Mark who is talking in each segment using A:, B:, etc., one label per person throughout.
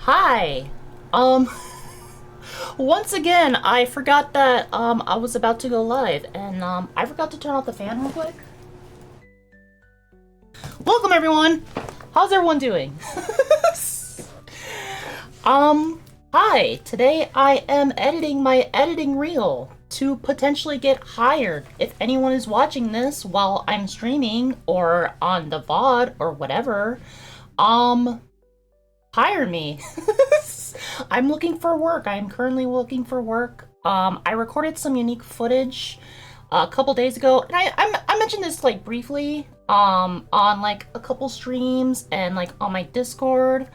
A: Hi. Um, once again, I forgot that I was about to go live, and I forgot to turn off the fan real quick. Welcome everyone. How's everyone doing? um, Hi. Today I am editing my editing reel to potentially get hired. If anyone is watching this while I'm streaming or on the VOD or whatever, um, hire me. I'm looking for work. I'm currently looking for work. I recorded some unique footage a couple days ago, and I mentioned this like briefly on like a couple streams and like on my Discord.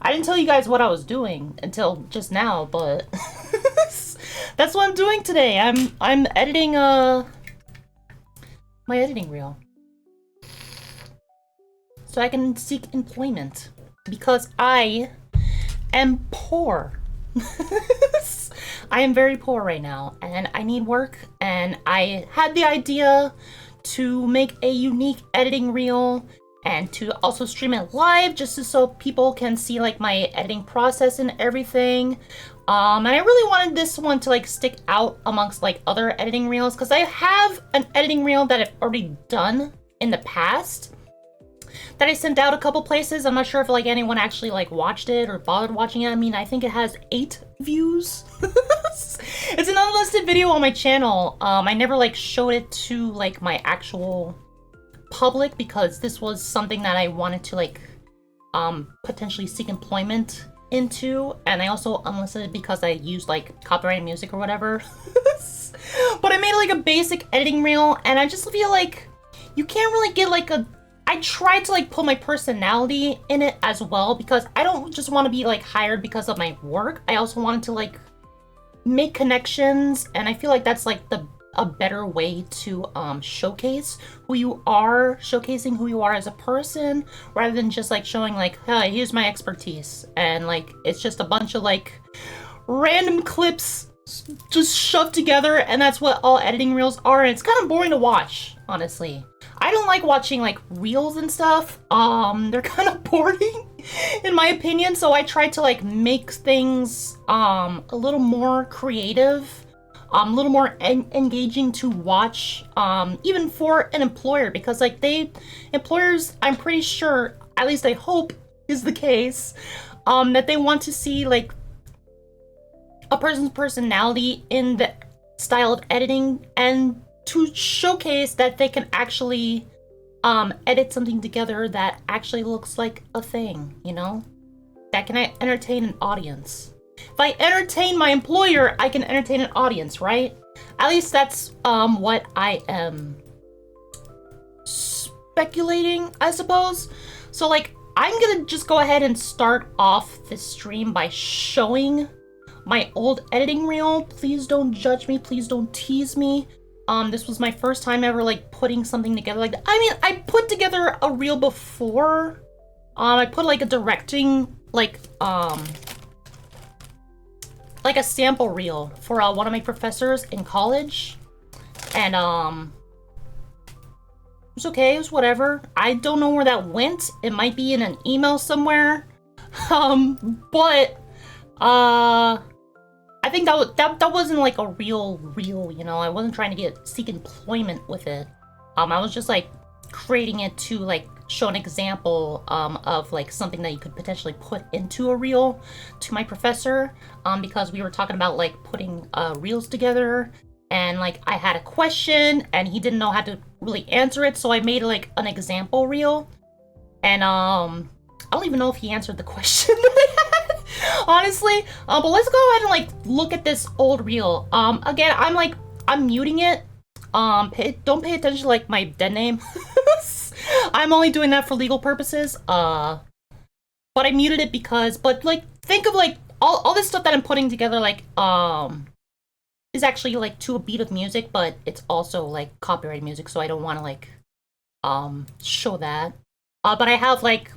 A: I didn't tell you guys what I was doing until just now, but that's what I'm doing today. I'm editing my editing reel so I can seek employment because I am poor. I am very poor right now and I need work, and I had the idea to make a unique editing reel and to also stream it live just so people can see like my editing process and everything. And I really wanted this one to like stick out amongst like other editing reels because I have an editing reel that I've already done in the past that I sent out a couple places. I'm not sure if like anyone actually like watched it or bothered watching it. I mean, I think it has 8 views. It's an unlisted video on my channel. I never like showed it to like my actual public because this was something that I wanted to like potentially seek employment into, and I also unlisted it because I used like copyrighted music or whatever. But I made like a basic editing reel, and I just feel like you can't really get like a I tried to like put my personality in it as well because I don't just want to be like hired because of my work. I also wanted to like make connections, and I feel like that's like a better way to showcase who you are, showcasing who you are as a person, rather than just like showing like, hey, here's my expertise, and like it's just a bunch of like random clips just shoved together, and that's what all editing reels are, and it's kind of boring to watch, honestly. I don't like watching like reels and stuff. They're kind of boring in my opinion, so I try to like make things a little more creative, a little more engaging to watch, even for an employer, because like employers, I'm pretty sure, at least I hope is the case, that they want to see like a person's personality in the style of editing, and to showcase that they can actually edit something together that actually looks like a thing, you know? That can entertain an audience. If I entertain my employer, I can entertain an audience, right? At least that's what I am speculating, I suppose. So like, I'm gonna just go ahead and start off this stream by showing my old editing reel. Please don't judge me, please don't tease me. This was my first time ever like putting something together like that. I mean, I put together a reel before. I put like a directing like a sample reel for one of my professors in college, and it was okay. It was whatever. I don't know where that went. It might be in an email somewhere. But I think that wasn't like a real, you know. I wasn't trying to seek employment with it. I was just like creating it to like show an example of like something that you could potentially put into a reel to my professor, because we were talking about like putting reels together, and like I had a question and he didn't know how to really answer it, so I made like an example reel, and I don't even know if he answered the question honestly. But let's go ahead and like look at this old reel. Again, I'm muting it. Don't pay attention to like my dead name. I'm only doing that for legal purposes. But I muted it because, but like, think of like all this stuff that I'm putting together, like is actually like to a beat of music, but it's also like copyrighted music, so I don't want to like show that. But I have like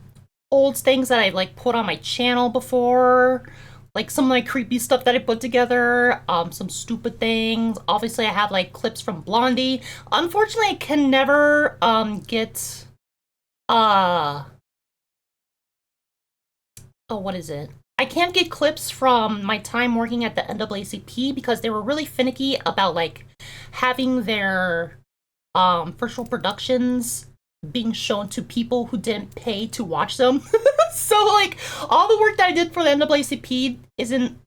A: old things that I like put on my channel before, like some like creepy stuff that I put together, some stupid things. Obviously I have like clips from Blondie. Unfortunately I can never get oh, what is it? I can't get clips from my time working at the NAACP because they were really finicky about like having their virtual productions being shown to people who didn't pay to watch them. So like all the work that I did for the NAACP isn't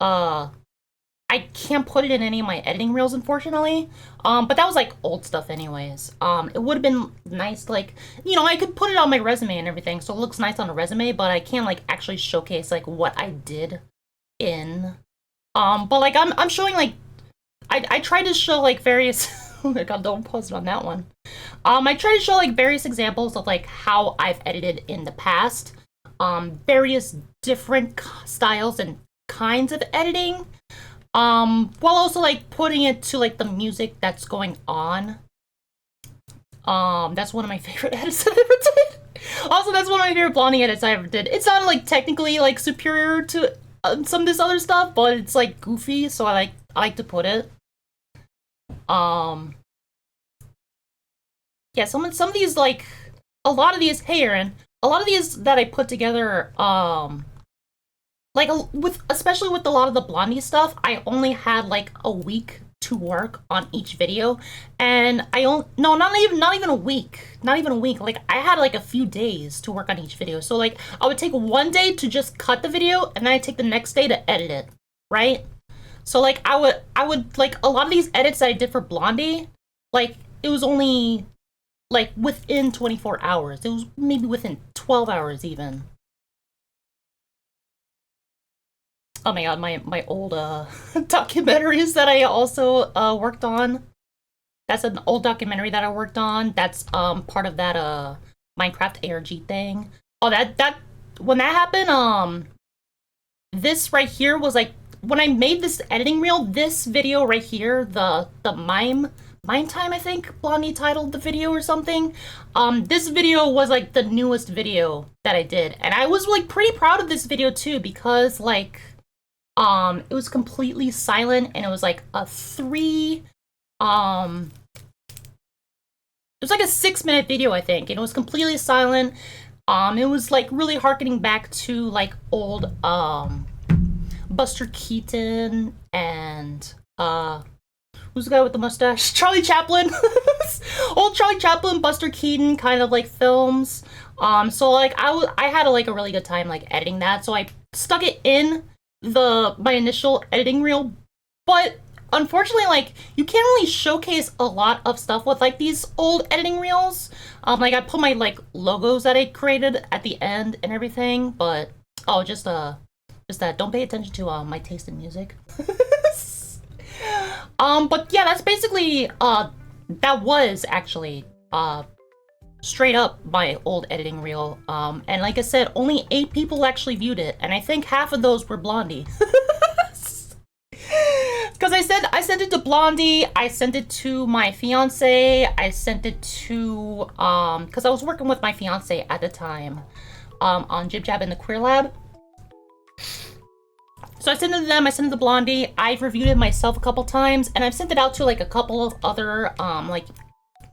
A: I can't put it in any of my editing reels, unfortunately. But that was like old stuff anyways. It would have been nice, like, you know, I could put it on my resume and everything, so it looks nice on a resume, but I can't like actually showcase like what I did in. But like I'm showing like I try to show like various oh my god, don't post it on that one. I try to show like various examples of like how I've edited in the past. Various different styles and kinds of editing. While also like putting it to like the music that's going on. That's one of my favorite edits I've ever did. Also, that's one of my favorite Blondie edits I ever did. It's not like technically like superior to some of this other stuff, but it's like goofy, so I like to put it. Yeah, some of these like a lot of these. Hey, Aaron, a lot of these that I put together, like with especially with a lot of the Blondie stuff, I only had like a week to work on each video, and I don't no not even a week, not even a week. Like I had like a few days to work on each video. So like I would take one day to just cut the video, and then I take the next day to edit it, right? So like I would like a lot of these edits that I did for Blondie, like it was only like within 24 hours. It was maybe within 12 hours even. Oh my god, my old documentaries that I also worked on. That's an old documentary that I worked on. That's part of that Minecraft ARG thing. Oh, that when that happened, this right here was like when I made this editing reel, this video right here, the mime time, I think Blondie titled the video or something. This video was like the newest video that I did, and I was like pretty proud of this video too because like it was completely silent, and it was like a it was like a 6-minute video, I think, and it was completely silent. It was like really harkening back to like old Buster Keaton and who's the guy with the mustache? Charlie Chaplin. Old Charlie Chaplin, Buster Keaton kind of like films. So like I had like a really good time like editing that, so I stuck it in my initial editing reel, but unfortunately like you can't really showcase a lot of stuff with like these old editing reels. Like I put my like logos that I created at the end and everything, but oh just that don't pay attention to my taste in music. But yeah, that's basically that was actually straight up my old editing reel. And like I said, only 8 people actually viewed it, and I think half of those were Blondie. Because I sent it to Blondie, I sent it to my fiance, I sent it to because I was working with my fiance at the time on Jib Jab and the Queer Lab. So I sent it to them, I sent it to Blondie, I've reviewed it myself a couple times, and I've sent it out to like a couple of other like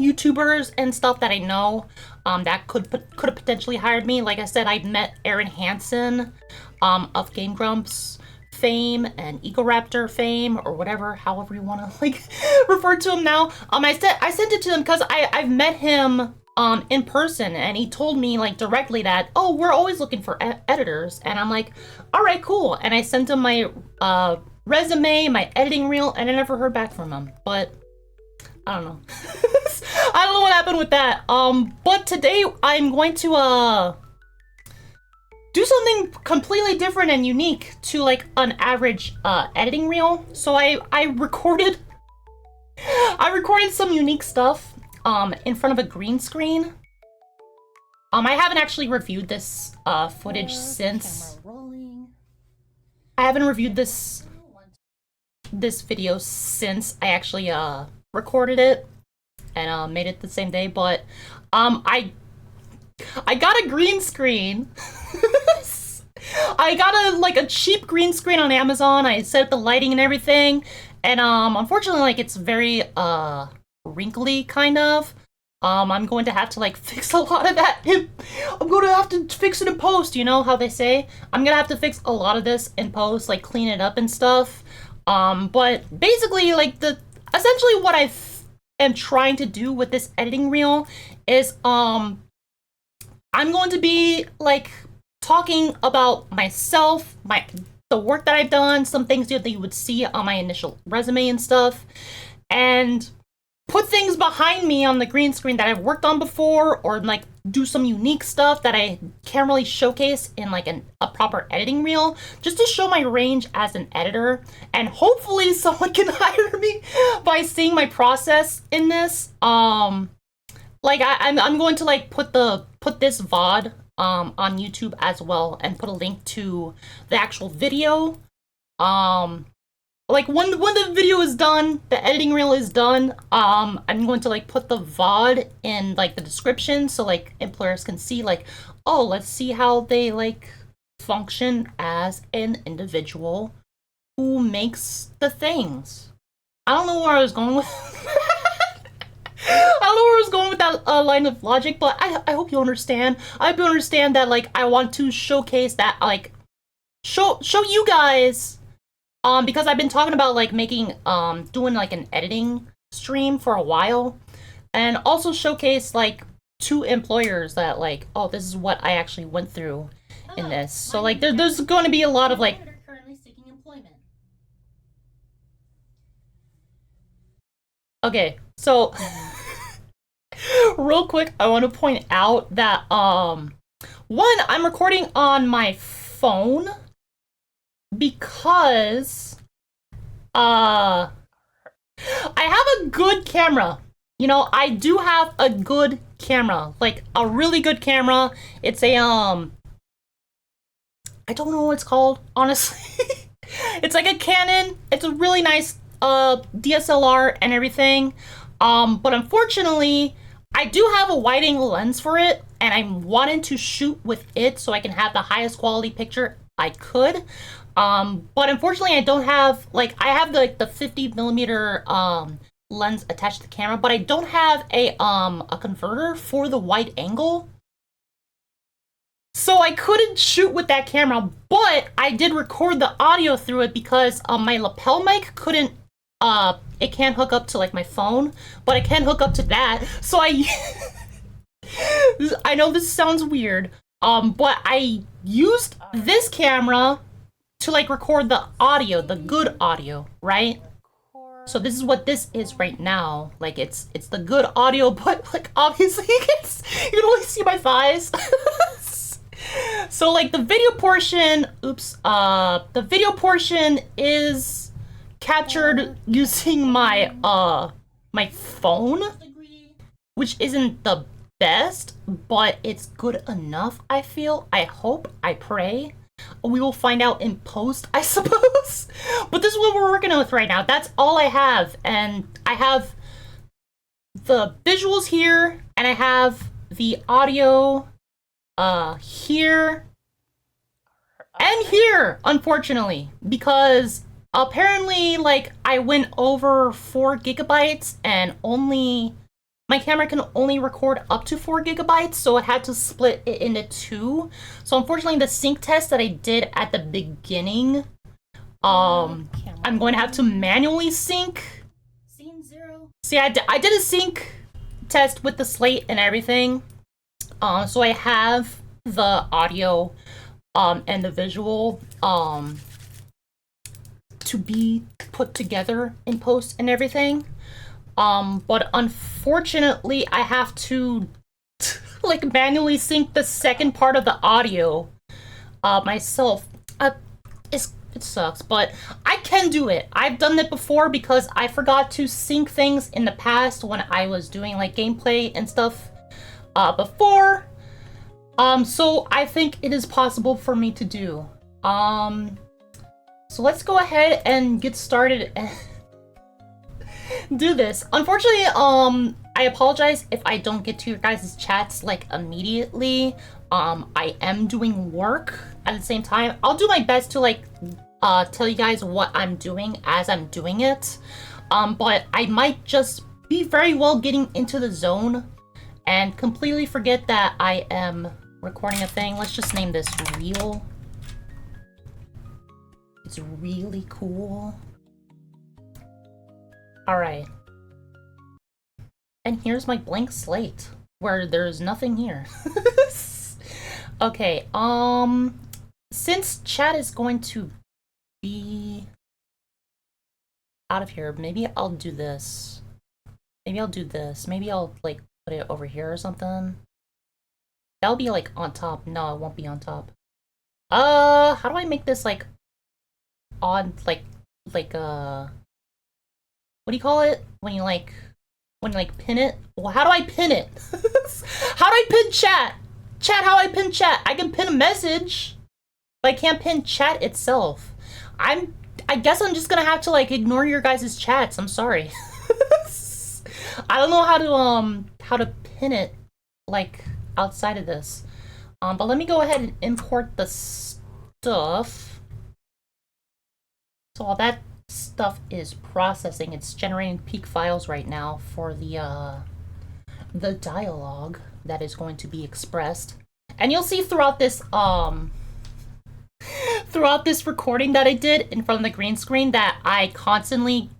A: YouTubers and stuff that I know that could have potentially hired me. Like I said, I met Aaron Hansen of Game Grumps fame and Ecoraptor fame, or whatever, however you want to like refer to him now. I sent it to him because I've met him in person, and he told me like directly that, oh, we're always looking for editors, and I'm like, all right, cool. And I sent him my resume, my editing reel, and I never heard back from him. But I don't know. I don't know what happened with that. But today I'm going to do something completely different and unique to like an average editing reel. So I recorded some unique stuff in front of a green screen. I haven't actually reviewed this footage since. I haven't reviewed this video since I actually recorded it and made it the same day, but I got a green screen. I got a cheap green screen on Amazon. I set up the lighting and everything, and unfortunately like it's very wrinkly kind of. I'm going to have to like fix a lot of that. I'm going to have to fix it in post, you know how they say? I'm gonna have to fix a lot of this in post, like clean it up and stuff. But basically, like essentially what I am trying to do with this editing reel is I'm going to be like talking about myself, the work that I've done, some things that you would see on my initial resume and stuff, and put things behind me on the green screen that I've worked on before, or like do some unique stuff that I can't really showcase in like a proper editing reel, just to show my range as an editor. And hopefully someone can hire me by seeing my process in this. Like I'm going to like put this VOD on YouTube as well, and put a link to the actual video. Like when the video is done, the editing reel is done, I'm going to like put the VOD in like the description, so like employers can see like, oh, let's see how they like function as an individual who makes the things. I don't know where I was going with I don't know where I was going with that line of logic, but I hope you understand. I hope you understand that like I want to showcase that, like show you guys, because I've been talking about like making doing like an editing stream for a while, and also showcase like to employers that like, oh, this is what I actually went through in this. So like there's going to be a lot of like currently seeking employment. Okay, so real quick, I want to point out that one, I'm recording on my phone because I have a good camera. You know, I do have a good camera, like a really good camera. It's a I don't know what it's called, honestly. It's like a Canon. It's a really nice DSLR and everything. But unfortunately, I do have a wide angle lens for it, and I'm wanting to shoot with it so I can have the highest quality picture I could. But unfortunately, I don't have, like, I have the 50 millimeter lens attached to the camera, but I don't have a converter for the wide angle. So I couldn't shoot with that camera, but I did record the audio through it because my lapel mic couldn't, it can't hook up to like my phone, but it can hook up to that. So I know this sounds weird, but I used this camera to like record the audio, the good audio, right? So this is what this is right now. Like it's the good audio, but like obviously you can only see my thighs. So like the video portion, the video portion is captured using my my phone, which isn't the best, but it's good enough, I feel. I hope, I pray. We will find out in post, I suppose. But this is what we're working with right now. That's all I have. And I have the visuals here, and I have the audio here and here, unfortunately, because apparently like I went over 4 gigabytes and only my camera can only record up to 4 gigabytes, so it had to split it into 2. So unfortunately the sync test that I did at the beginning, I'm going to have to manually sync. Scene 0. See, I did a sync test with the slate and everything. So I have the audio and the visual to be put together in post and everything. But unfortunately I have to like manually sync the second part of the audio myself. It sucks, but I can do it. I've done it before because I forgot to sync things in the past when I was doing like gameplay and stuff before. So I think it is possible for me to do. So let's go ahead and get started and do this. Unfortunately, I apologize if I don't get to your guys' chats like immediately. I am doing work at the same time. I'll do my best to like tell you guys what I'm doing as I'm doing it. But I might just be very well getting into the zone and completely forget that I am recording a thing. Let's just name this Real. It's really cool. Alright. And here's my blank slate, where there's nothing here. Okay, since chat is going to be out of here, maybe I'll do this. Maybe I'll do this. Maybe I'll, like, put it over here or something. That'll be, like, on top. No, it won't be on top. How do I make this, like, on, like, what do you call it? When you, like, pin it? Well, how do I pin it? How do I pin chat? Chat, how do I pin chat? I can pin a message, but I can't pin chat itself. I guess I'm just gonna have to, like, ignore your guys' chats. I'm sorry. I don't know how to pin it, like, outside of this. But let me go ahead and import the stuff. So all that stuff is processing. It's generating peak files right now for the dialogue that is going to be expressed. And you'll see throughout this recording that I did in front of the green screen that I constantly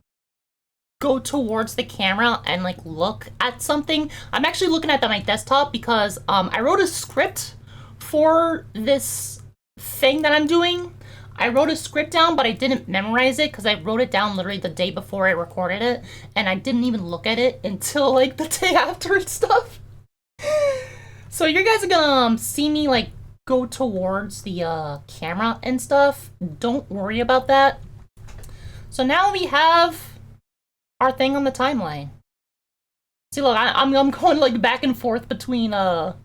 A: go towards the camera and, like, look at something. I'm actually looking at my desktop because I wrote a script for this thing that I'm doing. I wrote a script down, but I didn't memorize it because I wrote it down literally the day before I recorded it, and I didn't even look at it until, like, the day after and stuff. So you guys are gonna see me, like, go towards the camera and stuff. Don't worry about that. So now we have our thing on the timeline. See, look, I'm going, like, back and forth between standing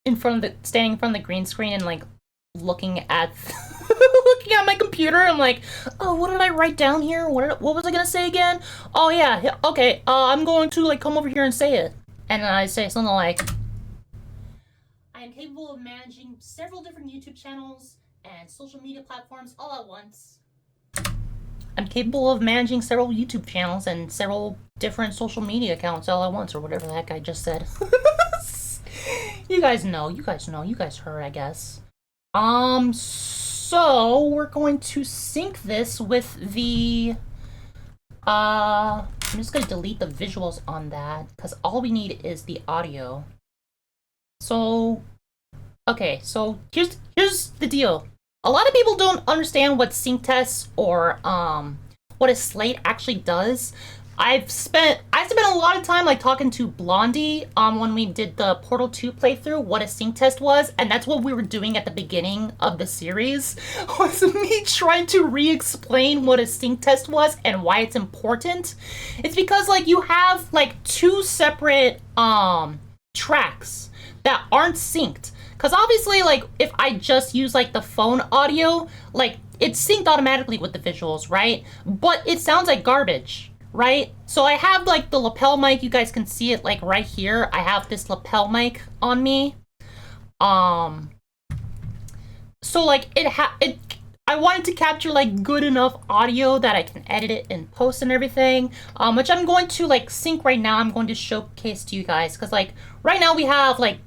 A: in front of the green screen and, like, looking at looking at my computer. I'm like, oh, what did I write down here? What was I gonna say again? Oh yeah, okay. I'm going to, like, come over here and say it, and then I say something like, I am capable of managing several different YouTube channels and social media platforms all at once. I'm capable of managing several YouTube channels and several different social media accounts all at once, or whatever the heck I just said. You guys know, you guys heard, I guess. So we're going to sync this with the, I'm just gonna delete the visuals on that, because all we need is the audio. So, okay, so here's the deal. A lot of people don't understand what sync tests or what a slate actually does. I spent a lot of time, like, talking to Blondie when we did the Portal 2 playthrough, what a sync test was, and that's what we were doing at the beginning of the series, was me trying to re-explain what a sync test was and why it's important. It's because, like, you have, like, two separate tracks that aren't synced. Because obviously, like, if I just use, like, the phone audio, like, it's synced automatically with the visuals, right? But it sounds like garbage, right? So I have, like, the lapel mic. You guys can see it, like, right here. I have this lapel mic on me. So, like, I wanted to capture, like, good enough audio that I can edit it and post and everything, which I'm going to, like, sync right now. I'm going to showcase to you guys, because, like, right now we have, like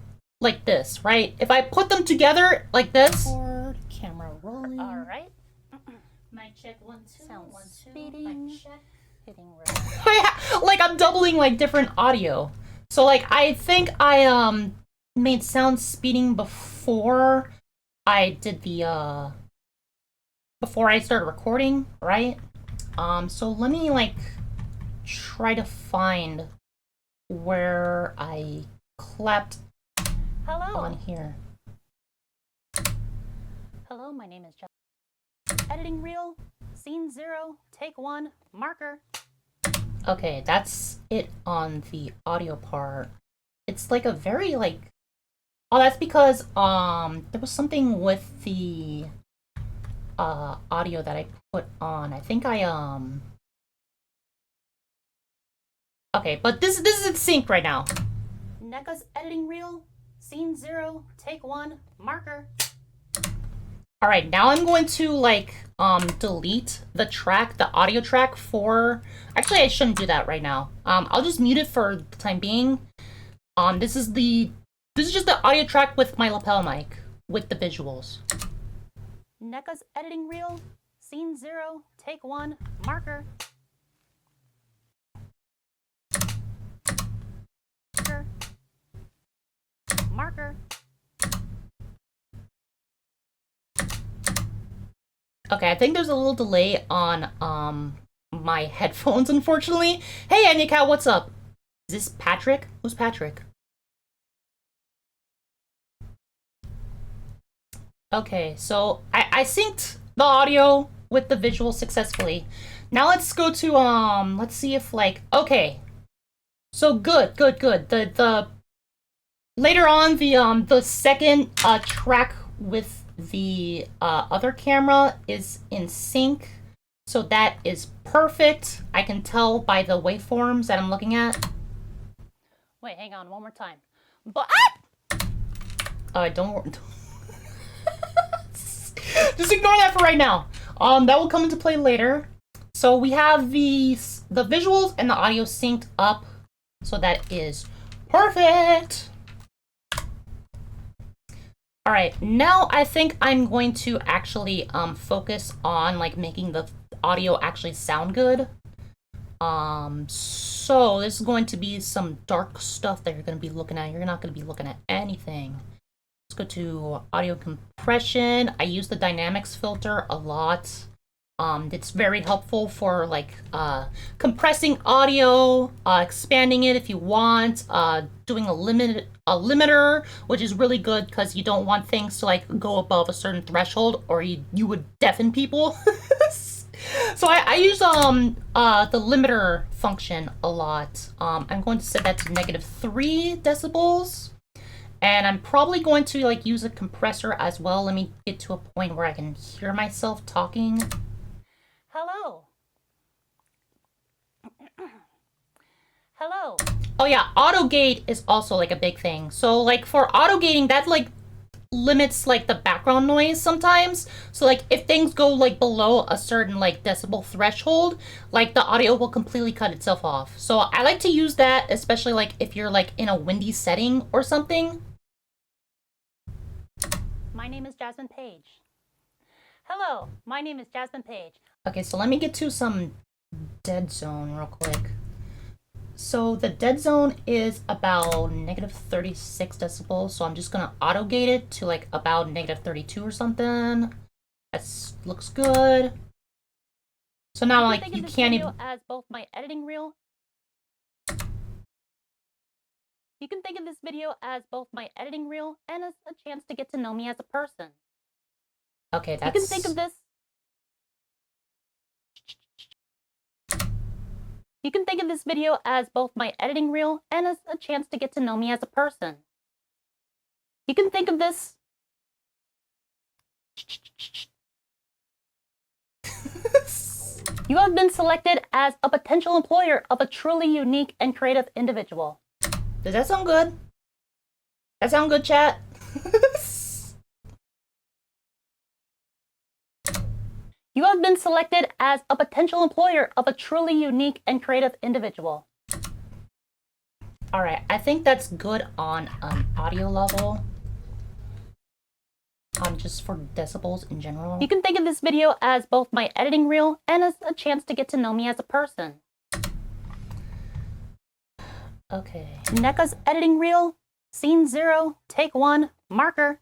A: this, right? If I put them together like this. Record, camera rolling. All right. Mic check 1 2. Sound 1 2. Mic check. Hitting record. Like, I'm doubling, like, different audio. So, like, I think I made sound speeding before I did the before I started recording, right? So let me, like, try to find where I clapped. Hello. On here. Hello, my name is Jeff. Editing reel, scene 0, take 1, marker. Okay, that's it on the audio part. It's, like, a very, like, oh, that's because there was something with the audio that I put on. I think I okay, but this is in sync right now. Neka's editing reel, scene 0, take 1, marker. All right, now I'm going to, like, delete the track, the audio track for, actually I shouldn't do that right now. I'll just mute it for the time being. This is just the audio track with my lapel mic with the visuals. Neka's editing reel, scene 0, take 1, marker. Marker. Okay, I think there's a little delay on my headphones, unfortunately. Hey, Neka, what's up? Is this Patrick? Who's Patrick? Okay, so I synced the audio with the visual successfully. Now let's go to let's see if like okay. So good. The later on the second track with the other camera is in sync. So that is perfect. I can tell by the waveforms that I'm looking at. Wait, hang on, one more time. But don't just ignore that for right now. That will come into play later. So we have the visuals and the audio synced up. So that is perfect. All right, now I think I'm going to actually focus on like making the audio actually sound good. So this is going to be some dark stuff that you're going to be looking at. You're not going to be looking at anything. Let's go to audio compression. I use the dynamics filter a lot. It's very helpful for like compressing audio, expanding it if you want, doing a limiter, which is really good because you don't want things to like go above a certain threshold or you would deafen people. So I use the limiter function a lot. I'm going to set that to -3 decibels. And I'm probably going to like use a compressor as well. Let me get to a point where I can hear myself talking. Hello. Hello. Oh yeah, auto gate is also like a big thing. So like for auto gating, that like limits like the background noise sometimes. So like if things go like below a certain like decibel threshold, like the audio will completely cut itself off. So I like to use that, especially like if you're like in a windy setting or something. My name is Jasmine Page. Hello, my name is Jasmine Page. Okay, so let me get to some dead zone real quick. So the dead zone is about -36 decibels. So I'm just gonna auto gate it to like about -32 or something. That looks good. So now like you can't even as both my editing reel. You can think of this video as both my editing reel and as a chance to get to know me as a person. Okay, that's... You can think of this... You can think of this video as both my editing reel and as a chance to get to know me as a person. You can think of this... You have been selected as a potential employer of a truly unique and creative individual. Does that sound good? That sound good, chat? You have been selected as a potential employer of a truly unique and creative individual. All right, I think that's good on an audio level. Just for decibels in general. You can think of this video as both my editing reel and as a chance to get to know me as a person. Okay. Neka's editing reel, scene 0, take 1, marker.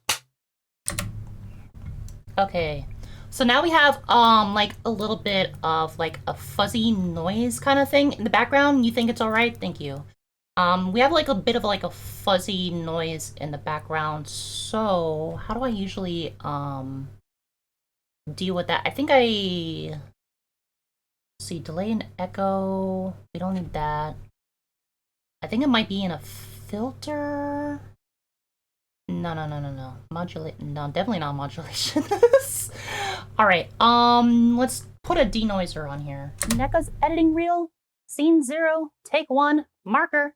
A: Okay. So now we have like a little bit of like a fuzzy noise kind of thing in the background. You think it's all right? Thank you. We have like a bit of like a fuzzy noise in the background. So how do I usually deal with that? I think see, delay and echo. We don't need that. I think it might be in a filter. No. Modulate. No, definitely not modulation. All right. Let's put a denoiser on here. Neka's editing reel, scene 0, take 1, marker.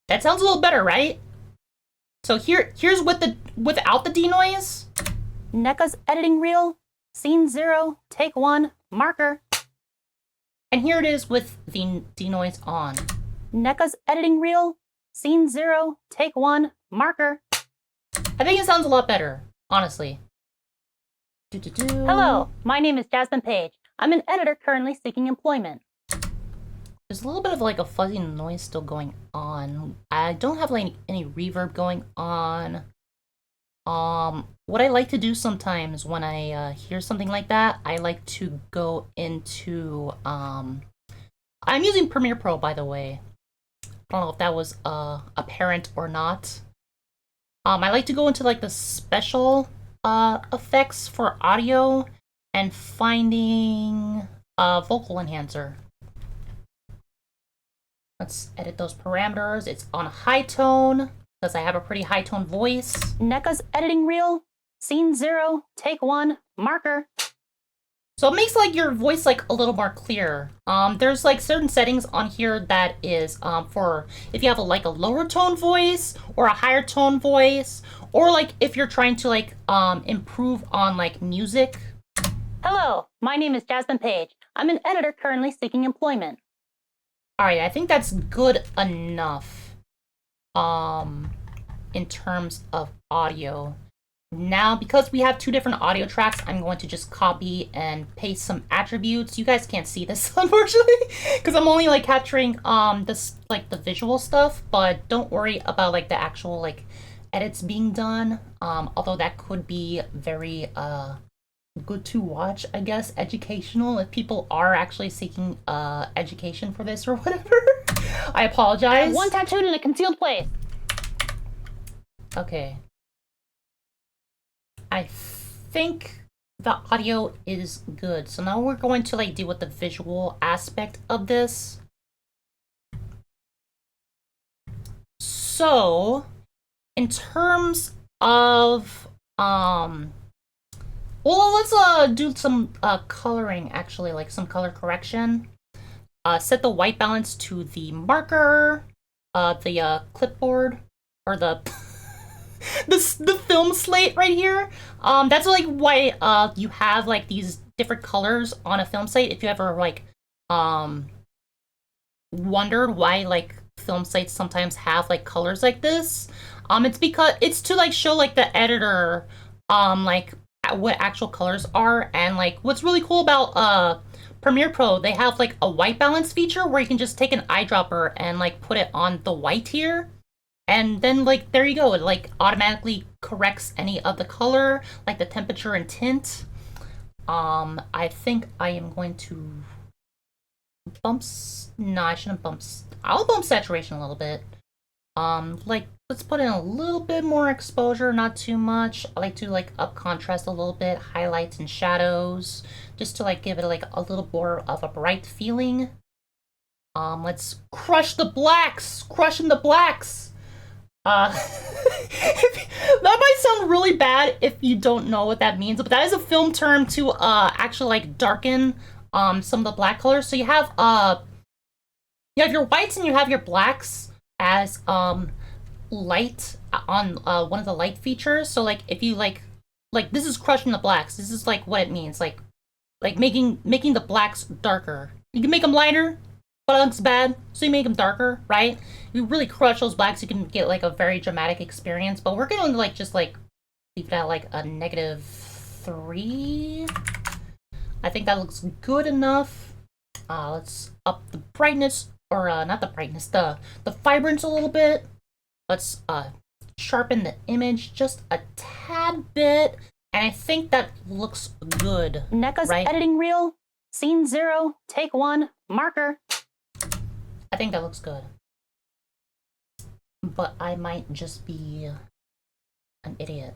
A: That sounds a little better, right? So here's without the denoise. Neka's editing reel, scene 0, take 1, marker. And here it is with the denoise on. Neka's editing reel, Scene 0, take 1, marker. I think it sounds a lot better, honestly. Hello, my name is Jasmine Page. I'm an editor currently seeking employment. There's a little bit of like a fuzzy noise still going on. I don't have like any reverb going on. What I like to do sometimes when I hear something like that, I like to go into I'm using Premiere Pro, by the way. I don't know if that was apparent or not. I like to go into like the special effects for audio and finding a vocal enhancer. Let's edit those parameters. It's on high tone because I have a pretty high tone voice. Neka's editing reel. Scene 0, take 1, marker. So it makes like your voice like a little more clear. There's like certain settings on here that is for if you have like a lower tone voice or a higher tone voice, or like if you're trying to like improve on like music. Hello, my name is Jasmine Page. I'm an editor currently seeking employment. All right, I think that's good enough in terms of audio. Now, because we have two different audio tracks, I'm going to just copy and paste some attributes. You guys can't see this, unfortunately, because I'm only like capturing this like the visual stuff, but don't worry about like the actual like edits being done. Although that could be very good to watch, I guess, educational if people are actually seeking education for this or whatever. I apologize. One tattooed in a concealed place. Okay. I think the audio is good. So now we're going to like deal with the visual aspect of this. So in terms of well, let's do some coloring, actually, like some color correction. Set the white balance to the marker, the clipboard, or the the film slate right here. That's like why you have like these different colors on a film slate. If you ever like wondered why like film sites sometimes have like colors like this, it's because it's to like show like the editor like what actual colors are. And like what's really cool about Premiere Pro, they have like a white balance feature where you can just take an eyedropper and like put it on the white here, and then like there you go, it like automatically corrects any of the color, like the temperature and tint. I think I am going to no, I shouldn't I'll bump saturation a little bit. Like let's put in a little bit more exposure, not too much. I like to like up contrast a little bit, highlights and shadows, just to like give it like a little more of a bright feeling. Let's crush the blacks, crushing the blacks. That might sound really bad if you don't know what that means, but that is a film term to actually like darken some of the black colors. So you have your whites and you have your blacks as light on one of the light features. So like if you like this is crushing the blacks. This is like what it means, like making the blacks darker. You can make them lighter, but it looks bad, so you make them darker, right? You really crush those blacks, you can get like a very dramatic experience. But we're gonna like just like leave it at like a -3. I think that looks good enough. Let's up the brightness, or not the brightness, the vibrance a little bit. Let's sharpen the image just a tad bit, and I think that looks good. Neka's right? Editing reel, scene 0, take 1, marker. I think that looks good, but I might just be an idiot.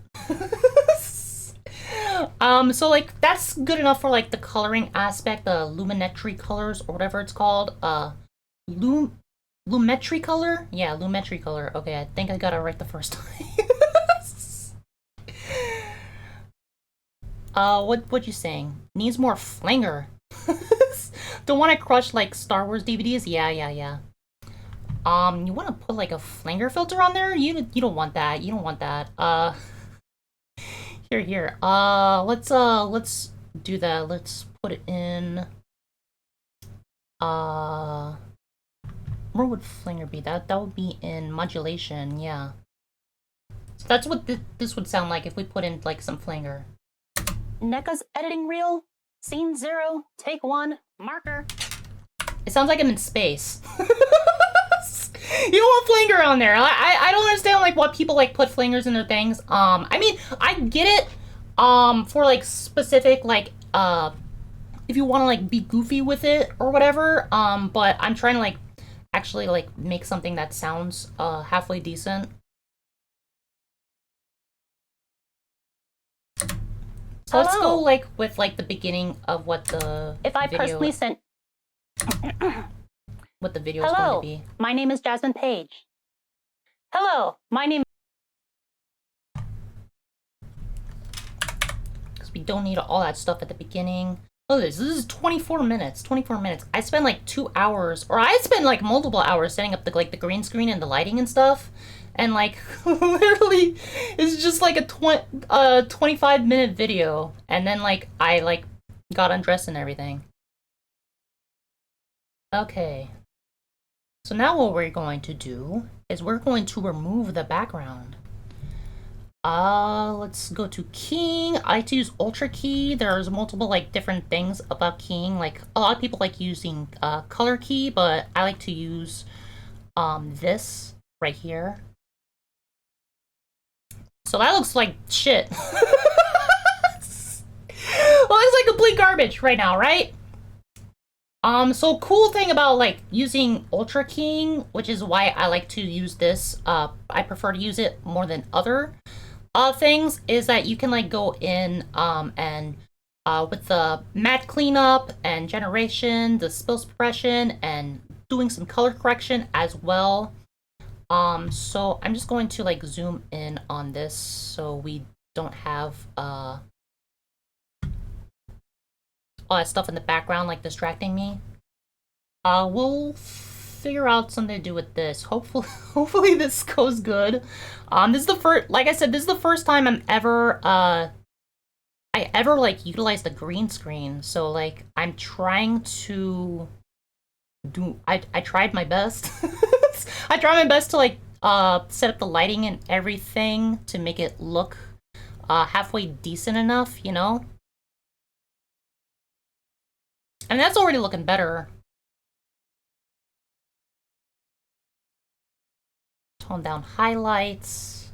A: So like that's good enough for like the coloring aspect, the lumetri colors or whatever it's called. Lumetri color? Yeah, lumetri color. Okay, I think I got it right the first time. What you saying? Needs more flanger. Don't want to crush like Star Wars DVDs? Yeah. You want to put like a flanger filter on there? You don't want that. You don't want that. Here. Let's do that. Let's put it in. Where would flinger be? That would be in modulation, yeah. So that's what this would sound like if we put in like some flinger. Neka's editing reel, scene 0, take 1, marker. It sounds like I'm in space. You don't want flinger on there. I don't understand like what people like put flingers in their things. I mean, I get it. For like specific like if you want to like be goofy with it or whatever. But I'm trying to like actually like make something that sounds halfway decent. So let's go like with like the beginning of what the
B: if I
A: video,
B: personally sent
A: what the video is going to be.
B: My name is Jasmine Page. Hello, my name.
A: Because we don't need all that stuff at the beginning. Oh, this is 24 minutes. 24 minutes. I spent like 2 hours, or I spent like multiple hours setting up the like the green screen and the lighting and stuff. And like literally it's just like a 25-minute video, and then like I like got undressed and everything. Okay. So now what we're going to do is we're going to remove the background. Let's go to keying. I like to use Ultra Key. There's multiple like different things about keying. Like a lot of people like using color key, but I like to use this right here. So that looks like shit. Looks like complete garbage right now, right? So cool thing about like using Ultra Keying, which is why I like to use this, I prefer to use it more than other things, is that you can like go in and with the matte cleanup and generation, the spill suppression, and doing some color correction as well. So I'm just going to like zoom in on this so we don't have all that stuff in the background like distracting me. We'll figure out something to do with this. Hopefully this goes good. This is the first, like I said, this is the first time I ever like utilize the green screen. So like I'm trying to do, I tried my best. I tried my best to like set up the lighting and everything to make it look halfway decent enough, you know? And that's already looking better. Tone down highlights.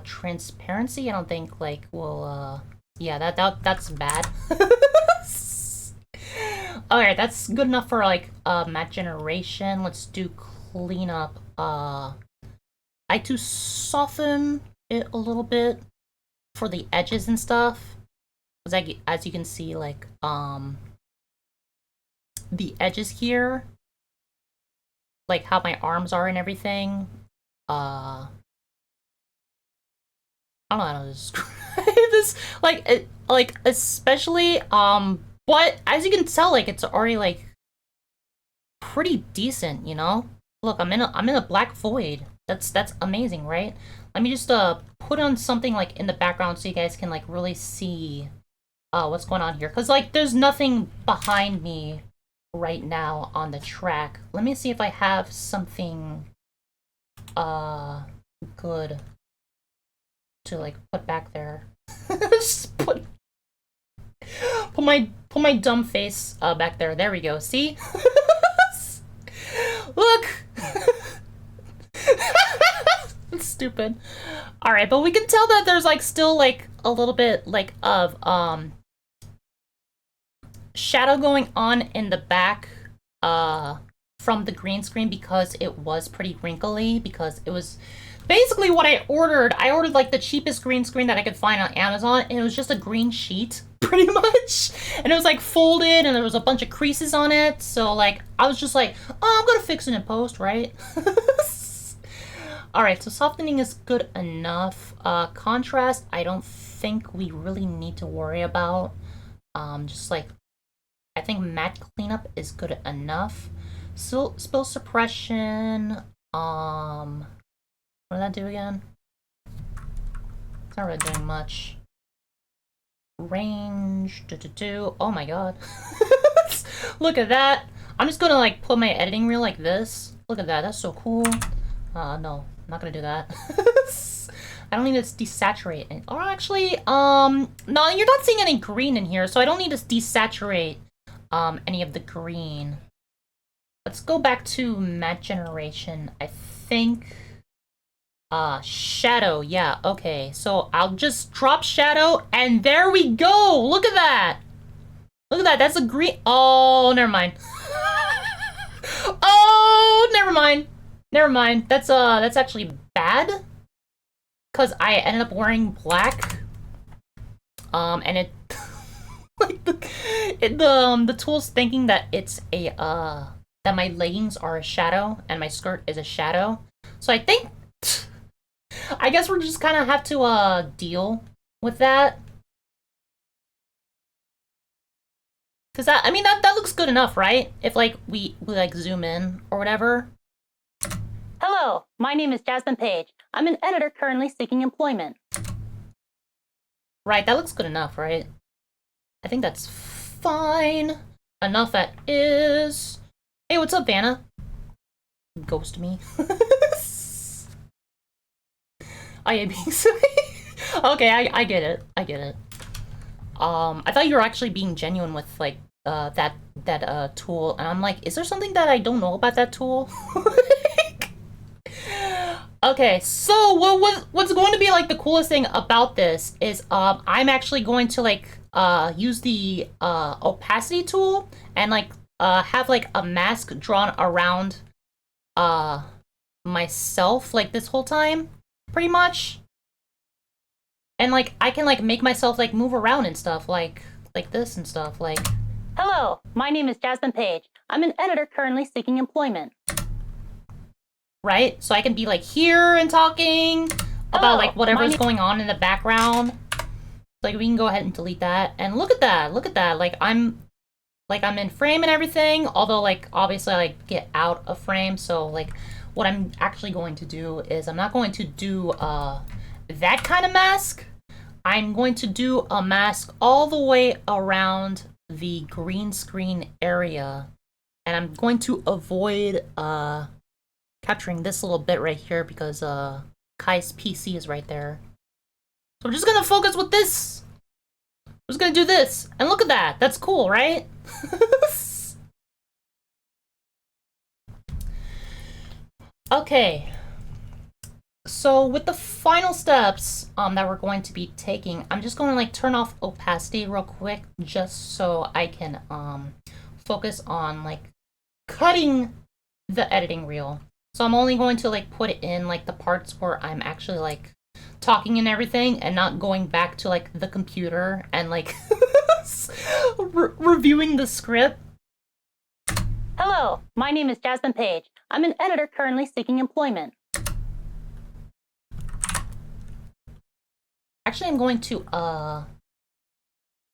A: Transparency, I don't think like will yeah, that's bad. Alright, that's good enough for like matte generation. Let's do cleanup. I like to soften it a little bit for the edges and stuff. As you can see, like the edges here, like how my arms are and everything. I don't know how to describe this. Like especially but as you can tell, like it's already like pretty decent, you know. Look, I'm in a black void. That's amazing, right? Let me just put on something like in the background so you guys can like really see what's going on here. Cause like there's nothing behind me right now on the track. Let me see if I have something good to like put back there. Just put my dumb face back there. There we go. See? Look. It's stupid. All right, but we can tell that there's like still like a little bit like of shadow going on in the back from the green screen because it was pretty wrinkly, because it was basically what I ordered. I ordered like the cheapest green screen that I could find on Amazon, and it was just a green sheet pretty much, and it was like folded and there was a bunch of creases on it. So like I was just like, oh, I'm gonna fix it in post, right? All right, so softening is good enough. Contrast, I don't think we really need to worry about. Just like, I think matte cleanup is good enough. So spill suppression, what did that do again? It's not really doing much. Range, oh my god. Look at that. I'm just gonna like put my editing reel like this. Look at that, that's so cool. No, I'm not gonna do that. I don't need to desaturate it. Or actually, no, you're not seeing any green in here, so I don't need to desaturate any of the green. Let's go back to matte generation. I think shadow, yeah, okay. So I'll just drop shadow and there we go. Look at that. Look at that. That's a green. Oh, never mind. Oh, never mind. Never mind. That's actually bad. Cause I ended up wearing black. And it like the tool's thinking that it's a that my leggings are a shadow and my skirt is a shadow. So I think I guess we're just kinda have to deal with that. Cause that, I mean, that looks good enough, right? If like we like zoom in or whatever.
B: Hello, my name is Jasmine Page. I'm an editor currently seeking employment.
A: Right, that looks good enough, right? I think that's fine. Enough that is. Hey, what's up, Vanna? Ghost me. I am being silly. Okay, I get it. I get it. I thought you were actually being genuine with like that tool, and I'm like, is there something that I don't know about that tool? Okay, so what's going to be like the coolest thing about this is I'm actually going to like use the opacity tool and like have like a mask drawn around myself like this whole time, pretty much. And like I can like make myself like move around and stuff like this and stuff like.
B: Hello, my name is Jasmine Page. I'm an editor currently seeking employment.
A: Right? So I can be like here and talking about like whatever's going on in the background. Like we can go ahead and delete that. And look at that. Look at that. Like I'm in frame and everything, although like obviously I like get out of frame. So like what I'm actually going to do is I'm not going to do that kind of mask. I'm going to do a mask all the way around the green screen area. And I'm going to avoid capturing this little bit right here because Kai's PC is right there. So I'm just gonna focus with this. I'm just gonna do this. And look at that. That's cool, right? Okay. So with the final steps that we're going to be taking, I'm just going to like turn off opacity real quick just so I can focus on like cutting the editing reel. So I'm only going to like put it in like the parts where I'm actually like talking and everything and not going back to like the computer and like reviewing the script.
B: Hello, my name is Jasmine Page. I'm an editor currently seeking employment.
A: Actually, I'm going to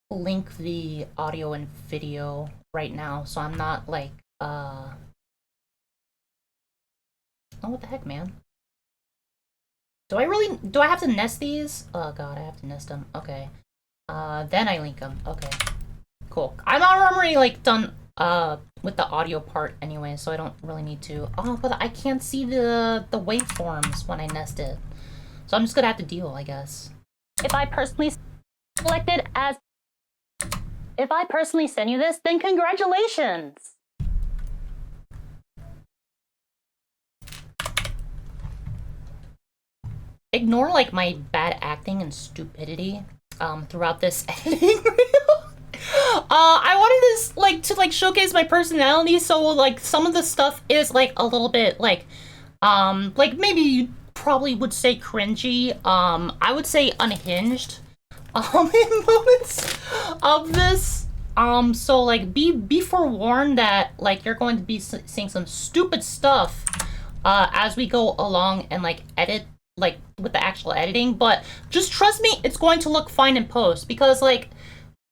A: link the audio and video right now so I'm not like oh, what the heck, man? Do I have to nest these? Oh god, I have to nest them. Okay. Then I link them. Okay. Cool. I'm already like done with the audio part anyway, so I don't really need to. Oh, but I can't see the waveforms when I nest it. So I'm just gonna have to deal, I guess.
B: If I personally send you this, then congratulations.
A: Ignore like my bad acting and stupidity throughout this editing reel. I wanted this to showcase my personality, so like some of the stuff is like a little bit like maybe you probably would say cringy. I would say unhinged in moments of this. So like be forewarned that like you're going to be seeing some stupid stuff as we go along and like edit like with the actual editing, but just trust me, it's going to look fine in post, because like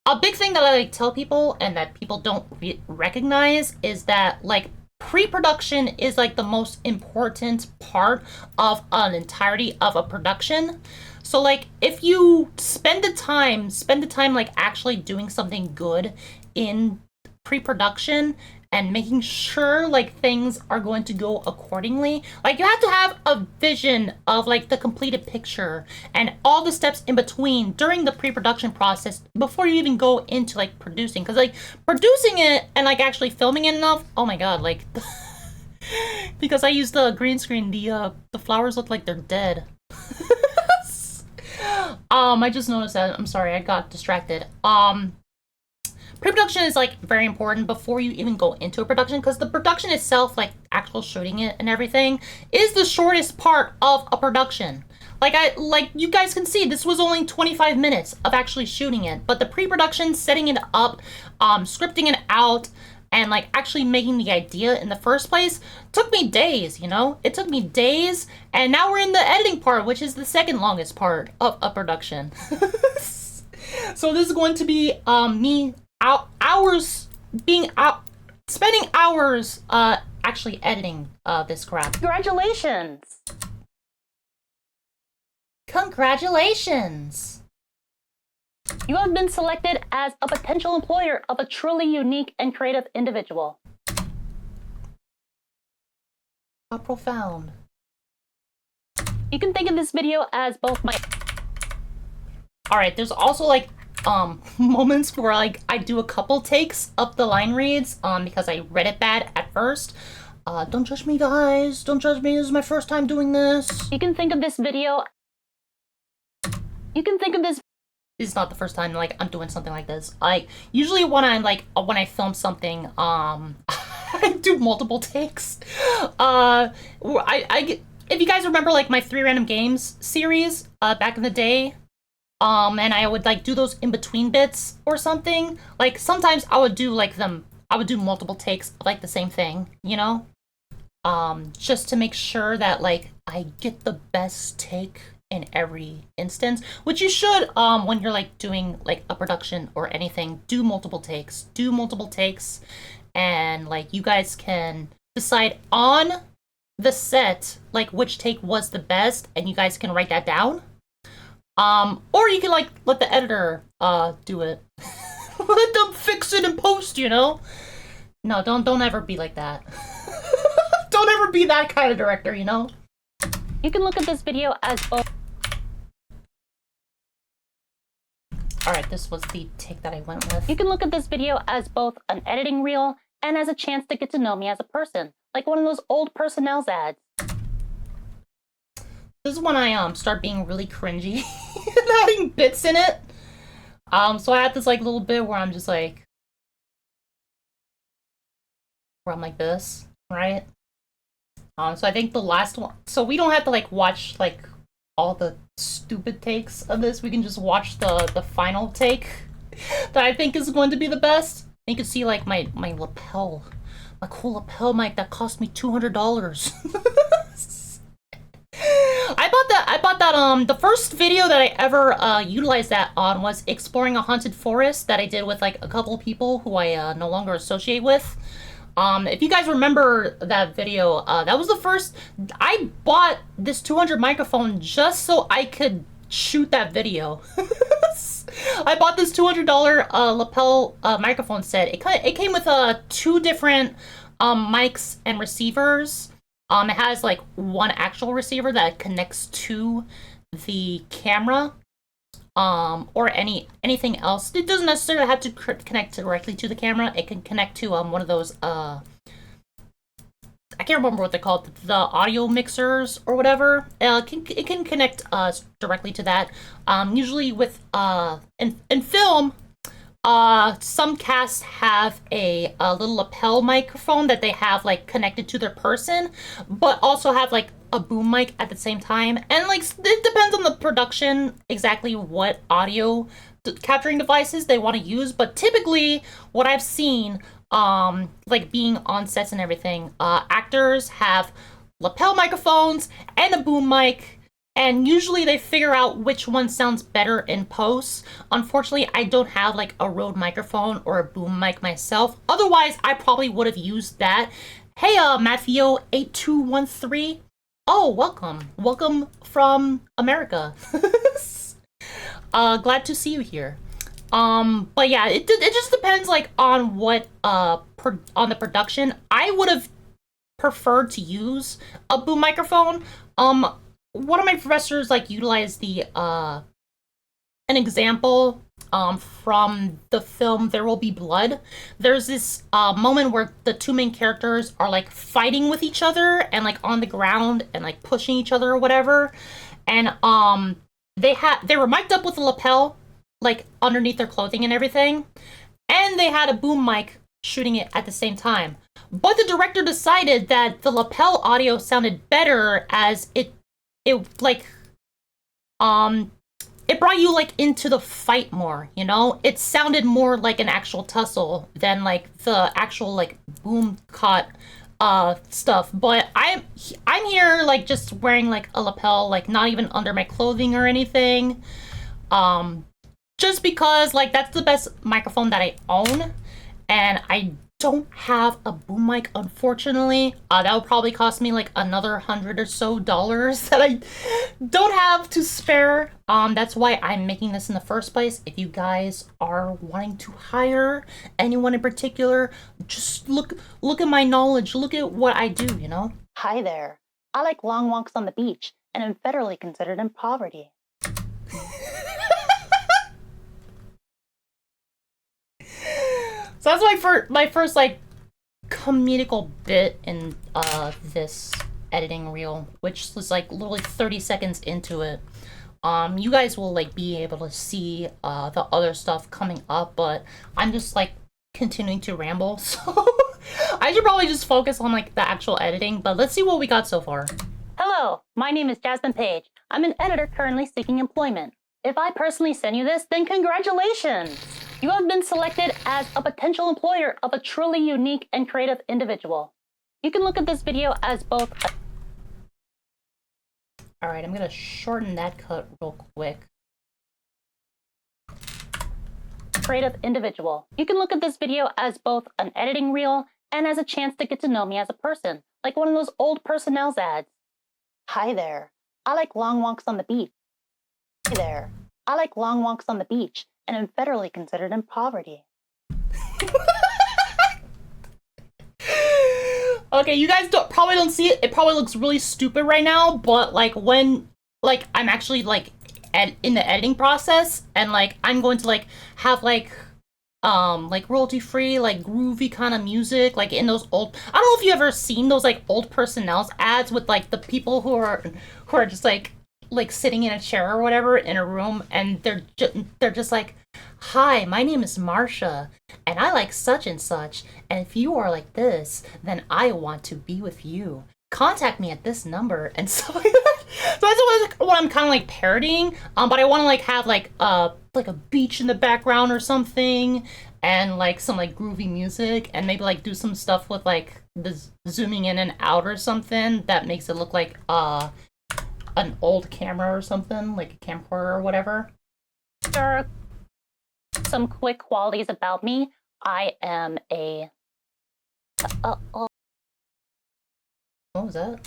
A: a big thing that I like tell people and that people don't recognize is that like pre-production is like the most important part of an entirety of a production. So like if you spend the time like actually doing something good in pre-production and making sure like things are going to go accordingly. Like you have to have a vision of like the completed picture and all the steps in between during the pre-production process before you even go into like producing. Because like producing it and like actually filming it enough, oh my god, like because I used the green screen, the flowers look like they're dead. I just noticed that. I'm sorry, I got distracted. Pre-production is like very important before you even go into a production, because the production itself, like actual shooting it and everything, is the shortest part of a production. Like you guys can see, this was only 25 minutes of actually shooting it, but the pre-production, setting it up, scripting it out, and like actually making the idea in the first place took me days, you know? It took me days, and now we're in the editing part, which is the second longest part of a production. So this is going to be me spending hours actually editing this crap.
B: Congratulations!
A: Congratulations!
B: You have been selected as a potential employer of a truly unique and creative individual.
A: How profound.
B: You can think of this video as both my...
A: Alright, there's also like moments where like I do a couple takes of the line reads because I read it bad at first. Don't judge me, guys. Don't judge me. This is my first time doing this.
B: You can think of this video...
A: It's not the first time like I'm doing something like this. Like usually when I film something, I do multiple takes. If you guys remember like my 3 random games series back in the day, and I would like do those in between bits or something. Like sometimes I would do multiple takes of like the same thing, you know, just to make sure that like I get the best take in every instance, which you should when you're like doing like a production or anything. Do multiple takes, and like you guys can decide on the set like which take was the best, and you guys can write that down, or you can like let the editor do it. Let them fix it in post, you know. No, don't ever be like that. Don't ever be that kind of director, you know.
B: You can look at this video as both...
A: Alright, this was the take that I went with.
B: You can look at this video as both an editing reel and as a chance to get to know me as a person, like one of those old Personnel's ads.
A: This is when I start being really cringy and adding bits in it. So I had this like little bit where I'm just like, where I'm like this, right? So I think the last one, so we don't have to like watch like all the stupid takes of this. We can just watch the final take that I think is going to be the best. And you can see like my lapel, my cool lapel mic that cost me $200. I bought that the first video that I ever utilized that on was exploring a haunted forest that I did with like a couple people who I no longer associate with. If you guys remember that video, that was the first. I bought this 200 microphone just so I could shoot that video. I bought this $200 lapel microphone set. It came with 2 different mics and receivers. It has like one actual receiver that connects to the camera, or anything else. It doesn't necessarily have to connect directly to the camera. It can connect to one of those I can't remember what they're called, the audio mixers or whatever. It can connect directly to that. Usually with in film, some casts have a little lapel microphone that they have like connected to their person, but also have like a boom mic at the same time. And like it depends on the production exactly what audio capturing devices they want to use, but typically what I've seen like being on sets and everything, actors have lapel microphones and a boom mic, and usually they figure out which one sounds better in post. Unfortunately, I don't have like a Rode microphone or a boom mic myself. Otherwise, I probably would have used that. Hey, Matthew8213. Oh, welcome. Welcome from America. Glad to see you here. But yeah, it just depends like on what on the production, I would have preferred to use a boom microphone. One of my professors like utilized the an example from the film There Will Be Blood. There's this moment where the two main characters are like fighting with each other and like on the ground and like pushing each other or whatever. And they were mic'd up with a lapel like underneath their clothing and everything. And they had a boom mic shooting it at the same time. But the director decided that the lapel audio sounded better as it like it brought you like into the fight more, you know? It sounded more like an actual tussle than like the actual like boom caught stuff. But I'm here like just wearing like a lapel, like not even under my clothing or anything. Just because like that's the best microphone that I own, and I don't have a boom mic, unfortunately. That would probably cost me like another $100 or so that I don't have to spare. That's why I'm making this in the first place. If you guys are wanting to hire anyone in particular, just look at my knowledge, look at what I do, you know?
B: Hi there. I like long walks on the beach and am federally considered in poverty.
A: So that's my first like comedical bit in this editing reel, which was like literally 30 seconds into it. You guys will like be able to see the other stuff coming up, but I'm just like continuing to ramble, so I should probably just focus on like the actual editing. But let's see what we got so far.
B: Hello, my name is Jasmine Page. I'm an editor currently seeking employment. If I personally send you this, then congratulations! You have been selected as a potential employer of a truly unique and creative individual. You can look at this video as both
A: Alright, I'm gonna shorten that cut real quick.
B: creative individual. You can look at this video as both an editing reel and as a chance to get to know me as a person, like one of those old personnel's ads. Hi there. I like long walks on the beach. Hi there. I like long walks on the beach and am federally considered in poverty.
A: Okay, you guys probably don't see it. It probably looks really stupid right now, but like when like I'm actually like in the editing process and like I'm going to like have like royalty free like groovy kind of music like in those old, I don't know if you ever seen those like old personnel's ads with like the people who are just like sitting in a chair or whatever in a room, and they're just like, hi, my name is Marsha and I like such and such, and if you are like this, then I want to be with you. Contact me at this number and stuff like that. So that's what I'm kind of like parodying. But I want to like have like a beach in the background or something, and like some like groovy music, and maybe like do some stuff with like the zooming in and out or something that makes it look like an old camera or something, like a camcorder or whatever.
B: There are some quick qualities about me. I am a
A: What was that?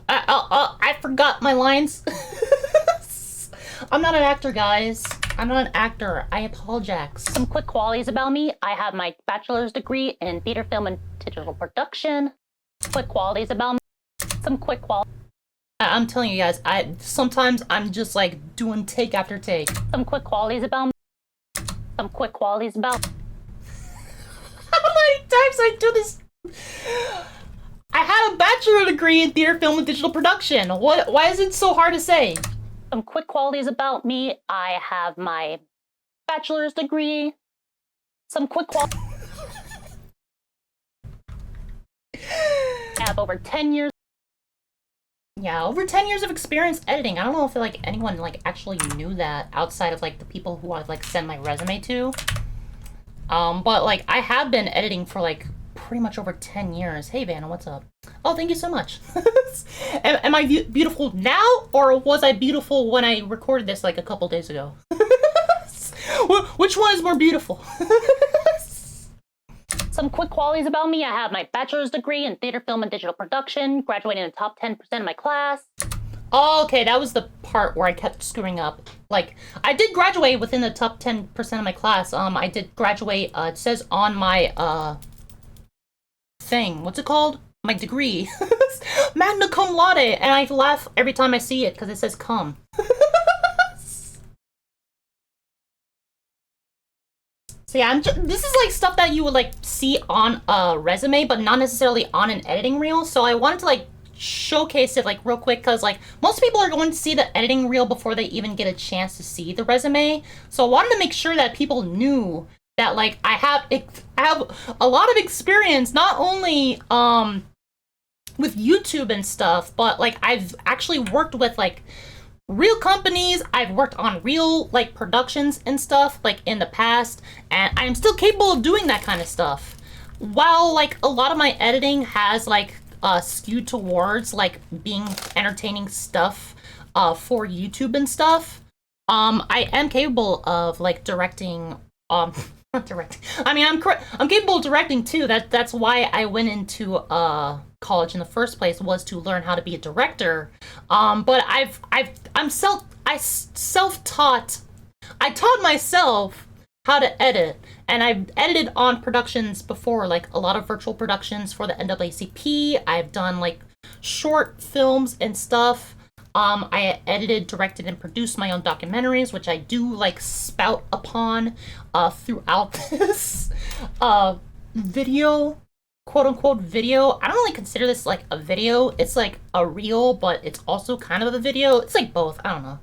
A: I forgot my lines. I'm not an actor, guys. I'm not an actor. I apologize.
B: Some quick qualities about me. I have my bachelor's degree in theater, film, and digital production. Quick qualities about me. Some quick qualities.
A: I'm telling you guys, sometimes I'm just like doing take after take.
B: Some quick qualities about me. Some quick qualities about me.
A: How many times I do this? I had a bachelor degree in theater, film, and digital production. Why is it so hard to say?
B: Some quick qualities about me. I have my bachelor's degree. Some quick qualities. I have over 10 years.
A: Yeah, over 10 years of experience editing. I don't know if like anyone like actually knew that outside of like the people who I like send my resume to. But like I have been editing for like pretty much over 10 years. Hey Vanna, what's up? Oh, thank you so much. Am I beautiful now, or was I beautiful when I recorded this like a couple days ago? Which one is more beautiful?
B: Some quick qualities about me. I have my bachelor's degree in theater, film, and digital production, graduating in the top 10% of my class.
A: Oh, okay, that was the part where I kept screwing up. Like, I did graduate within the top 10% of my class. I did graduate, it says on my, thing. What's it called? My degree. Magna cum laude. And I laugh every time I see it because it says cum. So yeah, this is like stuff that you would like see on a resume, but not necessarily on an editing reel. So I wanted to like showcase it like real quick because like most people are going to see the editing reel before they even get a chance to see the resume. So I wanted to make sure that people knew that like I have a lot of experience not only with YouTube and stuff, but like I've actually worked with like real companies. I've worked on real like productions and stuff like in the past, and I'm still capable of doing that kind of stuff. While like a lot of my editing has like skewed towards like being entertaining stuff for YouTube and stuff, I am capable of like directing not directing. I mean, I'm capable of directing too. That's why I went into college in the first place, was to learn how to be a director. But I'm self-taught. I taught myself how to edit, and I've edited on productions before, like a lot of virtual productions for the NAACP. I've done like short films and stuff. I edited, directed, and produced my own documentaries, which I do like spout upon throughout this video, quote unquote video. I don't really consider this like a video. It's like a reel, but it's also kind of a video. It's like both. I don't know.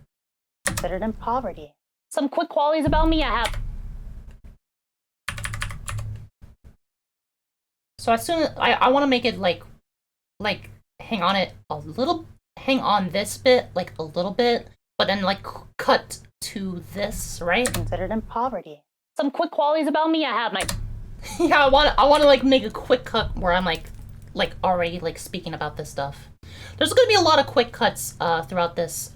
B: Better than poverty. Some quick qualities about me I have.
A: So as soon as I want to make it like hang on this bit like a little bit, but then like cut to this, right?
B: Considered in poverty. Some quick qualities about me I have my
A: yeah, I want to like make a quick cut where I'm like already like speaking about this stuff. There's gonna be a lot of quick cuts throughout this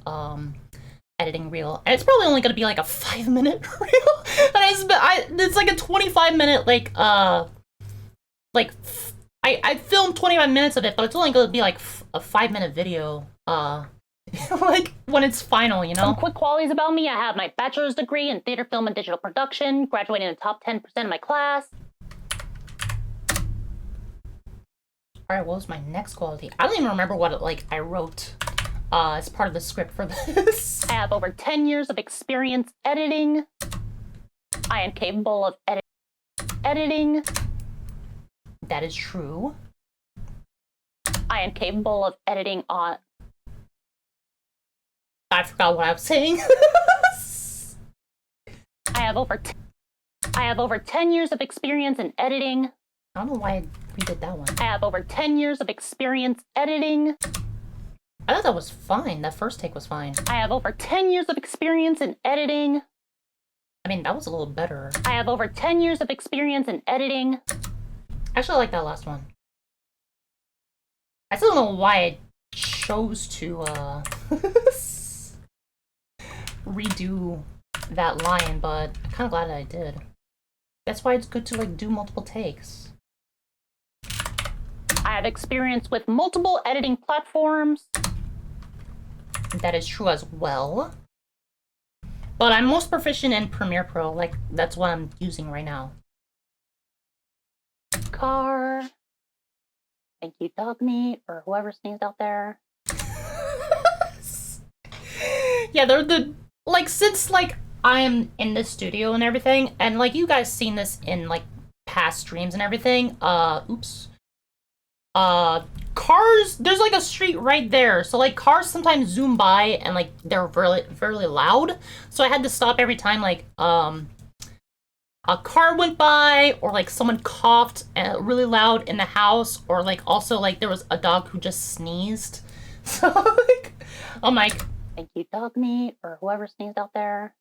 A: editing reel, and it's probably only gonna be like a 5-minute reel, and it's like a 25-minute like I filmed 25 minutes of it, but it's only gonna be like a 5-minute video like when it's final, you know?
B: Some quick qualities about me I have my bachelor's degree in theater, film, and digital production, graduating in the top 10% of my class.
A: Alright, what was my next quality? I don't even remember what like I wrote as part of the script for this.
B: I have over 10 years of experience editing. I am capable of editing.
A: That is true.
B: I am capable of editing on...
A: I forgot what I was saying.
B: I have over 10 years of experience in editing.
A: I don't know why we did that one.
B: I have over 10 years of experience editing.
A: I thought that was fine. That first take was fine.
B: I have over 10 years of experience in editing.
A: I mean, that was a little better.
B: I have over 10 years of experience in editing.
A: Actually, I like that last one. I still don't know why I chose to redo that line, but I'm kind of glad that I did. That's why it's good to like do multiple takes.
B: I have experience with multiple editing platforms.
A: That is true as well. But I'm most proficient in Premiere Pro, like that's what I'm using right now.
B: Car. Thank you, dog meat, or whoever sneezed out there.
A: Yeah, they're the like since like I'm in the studio and everything, and like you guys seen this in like past streams and everything. Cars, there's like a street right there, so like cars sometimes zoom by and like they're really loud, so I had to stop every time like a car went by, or like someone coughed really loud in the house, or like also like there was a dog who just sneezed. So like I'm like,
B: thank you, dog meat, or whoever sneezed out there.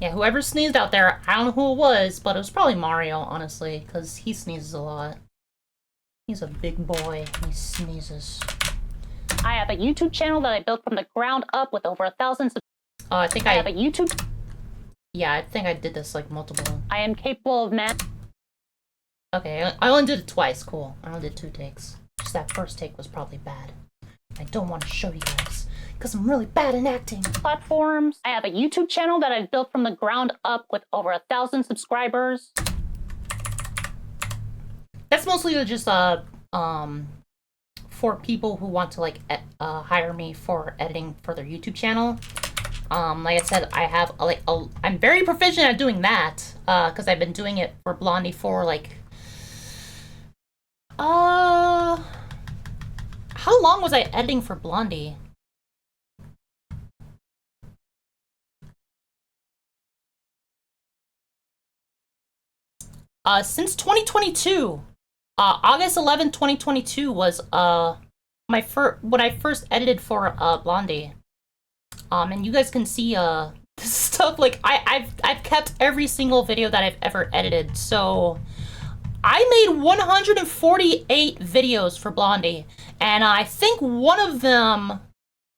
A: Yeah, whoever sneezed out there, I don't know who it was, but it was probably Mario, honestly, because he sneezes a lot. He's a big boy. He sneezes.
B: I have a YouTube channel that I built from the ground up with over 1,000 subscribers.
A: I think
B: I have a YouTube...
A: Yeah, I think I did this, like, multiple...
B: I am capable of
A: Okay, I only did it twice. Cool. I only did 2 takes. Just that first take was probably bad. I don't want to show you guys. because I'm really bad in acting.
B: Platforms. I have a YouTube channel that I've built from the ground up with over 1,000 subscribers.
A: That's mostly just for people who want to like hire me for editing for their YouTube channel. Like I said, I have I'm very proficient at doing that because I've been doing it for Blondie for like how long was I editing for Blondie? Since 2022. August 11th, 2022 was when I first edited for Blondie. And you guys can see this stuff. Like I've kept every single video that I've ever edited. So I made 148 videos for Blondie, and I think one of them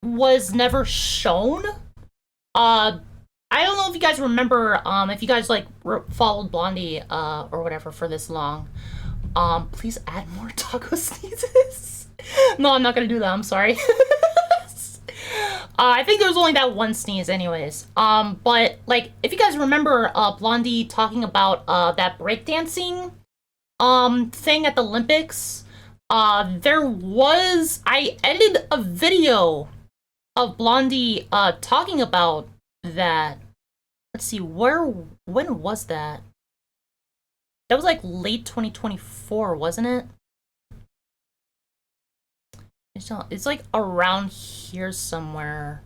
A: was never shown. I don't know if you guys remember, if you guys like followed Blondie or whatever for this long. Please add more taco sneezes. No, I'm not gonna do that. I'm sorry. I think there was only that one sneeze anyways. But like, if you guys remember Blondie talking about that breakdancing thing at the Olympics, I edited a video of Blondie talking about that. Let's see, when was that? That was like late 2024, wasn't it? It's like around here somewhere.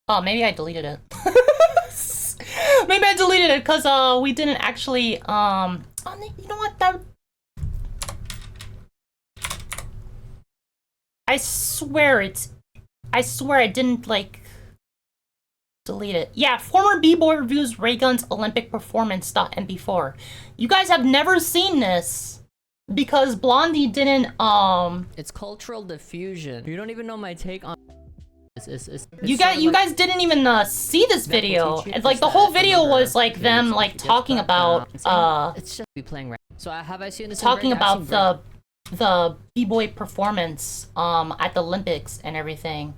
A: Oh, maybe I deleted it. Maybe I deleted it because we didn't actually oh, you know what, that I swear I didn't like delete it. Yeah, former B-boy reviews Ray Gun's Olympic performance.mp4. You guys have never seen this because Blondie didn't
C: It's cultural diffusion. You don't even know my take on
A: you guys didn't even see this video. And like the whole video was like them like talking about
C: it's just be playing right. So have I seen this
A: talking about the B-boy performance at the Olympics and everything.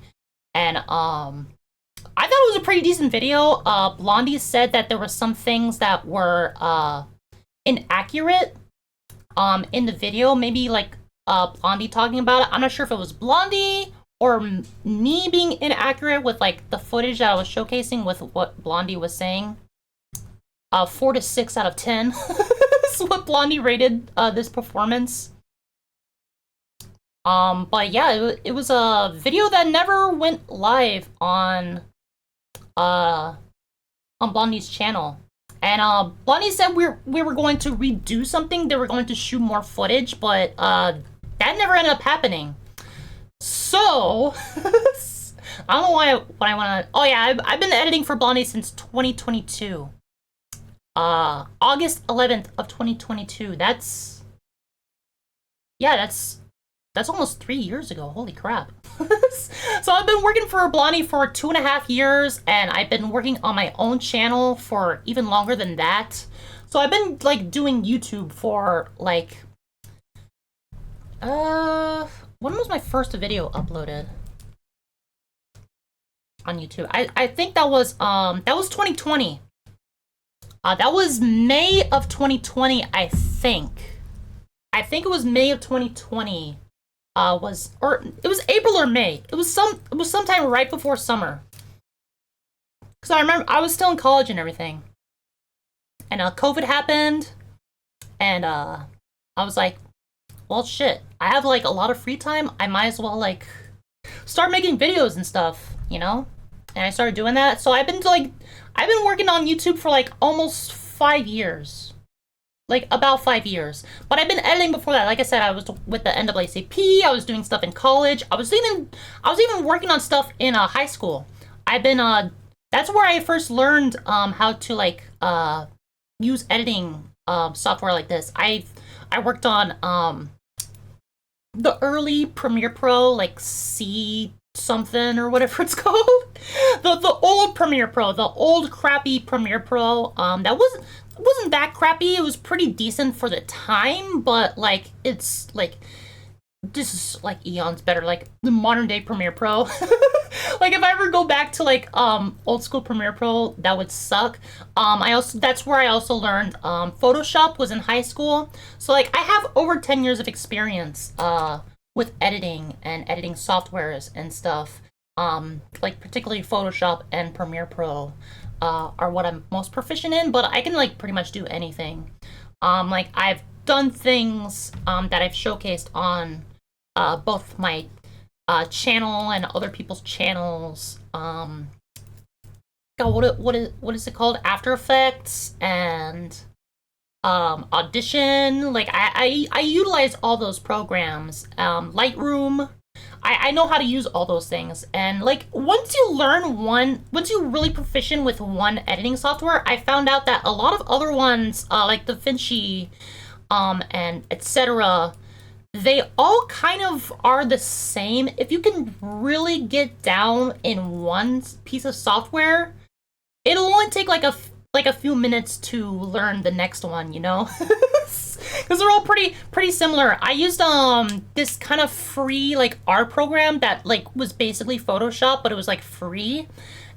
A: And I thought it was a pretty decent video. Blondie said that there were some things that were inaccurate in the video. Maybe like Blondie talking about it. I'm not sure if it was Blondie or me being inaccurate with like the footage that I was showcasing with what Blondie was saying. 4 to 6 out of 10 is what Blondie rated this performance. But yeah, it was a video that never went live on Blondie's channel. And Blondie said we were going to redo something. They were going to shoot more footage, but that never ended up happening. So I don't know why I want to. Oh yeah, I've been editing for Blondie since 2022. August 11th of 2022. That's almost 3 years ago. Holy crap. So I've been working for Blondie for 2.5 years, and I've been working on my own channel for even longer than that. So I've been like doing YouTube for like when was my first video uploaded on YouTube? I think that was 2020. That was May of 2020, I think. I think it was May of 2020. It was April or May. It was sometime right before summer. Cause I remember I was still in college and everything. And COVID happened, and I was like, well shit, I have like a lot of free time. I might as well like start making videos and stuff, you know? And I started doing that. So I've been working on YouTube for like almost 5 years. Like about 5 years. But I've been editing before that. Like I said, I was with the NAACP, I was doing stuff in college. I was even working on stuff in high school. I've been that's where I first learned how to like use editing software like this. I worked on the early Premiere Pro, like C2 something or whatever it's called. The old Premiere Pro, the old crappy Premiere Pro. That wasn't that crappy. It was pretty decent for the time, but like it's like this is like eons better. Like the modern day Premiere Pro. Like if I ever go back to like old school Premiere Pro, that would suck. That's where I also learned Photoshop was in high school. So like I have over 10 years of experience with editing and editing softwares and stuff. Like particularly Photoshop and Premiere Pro are what I'm most proficient in, but I can like pretty much do anything. Like I've done things that I've showcased on both my channel and other people's channels. God, what is it called? After Effects and Audition. Like I utilize all those programs. Lightroom. I know how to use all those things. And like once you're really proficient with one editing software, I found out that a lot of other ones like DaVinci and etc., they all kind of are the same. If you can really get down in one piece of software, it'll only take like a few minutes to learn the next one, you know? Because they're all pretty similar. I used this kind of free like art program that like was basically Photoshop, but it was like free,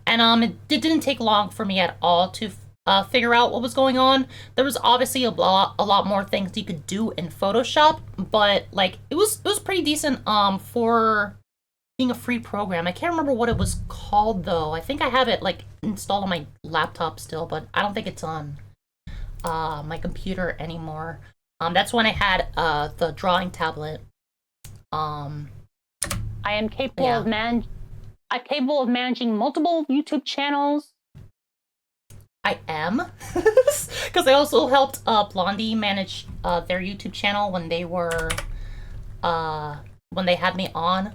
A: and it didn't take long for me at all to figure out what was going on. There was obviously a lot more things you could do in Photoshop, but like it was pretty decent for being a free program. I can't remember what it was called though. I think I have it like installed on my laptop still, but I don't think it's on my computer anymore. That's when I had the drawing tablet.
B: I am capable I'm capable of managing multiple YouTube channels.
A: I am, because I also helped Blondie manage their YouTube channel when they had me on.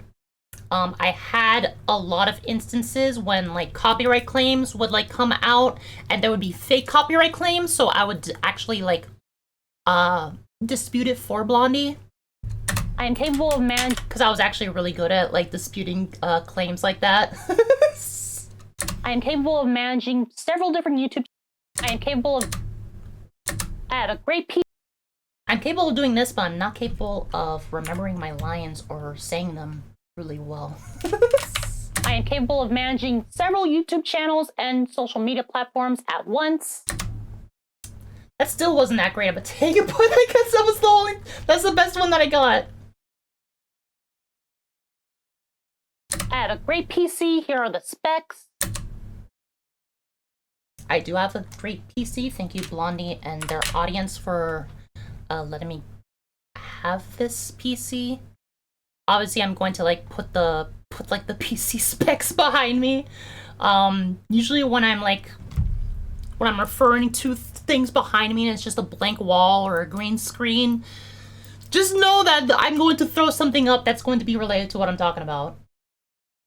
A: I had a lot of instances when like copyright claims would like come out, and there would be fake copyright claims, so I would actually like dispute it for Blondie.
B: I am capable of
A: because I was actually really good at like disputing claims like that.
B: I am capable of managing several different YouTube. I am capable of at a great piece.
A: I'm capable of doing this, but I'm not capable of remembering my lines or saying them really well.
B: I am capable of managing several YouTube channels and social media platforms at once.
A: That still wasn't that great of a take, but I guess that's the best one that I got.
B: At a great PC, here are the specs.
A: I do have a great PC. Thank you, Blondie, and their audience for letting me have this PC. Obviously, I'm going to like put like the PC specs behind me. Usually when I'm referring to things behind me and it's just a blank wall or a green screen, just know that I'm going to throw something up that's going to be related to what I'm talking about.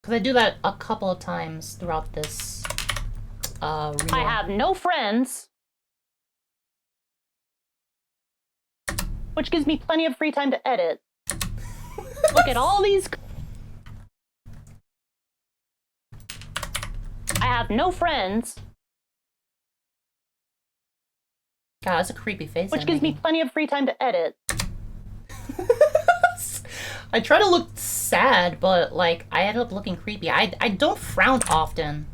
A: Because I do that a couple of times throughout this reel.
B: I have no friends, which gives me plenty of free time to edit. Look at all these. I have no friends.
A: God, that's a creepy face.
B: Which gives me plenty of free time to edit.
A: I try to look sad, but like I end up looking creepy. I don't frown often.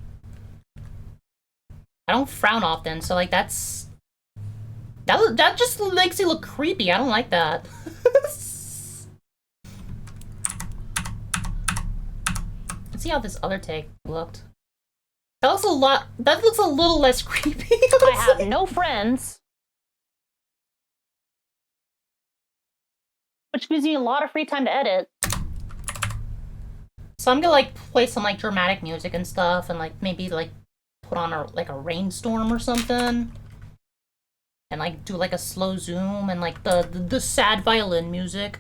A: I don't frown often, so like that just makes you look creepy. I don't like that. Let's see how this other take looked. That looks a little less creepy.
B: I have no friends. Which gives me a lot of free time to edit.
A: So I'm gonna like play some like dramatic music and stuff, and like maybe like put on a rainstorm or something, and like do like a slow zoom and like the sad violin music.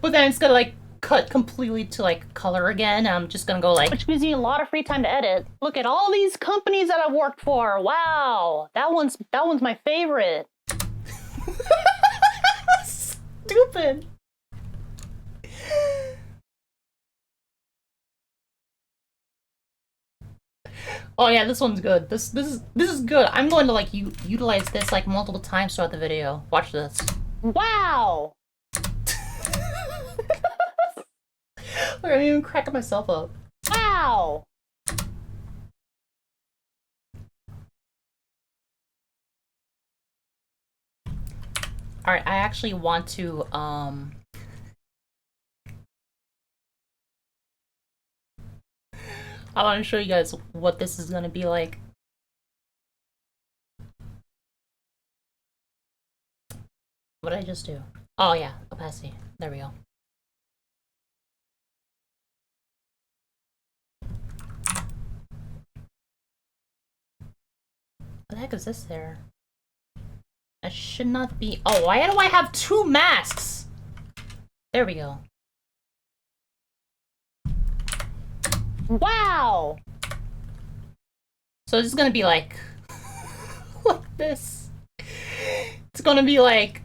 A: But then it's gonna like cut completely to like color again. I'm just gonna go like,
B: which gives me a lot of free time to edit. Look at all these companies that I've worked for. Wow, that one's my favorite.
A: Stupid. Oh yeah, this one's good. This is good. I'm going to like utilize this like multiple times throughout the video. Watch this.
B: Wow!
A: Look, I'm even cracking myself up.
B: Wow!
A: Alright, I actually want to, I want to show you guys what this is gonna be like. What did I just do? Oh yeah, opacity. There we go. What the heck is this there? That should not be. Oh, why do I have two masks? There we go.
B: Wow!
A: So this is gonna be like, like this. It's gonna be like.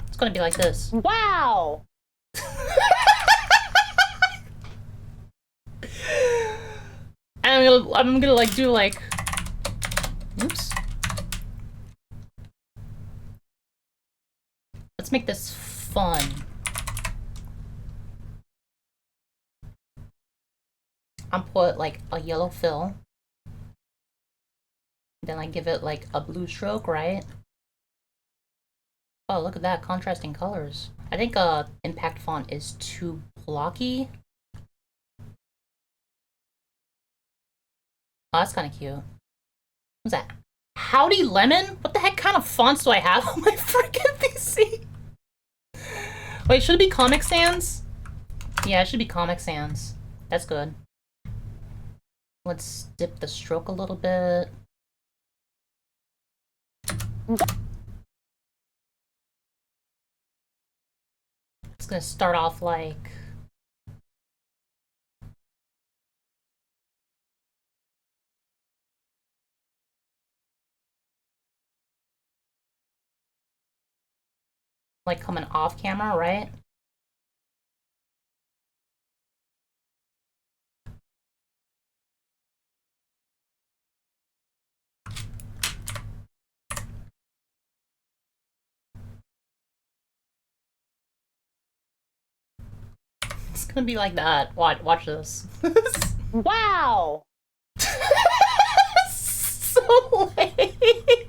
A: It's gonna be like this.
B: Wow!
A: And I'm gonna like do like, oops. Let's make this fun. I'll put like a yellow fill. Then I give it like a blue stroke, right? Oh, look at that, contrasting colors. I think impact font is too blocky. Oh, that's kind of cute. What's that? Howdy Lemon? What the heck kind of fonts do I have on my freaking PC? Wait, should it be Comic Sans? Yeah, it should be Comic Sans. That's good. Let's dip the stroke a little bit. It's gonna start off like... like coming off camera, right? It's gonna be like that. Watch this.
B: Wow!
A: So late.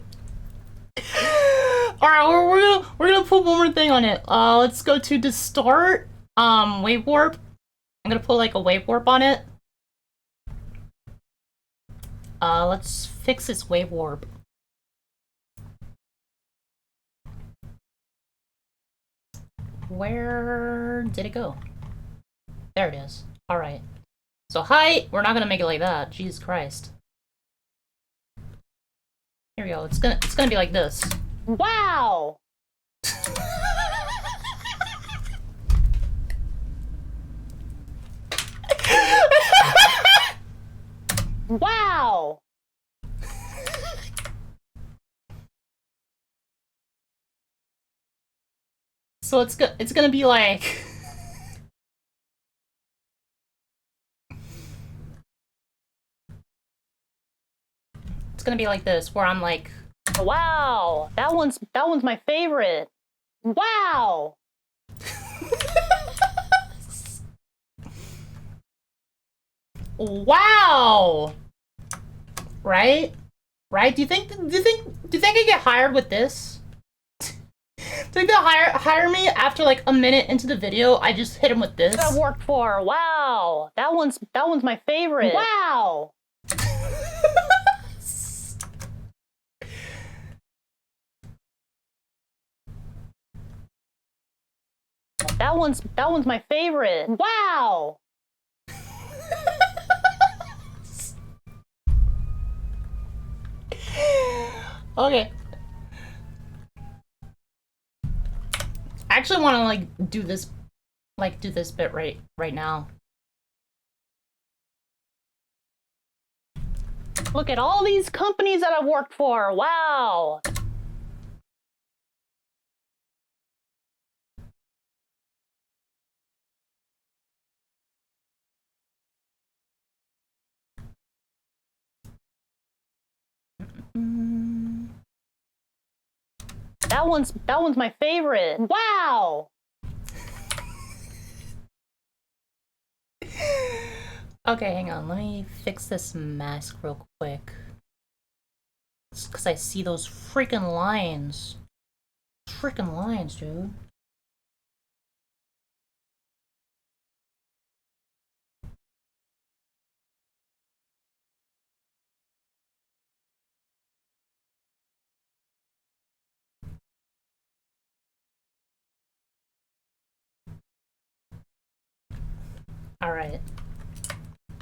A: All right, we're gonna put one more thing on it. Let's go to distort. Wave warp. I'm gonna put like a wave warp on it. Let's fix this wave warp. Where did it go? There it is. All right. So height, we're not gonna make it like that. Jesus Christ. Here we go. It's gonna be like this.
B: Wow! Wow!
A: So it's gonna be like it's gonna be like this, where I'm like,
B: Wow! That one's my favorite. Wow!
A: wow, right? Right? Do you think I get hired with this? Do you think they'll hire me after like a minute into the video? I just hit him with this.
B: That I've worked for. Wow! That one's my favorite. Wow! That one's my favorite. Wow!
A: Okay. I actually want to like do this bit right now.
B: Look at all these companies that I've worked for. Wow! That one's my favorite. Wow!
A: Okay, hang on. Let me fix this mask real quick. It's because I see those freaking lines. Freaking lines, dude. Alright.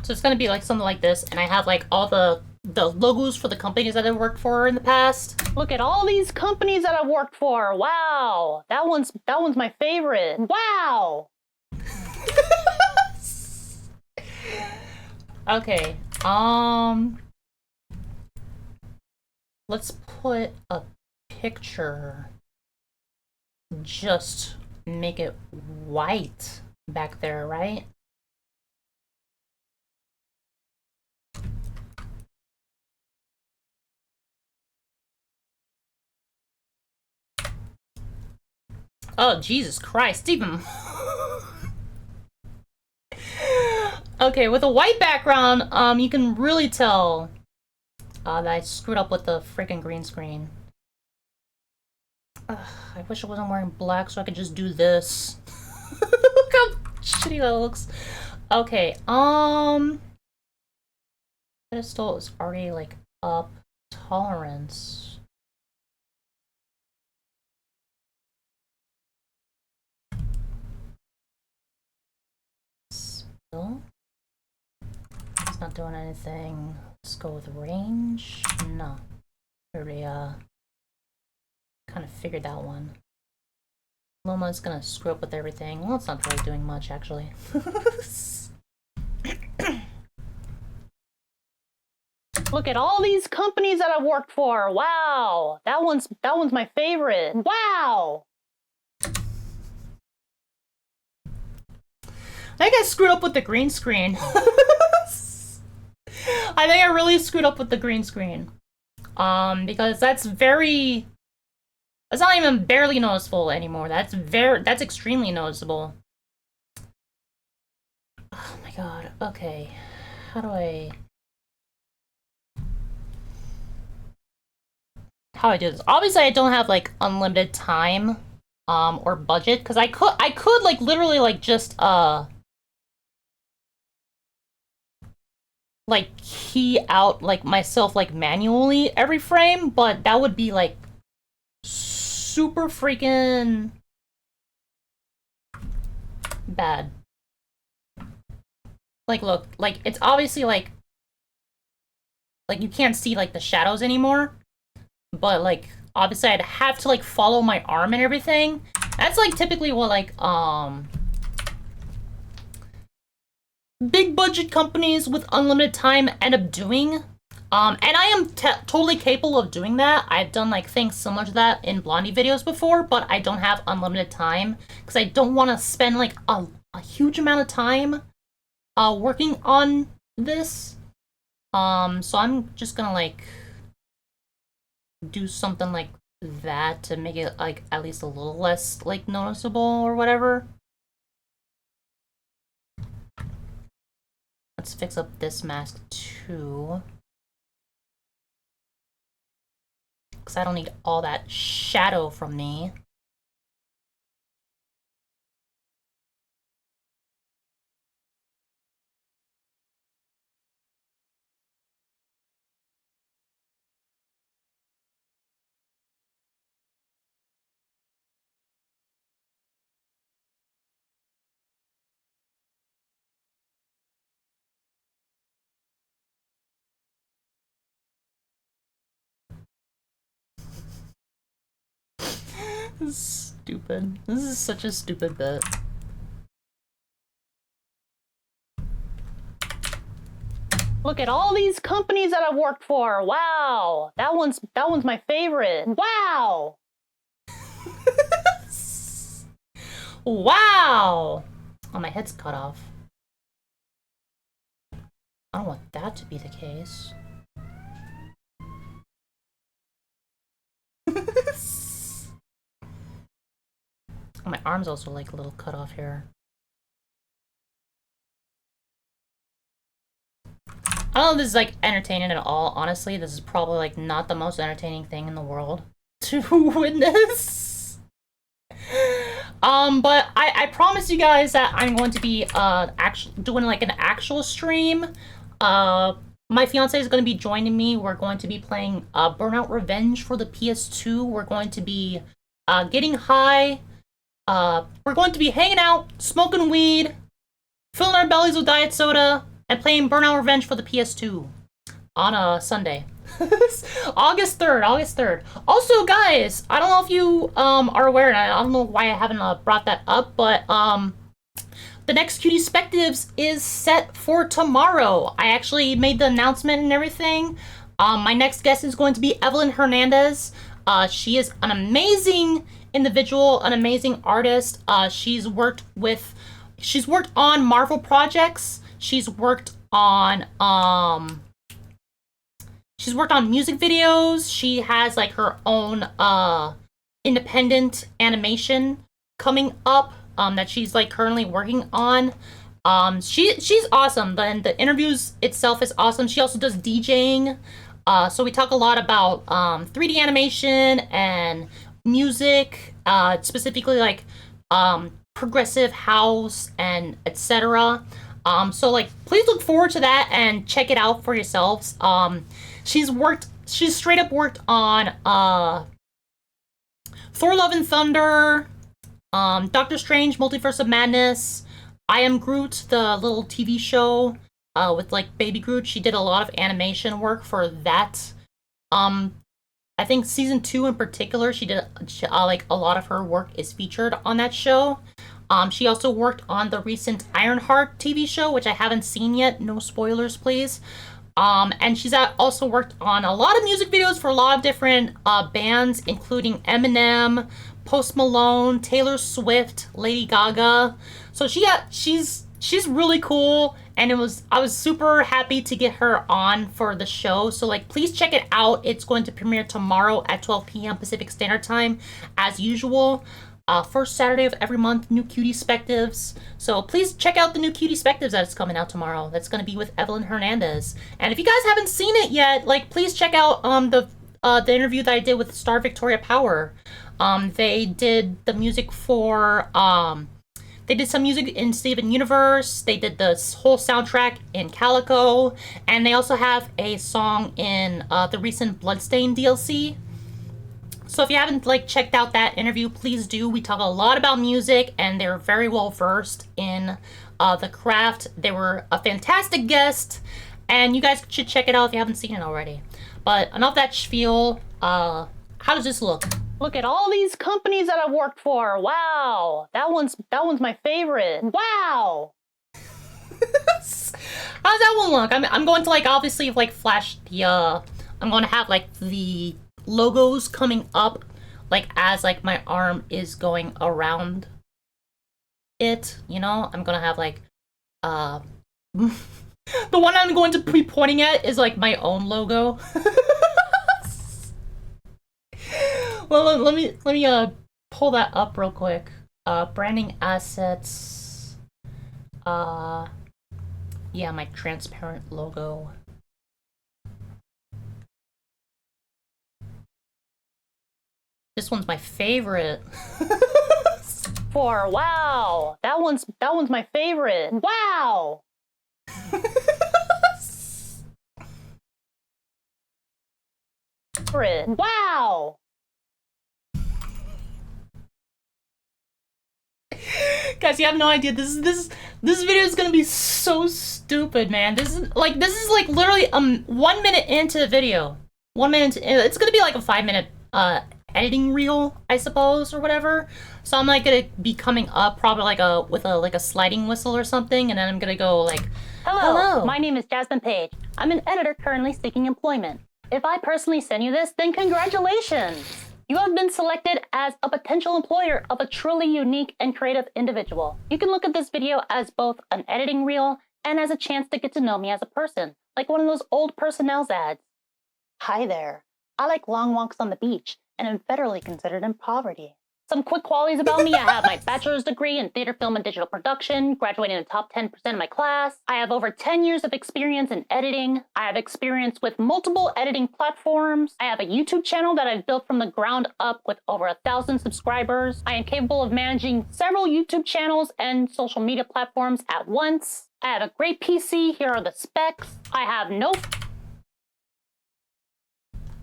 A: So it's gonna be like something like this, and I have like all the logos for the companies that I've worked for in the past.
B: Look at all these companies that I've worked for. Wow! That one's my favorite. Wow!
A: Okay, let's put a picture. Just make it white back there, right? Oh, Jesus Christ, Stephen. Okay, with a white background, you can really tell that I screwed up with the freaking green screen. I wish I wasn't wearing black so I could just do this. Look how shitty that looks. Okay, pedestal is already like up. Tolerance. Spill. It's not doing anything. Let's go with range. No. Already kind of figured that one. Loma's gonna screw up with everything. Well, it's not really doing much actually.
B: Look at all these companies that I've worked for. Wow! That one's my favorite. Wow!
A: I think I screwed up with the green screen. I think I really screwed up with the green screen. Because that's very... That's not even barely noticeable anymore. That's extremely noticeable. Oh my god. Okay. How do I do this? Obviously I don't have like unlimited time or budget, because I could like literally like just like key out like myself like manually every frame, but that would be like super freaking bad. Like look, like it's obviously like you can't see like the shadows anymore, but like obviously I'd have to like follow my arm and everything. That's like typically what like big budget companies with unlimited time end up doing. And I am totally capable of doing that. I've done like things similar to that in Blondie videos before, but I don't have unlimited time because I don't want to spend like a huge amount of time working on this. So I'm just gonna like do something like that to make it like at least a little less like noticeable or whatever. Let's fix up this mask too, because I don't need all that shadow from me. This is stupid. This is such a stupid bit.
B: Look at all these companies that I've worked for. Wow! That one's my favorite. Wow!
A: Wow! Oh, my head's cut off. I don't want that to be the case. My arm's also like a little cut off here. I don't know if this is like entertaining at all. Honestly, this is probably like not the most entertaining thing in the world to witness. But I promise you guys that I'm going to be actually doing like an actual stream. My fiance is going to be joining me. We're going to be playing Burnout Revenge for the PS2. We're going to be getting high. We're going to be hanging out, smoking weed, filling our bellies with diet soda, and playing Burnout Revenge for the PS2 on a Sunday. August 3rd. Also, guys, I don't know if you are aware, and I don't know why I haven't brought that up, but the next Cutie Spectives is set for tomorrow. I actually made the announcement and everything. My next guest is going to be Evelyn Hernandez. She is an amazing individual, an amazing artist. She's worked on Marvel projects. She's worked on music videos. She has like her own independent animation coming up that she's like currently working on. She's awesome. The interviews itself is awesome. She also does DJing. So we talk a lot about 3D animation and music, specifically like progressive house and etc. So like please look forward to that and check it out for yourselves. She's straight up worked on Thor Love and Thunder, Doctor Strange Multiverse of Madness, I Am Groot, the little TV show with like Baby Groot. She did a lot of animation work for that. I think season 2 in particular, she did like a lot of her work is featured on that show. She also worked on the recent Ironheart TV show, which I haven't seen yet. No spoilers, please. And she's also worked on a lot of music videos for a lot of different bands, including Eminem, Post Malone, Taylor Swift, Lady Gaga. So she's really cool, and I was super happy to get her on for the show. So like please check it out. It's going to premiere tomorrow at 12 p.m. Pacific Standard Time as usual. First Saturday of every month, new Cutie Spectives. So please check out the new Cutie Spectives that's coming out tomorrow. That's going to be with Evelyn Hernandez. And if you guys haven't seen it yet, like please check out the interview that I did with Star Victoria Power. They did the music for they did some music in Steven Universe. They did the whole soundtrack in Calico, and they also have a song in the recent Bloodstain DLC. So if you haven't like checked out that interview, please do. We talk a lot about music, and they're very well versed in the craft. They were a fantastic guest, and you guys should check it out if you haven't seen it already. But enough that spiel. How does this look?
B: Look at all these companies that I've worked for. Wow. That one's my favorite. Wow.
A: How's that one look? I'm going to like obviously like flash the I'm going to have like the logos coming up like as like my arm is going around it, you know. I'm gonna have like the one I'm going to be pointing at is like my own logo. Well, let me pull that up real quick. Branding assets. Yeah, my transparent logo. This one's my favorite.
B: Wow. That one's my favorite. Wow. Wow.
A: Guys, you have no idea. This video is gonna be so stupid, man. This is like literally 1 minute into the video. 1 minute. It's gonna be like a 5-minute editing reel, I suppose, or whatever. So I'm like gonna be coming up probably like with a sliding whistle or something, and then I'm gonna go like,
B: Hello. My name is Jasmine Page. I'm an editor currently seeking employment. If I personally send you this, then congratulations. You have been selected as a potential employer of a truly unique and creative individual. You can look at this video as both an editing reel and as a chance to get to know me as a person, like one of those old personnel's ads. Hi there. I like long walks on the beach and am federally considered in poverty. Some quick qualities about me. I have my bachelor's degree in theater, film, and digital production, graduating in the top 10% of my class. I have over 10 years of experience in editing. I have experience with multiple editing platforms. I have a YouTube channel that I've built from the ground up with over 1,000 subscribers. I am capable of managing several YouTube channels and social media platforms at once. I have a great PC. Here are the specs. I have no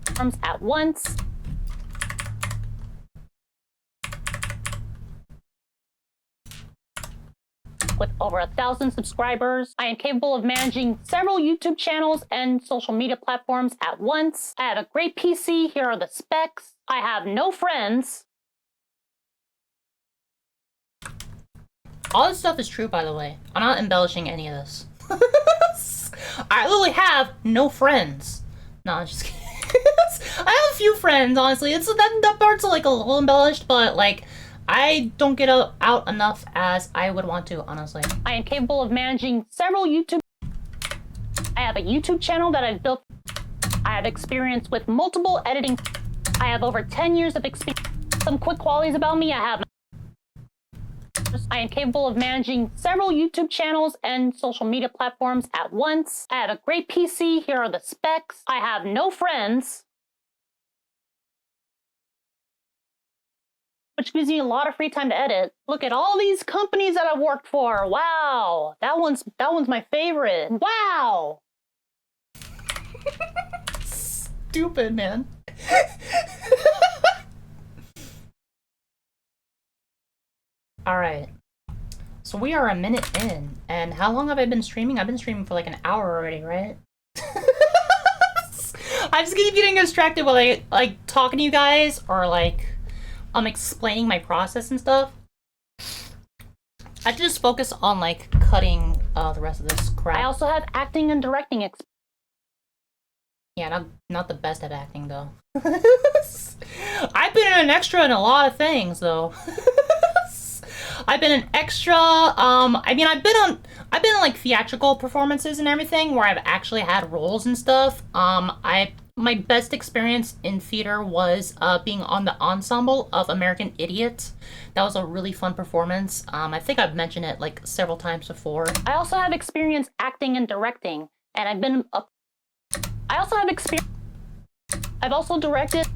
B: platforms at once. With over 1,000 subscribers. I am capable of managing several YouTube channels and social media platforms at once. I have a great PC. Here are the specs. I have no friends.
A: All this stuff is true, by the way. I'm not embellishing any of this. I literally have no friends. No, I'm just kidding. I have a few friends, honestly. That part's like a little embellished, but like, I don't get out enough as I would want to, honestly.
B: I am capable of managing several YouTube. I have a YouTube channel that I've built. I have experience with multiple editing. I have over 10 years of experience. Some quick qualities about me. I am capable of managing several YouTube channels and social media platforms at once. I have a great PC. Here are the specs. I have no friends, which gives me a lot of free time to edit. Look at all these companies that I've worked for. Wow, that one's my favorite. Wow.
A: Stupid, man. Alright. So we are a minute in, and how long have I been streaming? I've been streaming for like an hour already, right? I just keep getting distracted while like talking to you guys or like explaining my process and stuff. I just focus on like cutting the rest of this crap.
B: I also have acting and directing experience.
A: Yeah, not the best at acting though. I've been an extra in a lot of things though. I've been an extra. I mean, I've been in like theatrical performances and everything where I've actually had roles and stuff. My best experience in theater was being on the ensemble of American Idiot. That was a really fun performance. I think I've mentioned it like several times before.
B: I also have experience acting and directing, and I've been a. I also have experience. I've also directed.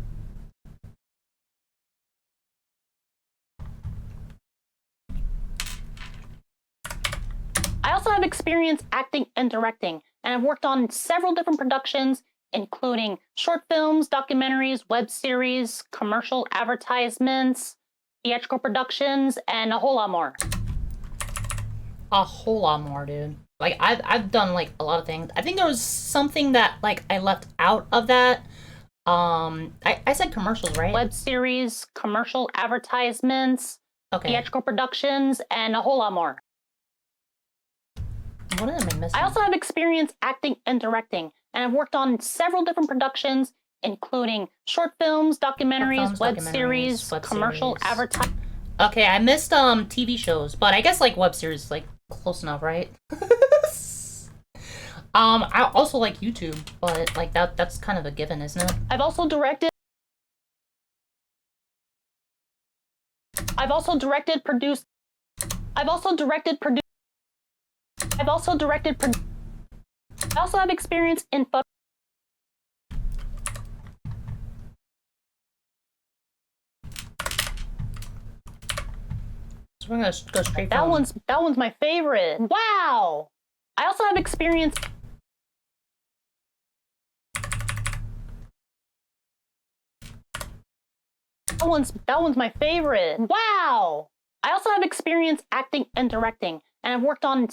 B: I also have experience acting and directing, and I've worked on several different productions, including short films, documentaries, web series, commercial advertisements, theatrical productions, and a whole lot more.
A: A whole lot more, dude. Like, I've done, like, a lot of things. I think there was something that, like, I left out of that. I said commercials, right?
B: Web series, commercial advertisements,
A: okay.
B: Theatrical productions, and a whole lot more.
A: What am I missing?
B: I also have experience acting and directing, and I've worked on several different productions, including short films, documentaries, web series, commercial advertising.
A: Okay, I missed TV shows, but I guess like web series is like close enough, right? I also like YouTube, but like that's kind of a given, isn't it?
B: I've also directed, produced. I also have experience in photo.
A: So we're gonna go straight.
B: That one's my favorite. Wow. I also have experience. That one's my favorite. Wow. I also have experience acting and directing, and I've worked on.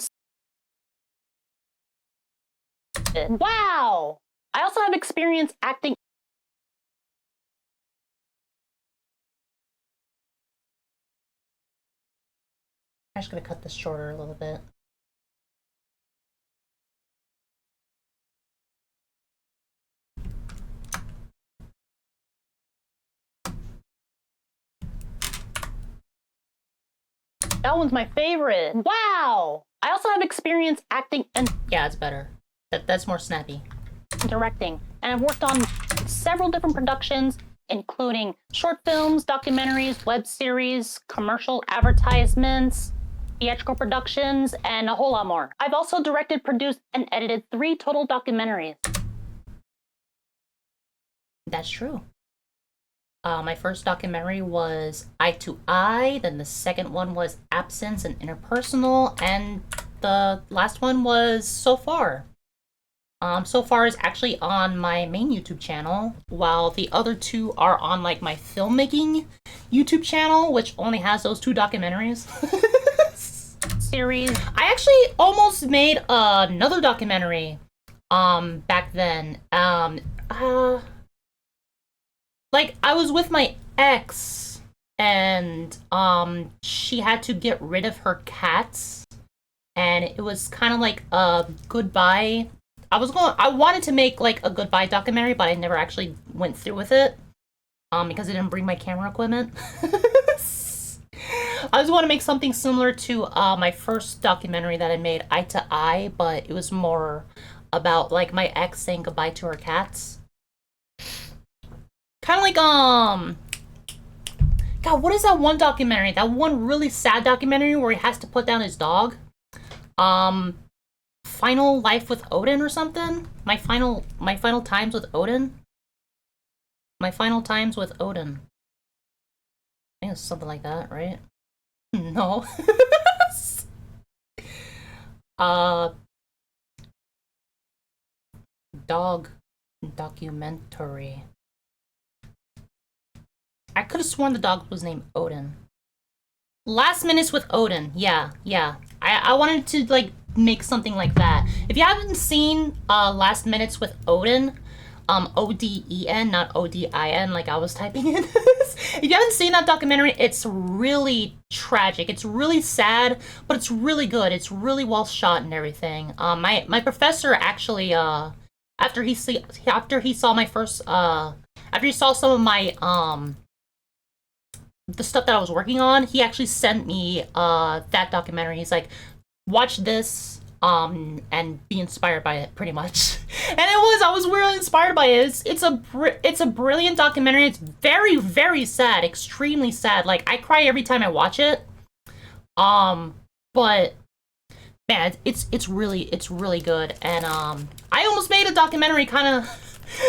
B: Wow. I also have experience acting.
A: I'm just gonna cut this shorter a little bit.
B: That one's my favorite. Wow. I also have experience acting and.
A: Yeah, it's better. That's more snappy.
B: Directing, and I've worked on several different productions, including short films, documentaries, web series, commercial advertisements, theatrical productions, and a whole lot more. I've also directed, produced, and edited 3 total documentaries.
A: That's true. My first documentary was Eye to Eye, then the second one was Absence and Interpersonal, and the last one was So Far. So Far is actually on my main YouTube channel, while the other 2 are on like my filmmaking YouTube channel, which only has those 2 documentaries.
B: Series.
A: I actually almost made another documentary back then. Like, I was with my ex, and she had to get rid of her cats, and it was kind of like a goodbye. I wanted to make like a goodbye documentary, but I never actually went through with it because I didn't bring my camera equipment. I just want to make something similar to my first documentary that I made, Eye to Eye, but it was more about like my ex saying goodbye to her cats. Kind of like, God, what is that one documentary? That one really sad documentary where he has to put down his dog? Final Life with Odin or something? My final times with Odin? My final times with Odin. I think it's something like that, right? No. Dog documentary. I could have sworn the dog was named Odin. Last Minutes with Odin. Yeah. I wanted to like make something like that. If you haven't seen Last Minutes with Odin, O-D-E-N, not O-D-I-N, like I was typing in. If you haven't seen that documentary, it's really tragic. It's really sad, but it's really good. It's really well shot and everything. My professor actually, after he saw my first, after he saw some of my, the stuff that I was working on, he actually sent me that documentary. He's like, watch this and be inspired by it, pretty much. And I was really inspired by it. It's a brilliant documentary. It's very, very sad, extremely sad. Like, I cry every time I watch it. But man, it's really good. And I almost made a documentary kind of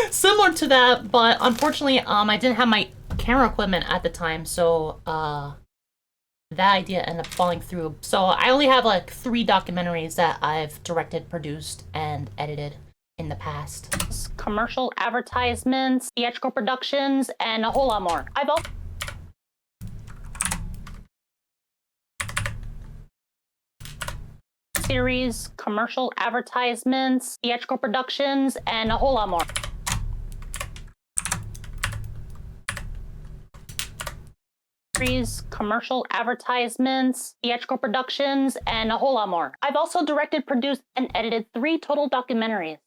A: similar to that, but unfortunately I didn't have my camera equipment at the time, so that idea ended up falling through. So I only have like 3 documentaries that I've directed, produced, and edited in the past.
B: Commercial advertisements, theatrical productions, and a whole lot more. I've also series, commercial advertisements, theatrical productions, and a whole lot more. Commercial advertisements, theatrical productions, and a whole lot more. I've also directed, produced, and edited 3 total documentaries.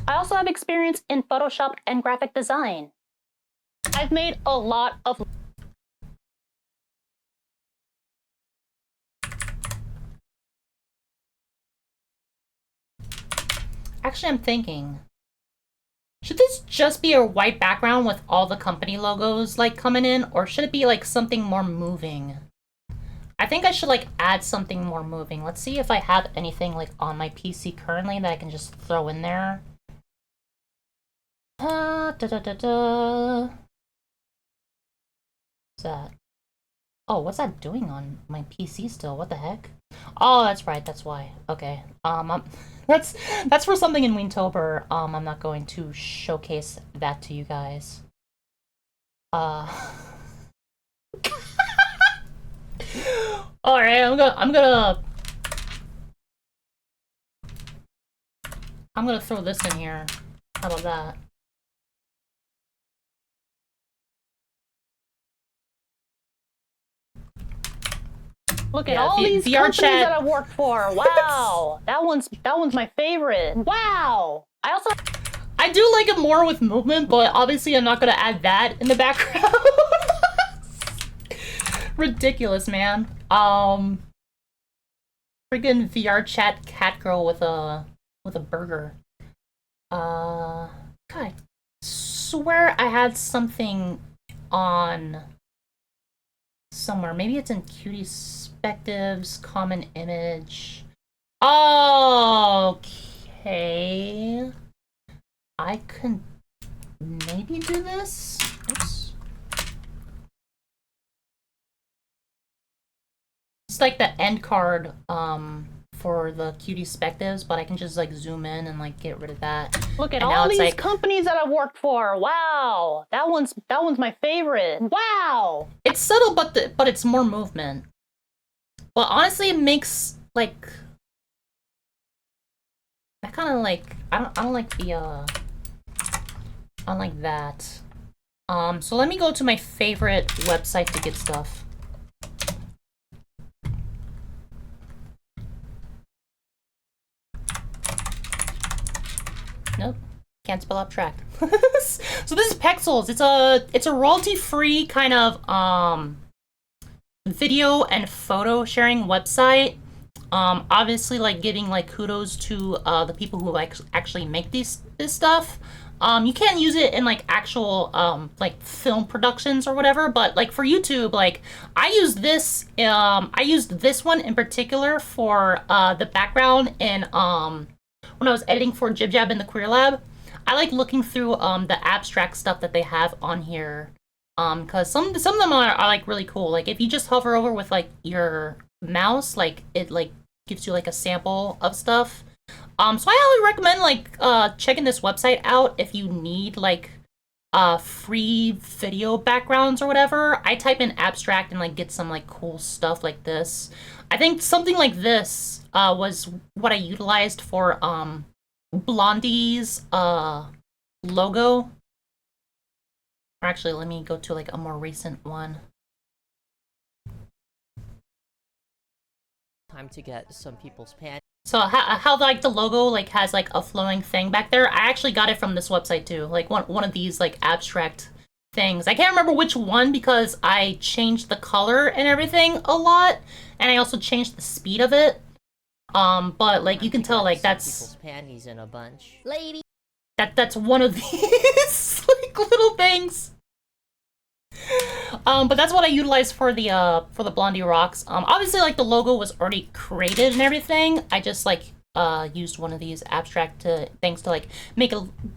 B: I also have experience in Photoshop and graphic design. I've made a lot of
A: Actually, I'm thinking, should this just be a white background with all the company logos like coming in, or should it be like something more moving? I think I should like add something more moving. Let's see if I have anything like on my PC currently that I can just throw in there. What's that? Oh, what's that doing on my PC still? What the heck? Oh, that's right. That's why. Okay. That's for something in Weentober. I'm not going to showcase that to you guys. All right. I'm gonna throw this in here. How about that?
B: Look at all these
A: VR
B: companies
A: chat
B: that I've worked for. Wow, that one's my favorite. Wow. I
A: do like it more with movement, but obviously I'm not gonna add that in the background. Ridiculous, man. Freaking VR chat cat girl with a burger. God, swear I had something on somewhere. Maybe it's in Cutie Perspectives, common image. Okay. I can maybe do this. Oops. It's like the end card for the Cutie Perspectives, but I can just like zoom in and like get rid of that.
B: Look at
A: And
B: all
A: now it's
B: these
A: like,
B: companies that I've worked for. Wow, that one's my favorite. Wow.
A: it's subtle, but it's more movement. But honestly, it makes like I kind of like I don't like the I don't like that. So let me go to my favorite website to get stuff. Nope, can't spell abstract. So this is Pexels. It's a royalty-free kind of video and photo sharing website. Obviously, like giving like kudos to the people who like actually make this stuff. You can't use it in like actual like film productions or whatever, but like for YouTube, like I used this one in particular for the background in when I was editing for Jib Jab in the Queer Lab. I like looking through the abstract stuff that they have on here. Because some of them are like really cool. Like if you just hover over with like your mouse, like it like gives you like a sample of stuff. So I highly recommend like checking this website out if you need like free video backgrounds or whatever. I type in abstract and like get some like cool stuff like this. I think something like this was what I utilized for Blondie's logo. Or actually, let me go to like a more recent one.
D: Time to get some people's pants.
A: So how like the logo like has like a flowing thing back there. I actually got it from this website too. Like one of these like abstract things. I can't remember which one because I changed the color and everything a lot, and I also changed the speed of it. But like you can tell like that's
D: people's panties in a bunch.
C: Lady.
A: that's one of these like little things. But that's what I utilized for the Blondie Rocks. Obviously like the logo was already created and everything. I just like used one of these abstract things to like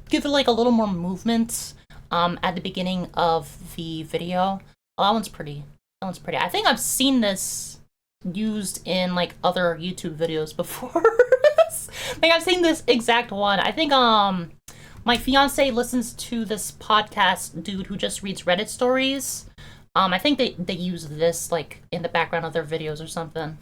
A: give it like a little more movement at the beginning of the video. Oh, that one's pretty. That one's pretty. I think I've seen this used in like other YouTube videos before. I think I've seen this exact one. I think my fiance listens to this podcast dude who just reads Reddit stories. I think they use this like in the background of their videos or something.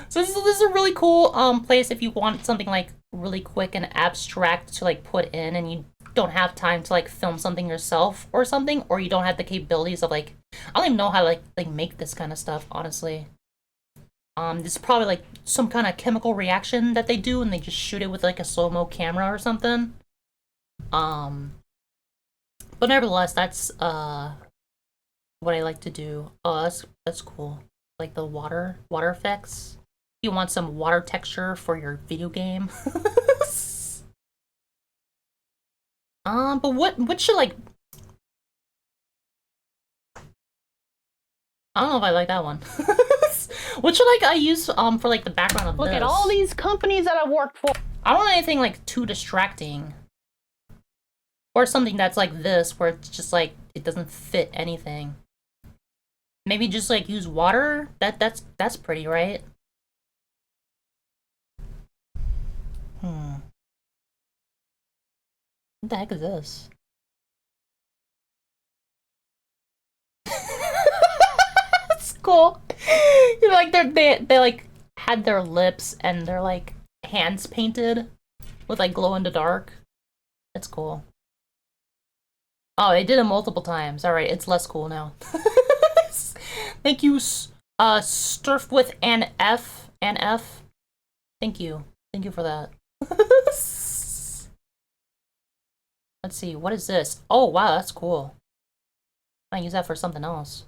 A: So this is a really cool place if you want something like really quick and abstract to like put in, and you don't have time to like film something yourself or something, or you don't have the capabilities of like I don't even know how to like make this kind of stuff, honestly. This is probably like some kind of chemical reaction that they do and they just shoot it with like a slow-mo camera or something. But nevertheless, that's what I like to do. Oh, that's cool. Like the water effects. You want some water texture for your video game. But what should like I don't know if I like that one. What should like I use for like the background of
B: Look
A: this?
B: at all these companies that I've worked for.
A: I don't want anything like too distracting. Or something that's like this where it's just like it doesn't fit anything. Maybe just like use water? That's pretty, right? What the heck is this? That's cool. You know, like they like had their lips and their like hands painted with like glow in the dark. That's cool. Oh, they did it multiple times. All right, it's less cool now. Thank you, Sturf with an F. Thank you for that. Let's see, what is this? Oh wow, that's cool. I might use that for something else.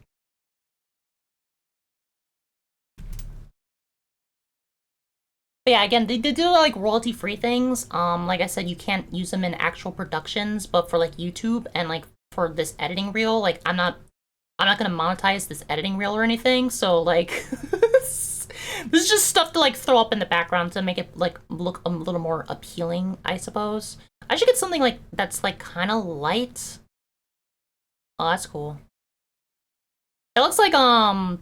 A: But yeah, again, they do like royalty-free things. Like I said, you can't use them in actual productions, but for like YouTube and like for this editing reel, like I'm not gonna monetize this editing reel or anything. So like, this is just stuff to like throw up in the background to make it like look a little more appealing, I suppose. I should get something like that's like kind of light. Oh, that's cool. It looks like a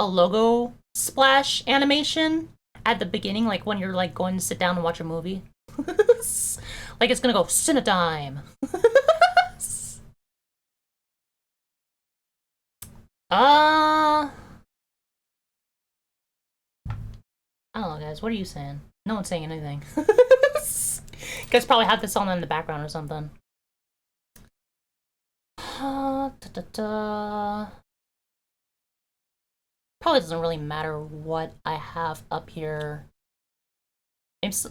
A: logo splash animation at the beginning, like when you're like going to sit down and watch a movie. Like it's gonna go Cinedime. I don't know, guys. What are you saying? No one's saying anything. You guys probably have this on in the background or something. Probably doesn't really matter what I have up here.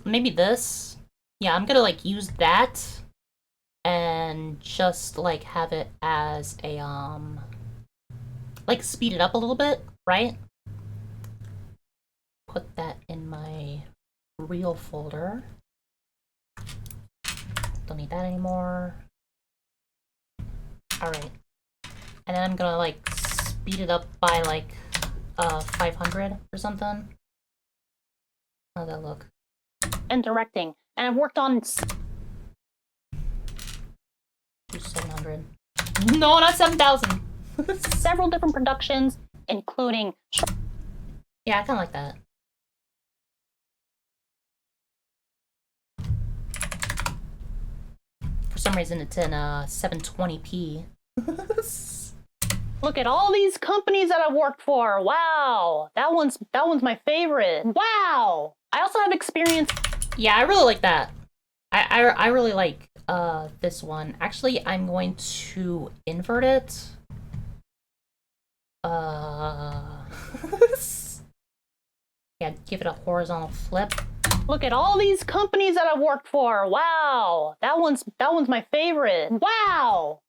A: Maybe this. Yeah, I'm gonna like use that and just like have it as a like speed it up a little bit, right? Put that in my reel folder. Don't need that anymore. Alright. And then I'm gonna like speed it up by like 500 or something. How'd that look?
B: And directing, and I've worked on
A: 700. No, not 7,000.
B: several different productions, including
A: Yeah, I kind of like that. For some reason, it's in 720p.
B: Look at all these companies that I've worked for. Wow, that one's my favorite. Wow. I also have experience.
A: Yeah, I really like that. I really like this one. Actually, I'm going to invert it. Yeah, give it a horizontal flip.
B: Look at all these companies that I've worked for. Wow, that one's my favorite. Wow.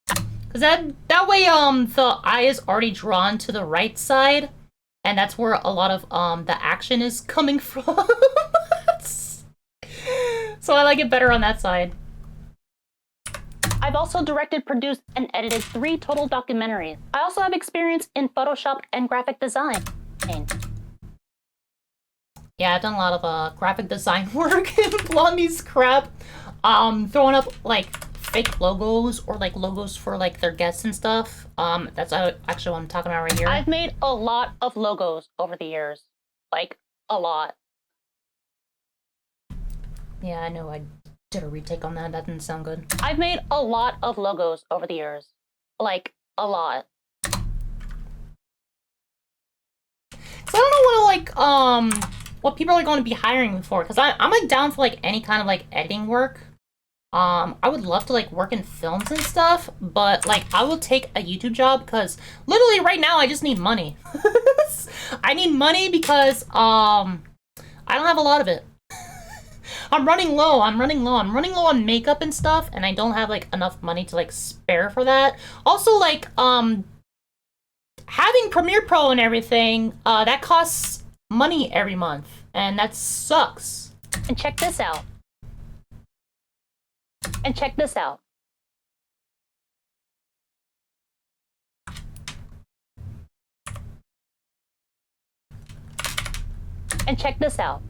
A: Cause that way the eye is already drawn to the right side, and that's where a lot of the action is coming from. So I like it better on that side.
B: I've also directed, produced, and edited 3 total documentaries. I also have experience in Photoshop and graphic design.
A: Yeah, I've done a lot of graphic design work in Blondie's crap. Throwing up like fake logos or like logos for like their guests and stuff. That's actually what I'm talking about right here.
B: I've made a lot of logos over the years. Like, a lot.
A: Yeah, I know I did a retake on that. That didn't sound good.
B: I've made a lot of logos over the years. Like, a lot.
A: So I don't know what people are going to be hiring me for, because I'm like down for like any kind of like editing work. I would love to like work in films and stuff, but like I will take a YouTube job because literally right now I just need money. I need money because I don't have a lot of it. I'm running low on makeup and stuff, and I don't have like enough money to like spare for that. Also, like having Premiere Pro and everything, that costs money every month, and that sucks.
B: And check this out. And check this out. And check this out.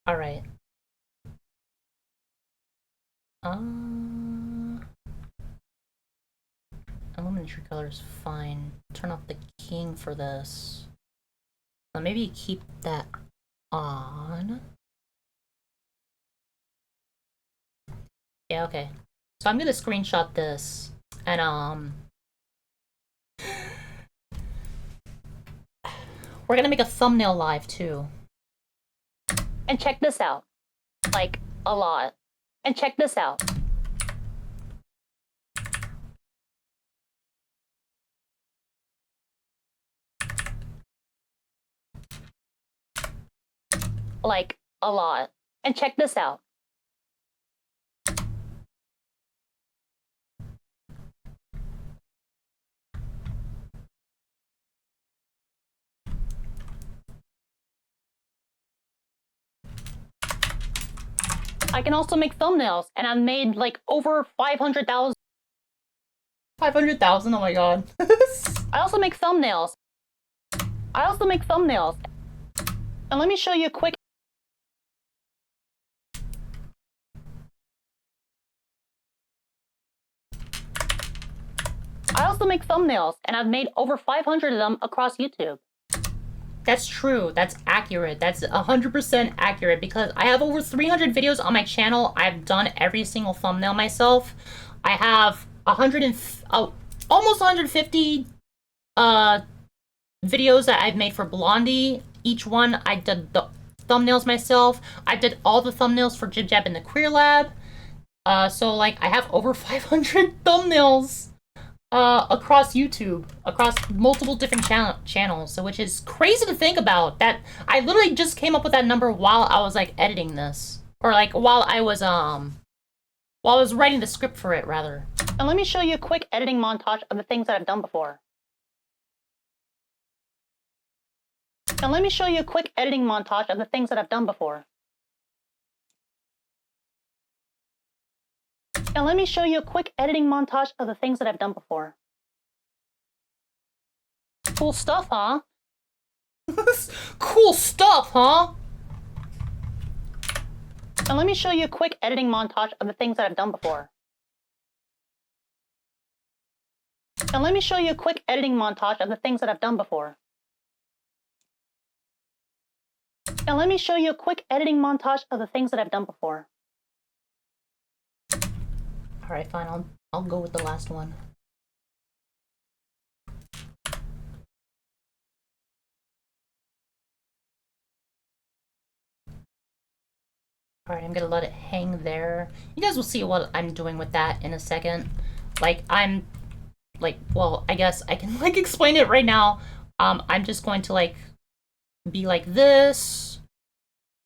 A: All right. Elementary color is fine. Turn off the king for this. Maybe keep that on. Yeah, okay. So I'm gonna screenshot this and we're gonna make a thumbnail live too.
B: And check this out. Like, a lot. And check this out. Like, a lot. And check this out. I can also make thumbnails, and I've made like over 500,000.
A: 500,000, oh my god.
B: I also make thumbnails. And let me show you a quick. I also make thumbnails, and I've made over 500 of them across YouTube.
A: That's true. That's accurate. That's 100% accurate because I have over 300 videos on my channel. I've done every single thumbnail myself. I have almost 150 videos that I've made for Blondie. Each one I did the thumbnails myself. I did all the thumbnails for Jib Jab in the Queer Lab. So like I have over 500 thumbnails across YouTube, across multiple different channels, so which is crazy to think about. That I literally just came up with that number while I was like editing this, or like while I was writing the script for it, rather.
B: And let me show you a quick editing montage of the things that I've done before. And let me show you a quick editing montage of the things that I've done before. And let me show you a quick editing montage of the things that I've done before. Cool stuff, huh?
A: Cool stuff, huh?
B: And let me show you a quick editing montage of the things that I've done before. And let me show you a quick editing montage of the things that I've done before. And let me show you a quick editing montage of the things that I've done before.
A: All right, fine. I'll go with the last one. All right, I'm gonna let it hang there. You guys will see what I'm doing with that in a second. Like well, I guess I can like explain it right now. I'm just going to like be like this,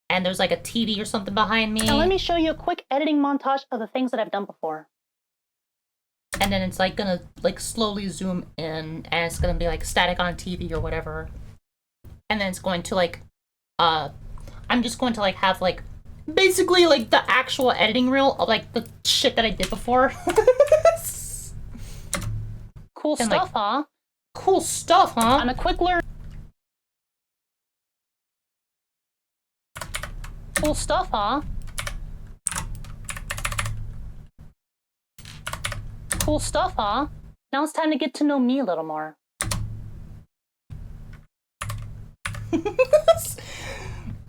A: and there's like a TV or something behind me.
B: Now let me show you a quick editing montage of the things that I've done before.
A: And then it's like gonna like slowly zoom in, and it's gonna be like static on a TV or whatever. And then it's going to like, I'm just going to like have like, basically like the actual editing reel of like the shit that I did before.
B: Cool
A: And,
B: stuff, huh?
A: Cool stuff, huh?
B: I'm a quick learner. Cool stuff, huh? Cool stuff, huh? Now it's time to get to know me a little more.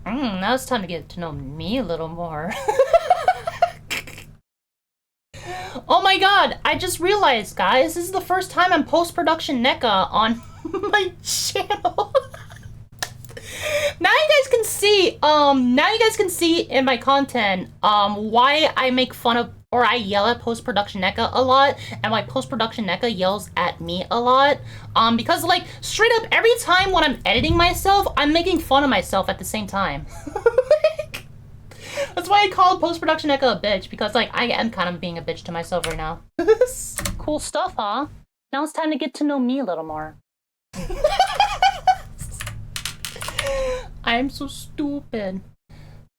A: Now it's time to get to know me a little more. Oh my god, I just realized, guys, this is the first time I'm post-production Neka on my channel. Now you guys can see in my content why I make fun of or I yell at post-production Neka a lot, and why post-production Neka yells at me a lot. Because like straight up every time when I'm editing myself, I'm making fun of myself at the same time. That's why I call post-production Neka a bitch, because like I am kind of being a bitch to myself right now.
B: Cool stuff, huh? Now it's time to get to know me a little more.
A: I am so stupid.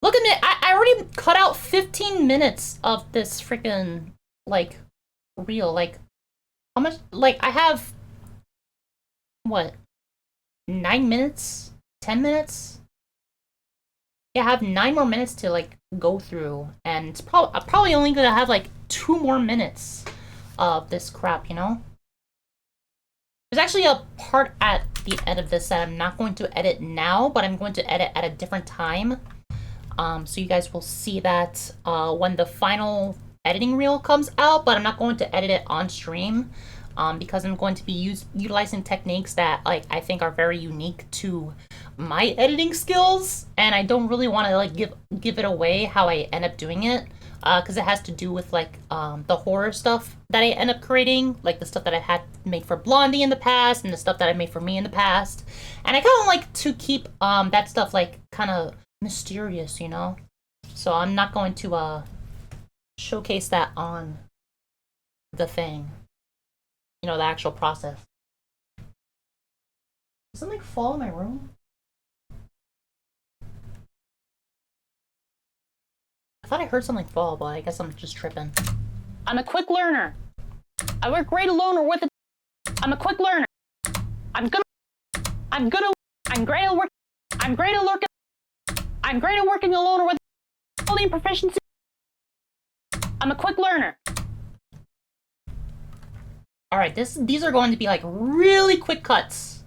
A: Look at me, I already cut out 15 minutes of this freaking, like, reel. Like, how much, like, I have, what, 9 minutes? 10 minutes? Yeah, I have 9 more minutes to, like, go through. And it's I'm probably only gonna have, like, 2 more minutes of this crap, you know? There's actually a part at the end of this that I'm not going to edit now, but I'm going to edit at a different time. So you guys will see that when the final editing reel comes out, but I'm not going to edit it on stream because I'm going to be utilizing techniques that like I think are very unique to my editing skills, and I don't really want to like give it away how I end up doing it. Because it has to do with like the horror stuff that I end up creating, like the stuff that I had made for Blondie in the past and the stuff that I made for me in the past. And I kind of like to keep that stuff like kind of mysterious, you know? So I'm not going to showcase that on the thing, you know, the actual process. Does something fall in my room? I thought I heard something fall, but I guess I'm just tripping.
B: I'm a quick learner. I work great alone or with a... I'm a quick learner. I'm great at work. I'm great at working alone or with quality and proficiency. I'm a quick learner.
A: All right, these are going to be like really quick cuts.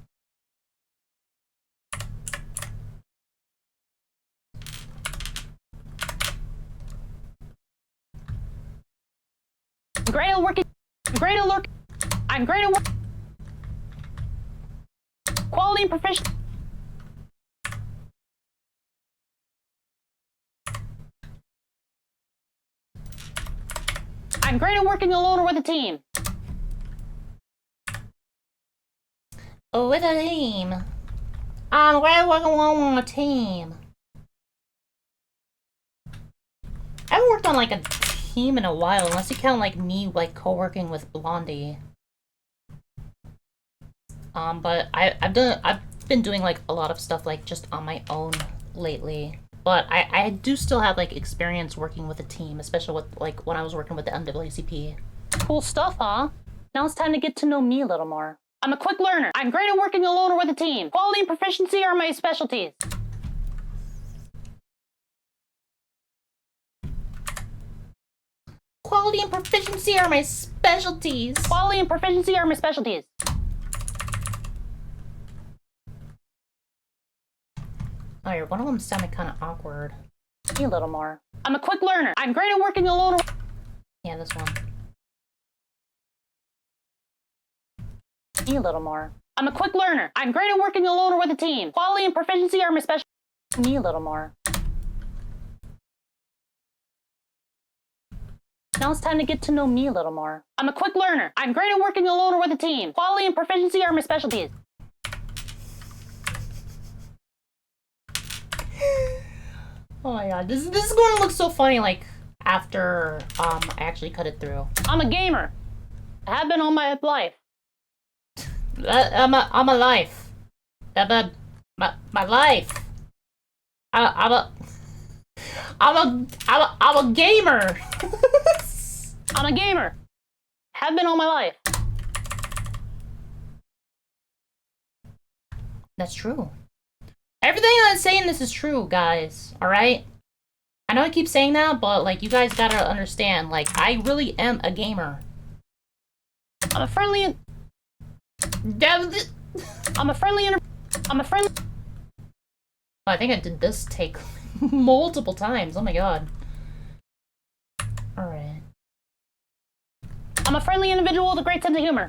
B: I'm great at working. I'm great at work. Quality and proficiency. I'm great at working alone or with a team.
A: Oh, with a team. I'm great working alone with a team. I haven't worked on like a team in a while, unless you count like me like co-working with Blondie. But I've been doing like a lot of stuff like just on my own lately. But I do still have like experience working with a team, especially with like when I was working with the NAACP.
B: Cool stuff, huh? Now it's time to get to know me a little more. I'm a quick learner. I'm great at working alone or with a team. Quality and proficiency are my specialties.
A: Quality and proficiency are my specialties.
B: Quality and proficiency are my specialties.
A: Oh, one of them sounded kind of awkward.
B: Me a little more. I'm a quick learner. I'm great at working alone or...
A: Yeah, this one.
B: Me a little more. I'm a quick learner. I'm great at working alone or with a team. Quality and proficiency are my special... Me a little more. Now it's time to get to know me a little more. I'm a quick learner. I'm great at working alone or with a team. Quality and proficiency are my specialties.
A: Oh my god, this is going to look so funny, like, after, I actually cut it through.
B: I'm a gamer. I have been all my life.
A: I'm a life. My life. I'm a gamer.
B: I'm a gamer. Have been all my life.
A: That's true. Everything I'm saying this is true, guys. Alright? I know I keep saying that, but, like, you guys gotta understand, like, I really am a gamer.
B: I'm a friendly... I'm a friendly...
A: I think I did this take multiple times. Oh my god. Alright.
B: I'm a friendly individual with a great sense of humor.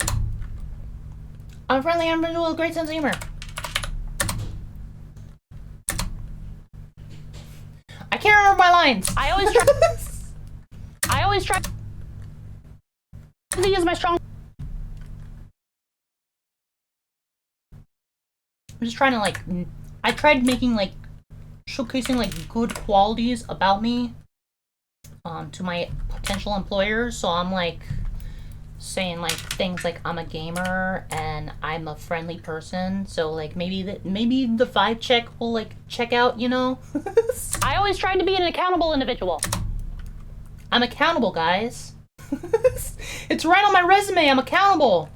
A: I'm a friendly individual with a great sense of humor. I can't remember my lines.
B: I always try... Empathy is my strong...
A: I'm just trying to, like... I tried making, like... showcasing, like, good qualities about me to my potential employers. So I'm, like... saying, like, things like I'm a gamer and I'm a friendly person. So, like, maybe the vibe check will, like, check out, you know?
B: I always tried to be an accountable individual.
A: I'm accountable, guys. It's right on my resume. I'm accountable.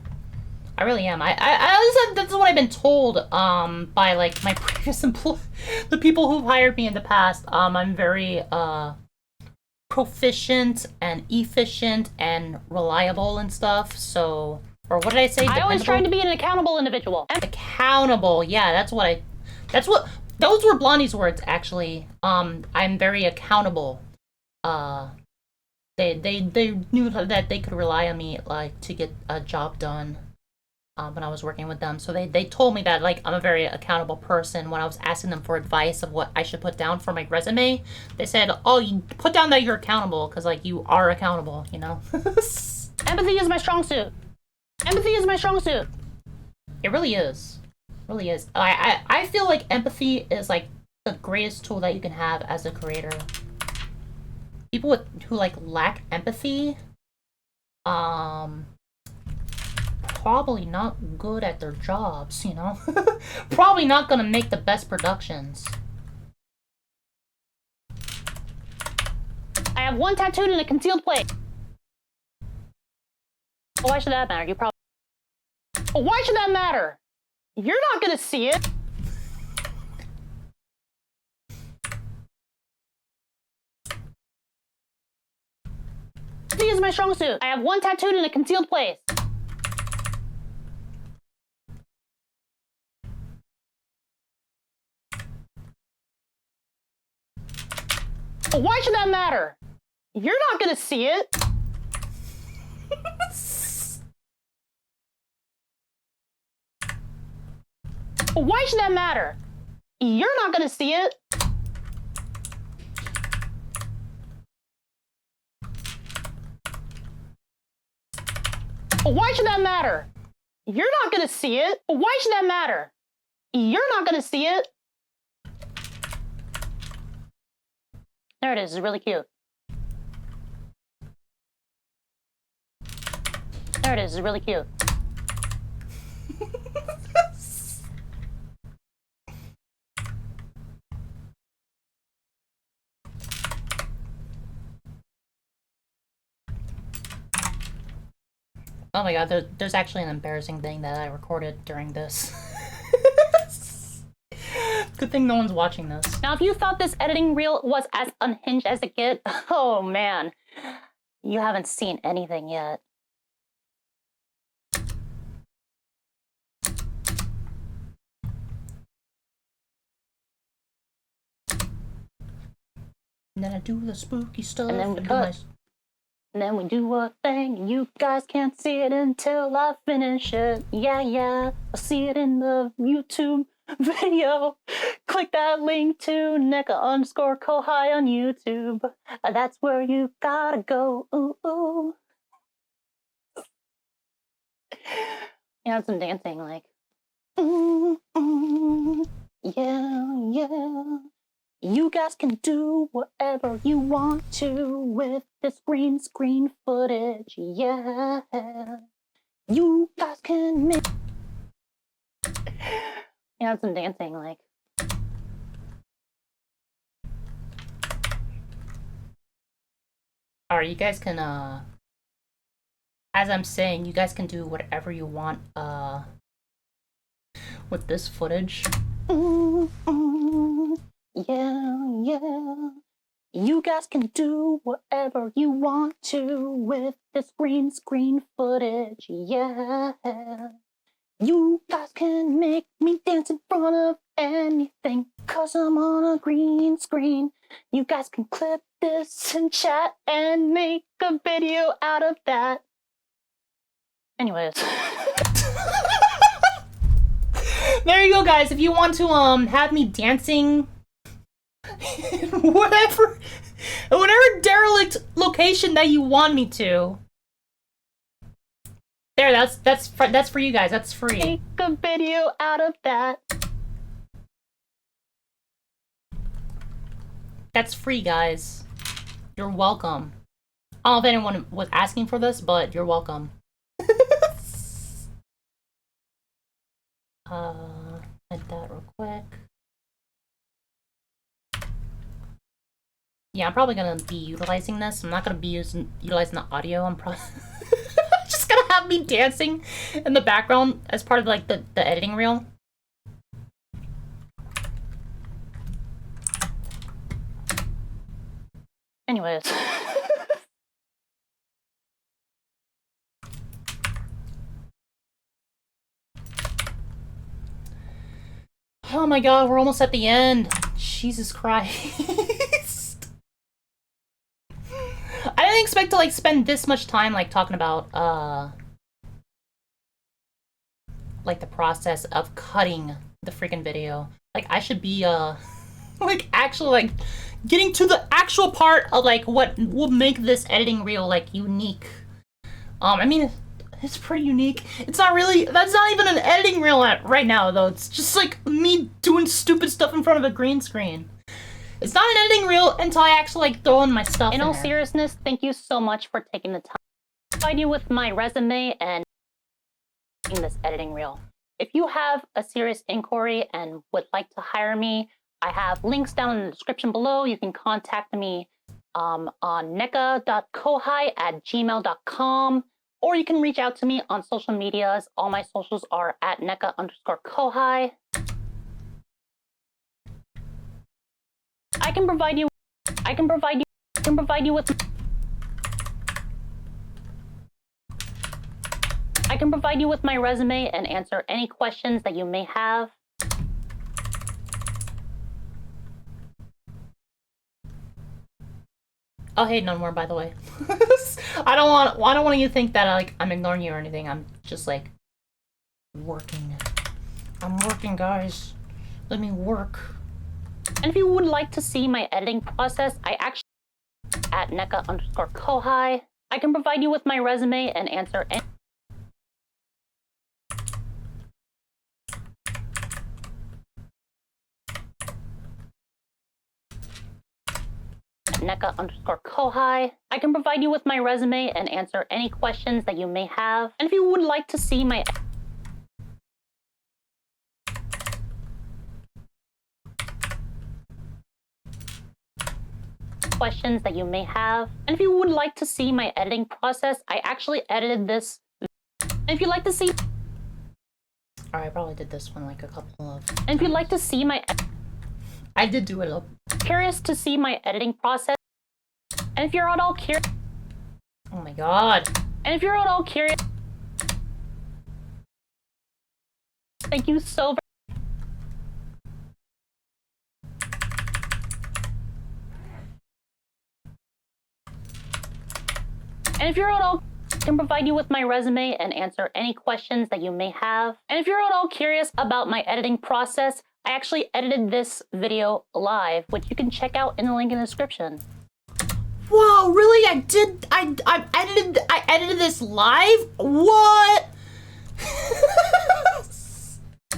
A: I really am. That's what I've been told by, like, my previous the people who've hired me in the past. I'm very proficient and efficient and reliable and stuff. So, or what did I say?
B: I always tried to be an accountable individual.
A: Accountable. Yeah, those were Blondie's words, actually. I'm very accountable. They knew that they could rely on me, like, to get a job done when I was working with them. So they told me that, like, I'm a very accountable person. When I was asking them for advice of what I should put down for my resume, they said, oh, you put down that you're accountable, because, like, you are accountable, you know?
B: Empathy is my strong suit. Empathy is my strong suit.
A: It really is. It really is. I feel like empathy is, like, the greatest tool that you can have as a creator. People who, like, lack empathy, probably not good at their jobs, you know? Probably not gonna make the best productions.
B: have one tattooed in a concealed place. Well, why should that matter? You probably... Well, why should that matter? You're not gonna see it. This is my strong suit. I have one tattooed in a concealed place. Well, why should that matter? You're not gonna see it. Well, why should that matter? You're not gonna see it. Well, why should that matter? You're not gonna see it. Well, why should that matter? You're not gonna see it. There it is. It's really cute. There it is. It's really cute.
A: Oh my god, there's actually an embarrassing thing that I recorded during this. Good thing no one's watching this.
B: Now, if you thought this editing reel was as unhinged as it gets, oh man, you haven't seen anything yet.
A: And then I do the spooky stuff.
B: And then we
A: do
B: cut. And then we do a thing, and you guys can't see it until I finish it. Yeah, yeah, I'll see it in the YouTube video. Click that link to Neka_Kohai on YouTube. That's where you gotta go. Ooh, ooh. You know, some dancing like, yeah, yeah. You guys can do whatever you want to with this green screen footage, yeah. You guys can make... You know, some dancing like...
A: Alright, you guys can, as I'm saying, you guys can do whatever you want, with this footage.
B: Yeah, yeah. You guys can do whatever you want to with this green screen footage, yeah. You guys can make me dance in front of anything, 'cause I'm on a green screen. You guys can clip this and chat and make a video out of that. Anyways.
A: There you go, guys. If you want to, have me dancing... whatever derelict location that you want me to. There, that's for you guys. That's free.
B: Make a video out of that.
A: That's free, guys. You're welcome. I don't know if anyone was asking for this, but you're welcome. Hit that real quick. Yeah, I'm probably gonna be utilizing this. I'm not gonna be utilizing the audio. I'm probably just gonna have me dancing in the background as part of like the editing reel.
B: Anyways.
A: Oh my god, we're almost at the end. Jesus Christ. I didn't expect to like spend this much time like talking about like the process of cutting the freaking video. Like I should be like actually like getting to the actual part of like what will make this editing reel like unique. I mean, it's pretty unique. It's not really, that's not even an editing reel right now though. It's just like me doing stupid stuff in front of a green screen. It's not an editing reel until I actually like throw in my stuff in
B: all
A: there.
B: seriousness, thank you so much for taking the time to provide you with my resume and in this editing reel. If you have a serious inquiry and would like to hire me, I have links down in the description below. You can contact me on neka.kohai@gmail.com, or you can reach out to me on social medias. All my socials are at neka_kohai. I can provide you with my resume and answer any questions that you may have.
A: Oh, hey, none more, by the way. I don't want you to think that like I'm ignoring you or anything. I'm just like working. I'm working, guys. Let me work.
B: And if you would like to see my editing process, I actually at neka_kohai. I can provide you with my resume and answer any neka_kohai. I can provide you with my resume and answer any questions that you may have. And if you would like to see my questions that you may have. And if you would like to see my editing process, I actually edited this. And if you'd like to see
A: Alright, I probably did this one like a couple of
B: and if you'd like to see my
A: I did do it up.
B: Curious to see my editing process. And if you're at all curious
A: Oh my god.
B: And if you're at all curious, thank you so very And if you're at all I can provide you with my resume and answer any questions that you may have. And if you're at all curious about my editing process, I actually edited this video live, which you can check out in the link in the description.
A: Wow, really? I edited this live? What?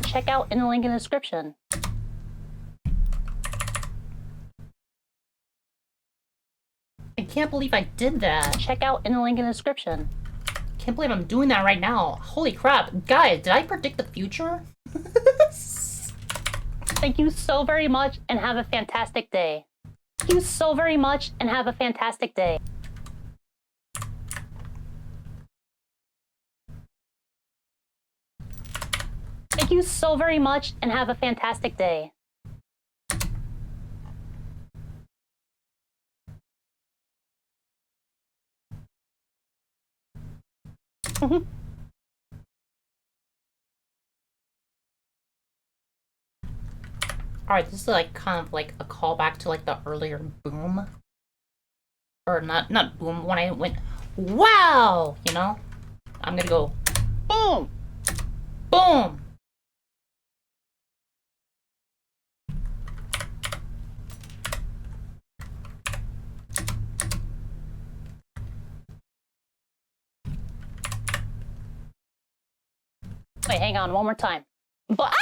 B: Check out in the link in the description.
A: I can't believe I did that.
B: Check out in the link in the description.
A: Can't believe I'm doing that right now. Holy crap. Guys, did I predict the future?
B: Thank you so very much and have a fantastic day. Thank you so very much and have a fantastic day. Thank you so very much and have a fantastic day.
A: Alright, this is like kind of like a callback to like the earlier boom. Or not boom, when I went, wow! You know? I'm gonna go, boom! Boom!
B: Wait, hang on, one more time. But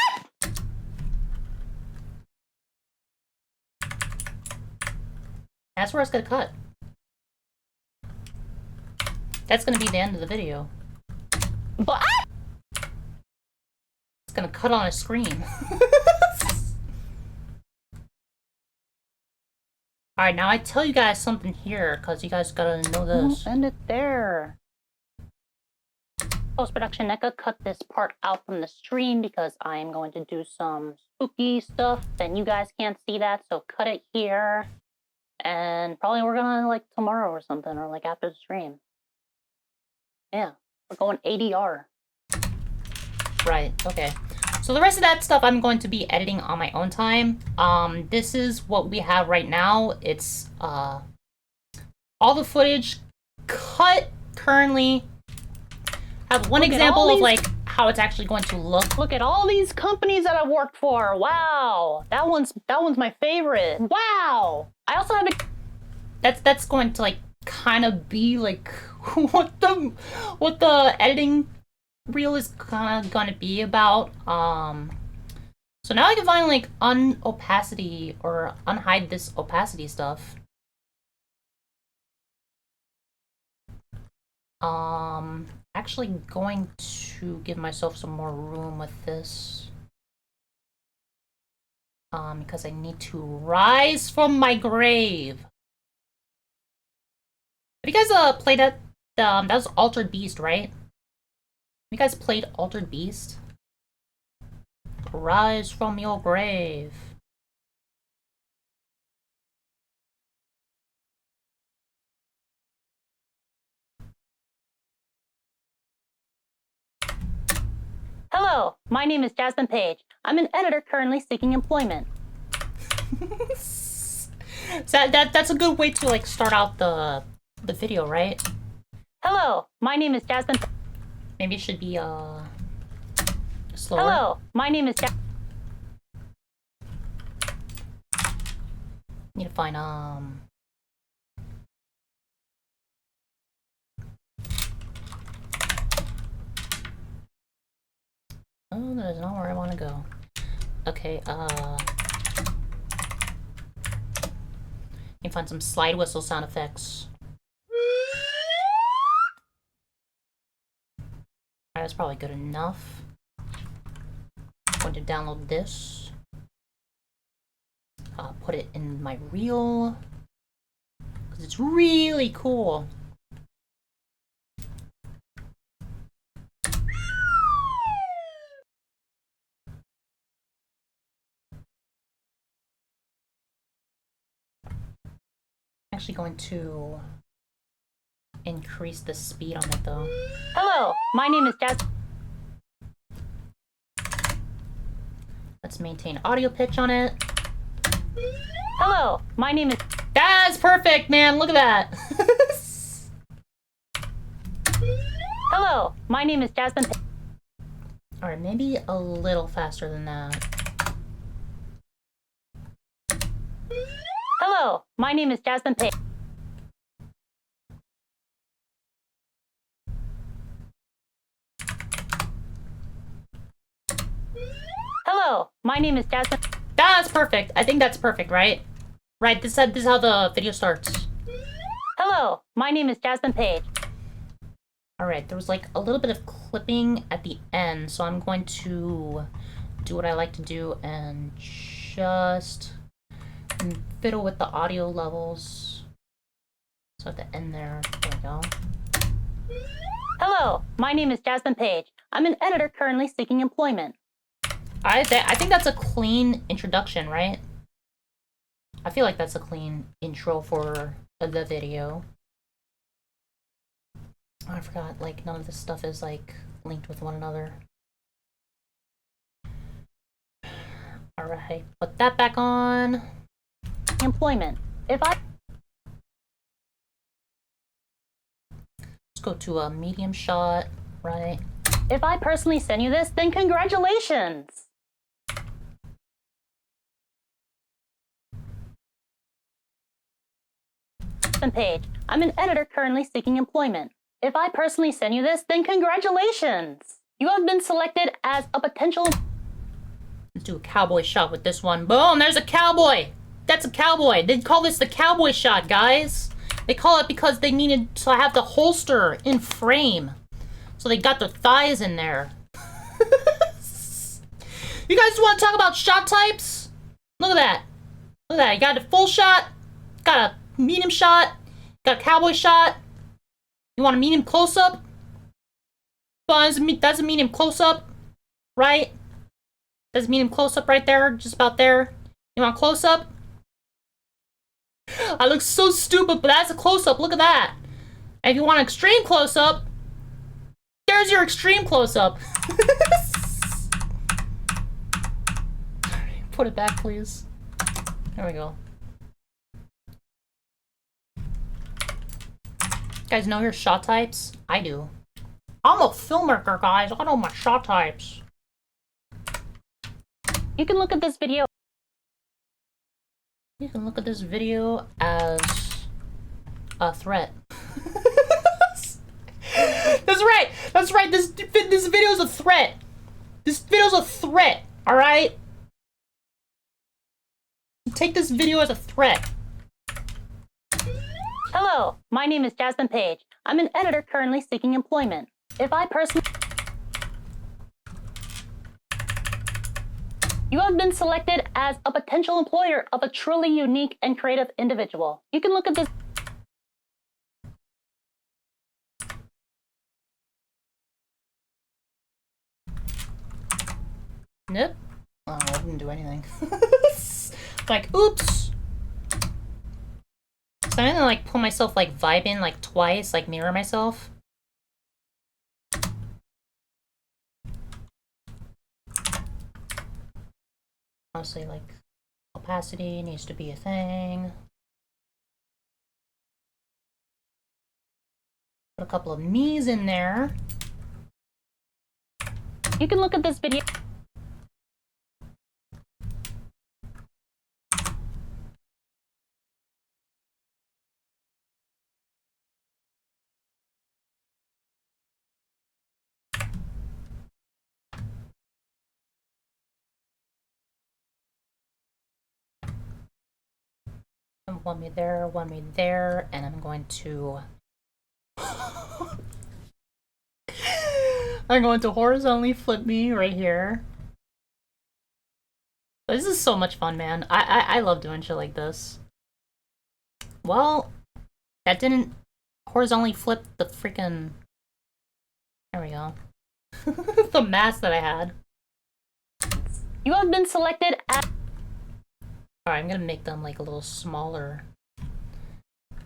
A: That's where it's gonna cut. That's gonna be the end of the video.
B: But
A: It's gonna cut on a screen. Alright, now I tell you guys something here, because you guys gotta know this.
B: end it there. Post-production Neka cut this part out from the stream because I am going to do some spooky stuff and you guys can't see that, so cut it here. And probably we're gonna like tomorrow or something, or like after the stream. Yeah, we're going ADR.
A: Right, okay. So the rest of that stuff I'm going to be editing on my own time. This is what we have right now. It's all the footage cut currently. Have one example of like how it's actually going to look.
B: Look at all these companies that I've worked for. Wow, that one's my favorite. Wow. I also have a
A: That's going to like kind of be like what the editing reel is kind of going to be about. So now I can finally like unopacity or unhide this opacity stuff. Actually going to give myself some more room with this. Because I need to rise from my grave. you guys played that? That was Altered Beast, right? You guys played Altered Beast? Rise from your grave.
B: Hello, my name is Jasmine Page. I'm an editor currently seeking employment.
A: So that's a good way to like start out the video, right?
B: Hello, my name is Jasmine.
A: Maybe it should be slower.
B: Hello, my name is
A: Need to find Oh, that is not where I want to go. Okay, need to find some slide whistle sound effects. Alright, that's probably good enough. I'm going to download this. Put it in my reel. Because it's really cool. I'm actually going to increase the speed on it though.
B: Hello, my name is Jasmine.
A: Let's maintain audio pitch on it.
B: Hello, my name is.
A: That's perfect, man. Look at that.
B: Hello, my name is Jasmine.
A: Alright, maybe a little faster than that.
B: Hello, my name is Jasmine Page. Hello, my name is Jasmine.
A: That's perfect. I think that's perfect, right? Right, this is how the video starts.
B: Hello, my name is Jasmine Page.
A: Alright, there was like a little bit of clipping at the end, so I'm going to do what I like to do and just fiddle with the audio levels. So at the end there we go.
B: Hello, my name is Jasmine Page. I'm an editor currently seeking employment.
A: I think that's a clean introduction, right? I feel like that's a clean intro for the video. Oh, I forgot, like, none of this stuff is, like, linked with one another. Alright, put that back on.
B: Employment. If I.
A: Let's go to a medium shot, right?
B: If I personally send you this, then congratulations! Page. I'm an editor currently seeking employment. If I personally send you this, then congratulations! You have been selected as a potential.
A: Let's do a cowboy shot with this one. Boom, there's a cowboy! That's a cowboy! They call this the cowboy shot, guys! They call it because they needed to have the holster in frame. So they got their thighs in there. You guys want to talk about shot types? Look at that. Look at that. You got a full shot, got a medium shot, got a cowboy shot. You want a medium close-up? That's a medium close-up, right? That's a medium close-up right there, just about there. You want a close-up? I look so stupid, but that's a close-up. Look at that. And if you want an extreme close-up, there's your extreme close-up. Put it back, please. There we go. You guys know your shot types? I do. I'm a filmmaker, guys. I know my shot types.
B: You can look at this video.
A: You can look at this video as a threat. That's right. That's right. This video is a threat. This video is a threat. All right. Take this video as a threat.
B: Hello, my name is Jasmine Page. I'm an editor currently seeking employment. If I personally. You have been selected as a potential employer of a truly unique and creative individual. You can look at this.
A: Snip? Oh, I didn't do anything. Like, oops. So I'm gonna like put myself like vibing like twice, like mirror myself. Honestly, like opacity needs to be a thing. Put a couple of me's in there.
B: You can look at this video.
A: One me there, and I'm going to... I'm going to horizontally flip me right here. This is so much fun, man. I love doing shit like this. Well, that didn't horizontally flip the freaking... There we go. The mask that I had.
B: You have been selected as...
A: Alright, I'm gonna make them like a little smaller.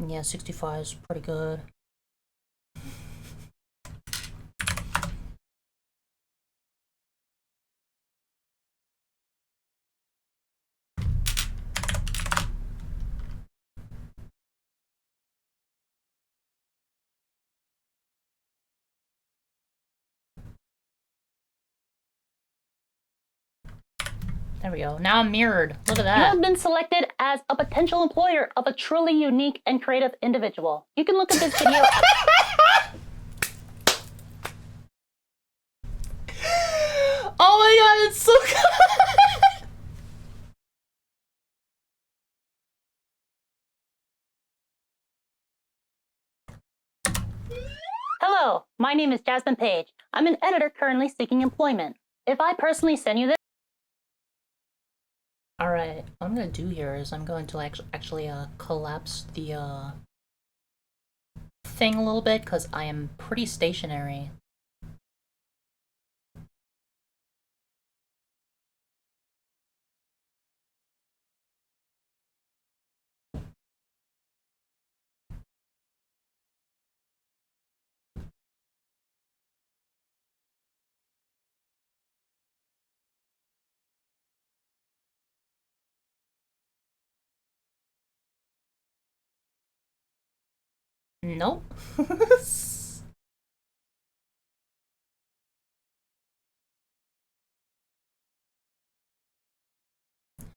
A: Yeah, 65 is pretty good. There we go. Now I'm mirrored. Look at
B: You
A: that.
B: have been selected as a potential employer of a truly unique and creative individual. You can look at this video.
A: Oh my god, it's so good!
B: Hello, my name is Jasmine Page. I'm an editor currently seeking employment. If I personally send you this,
A: Alright, what I'm gonna do here is I'm going to actually collapse the thing a little bit because I am pretty stationary. Nope.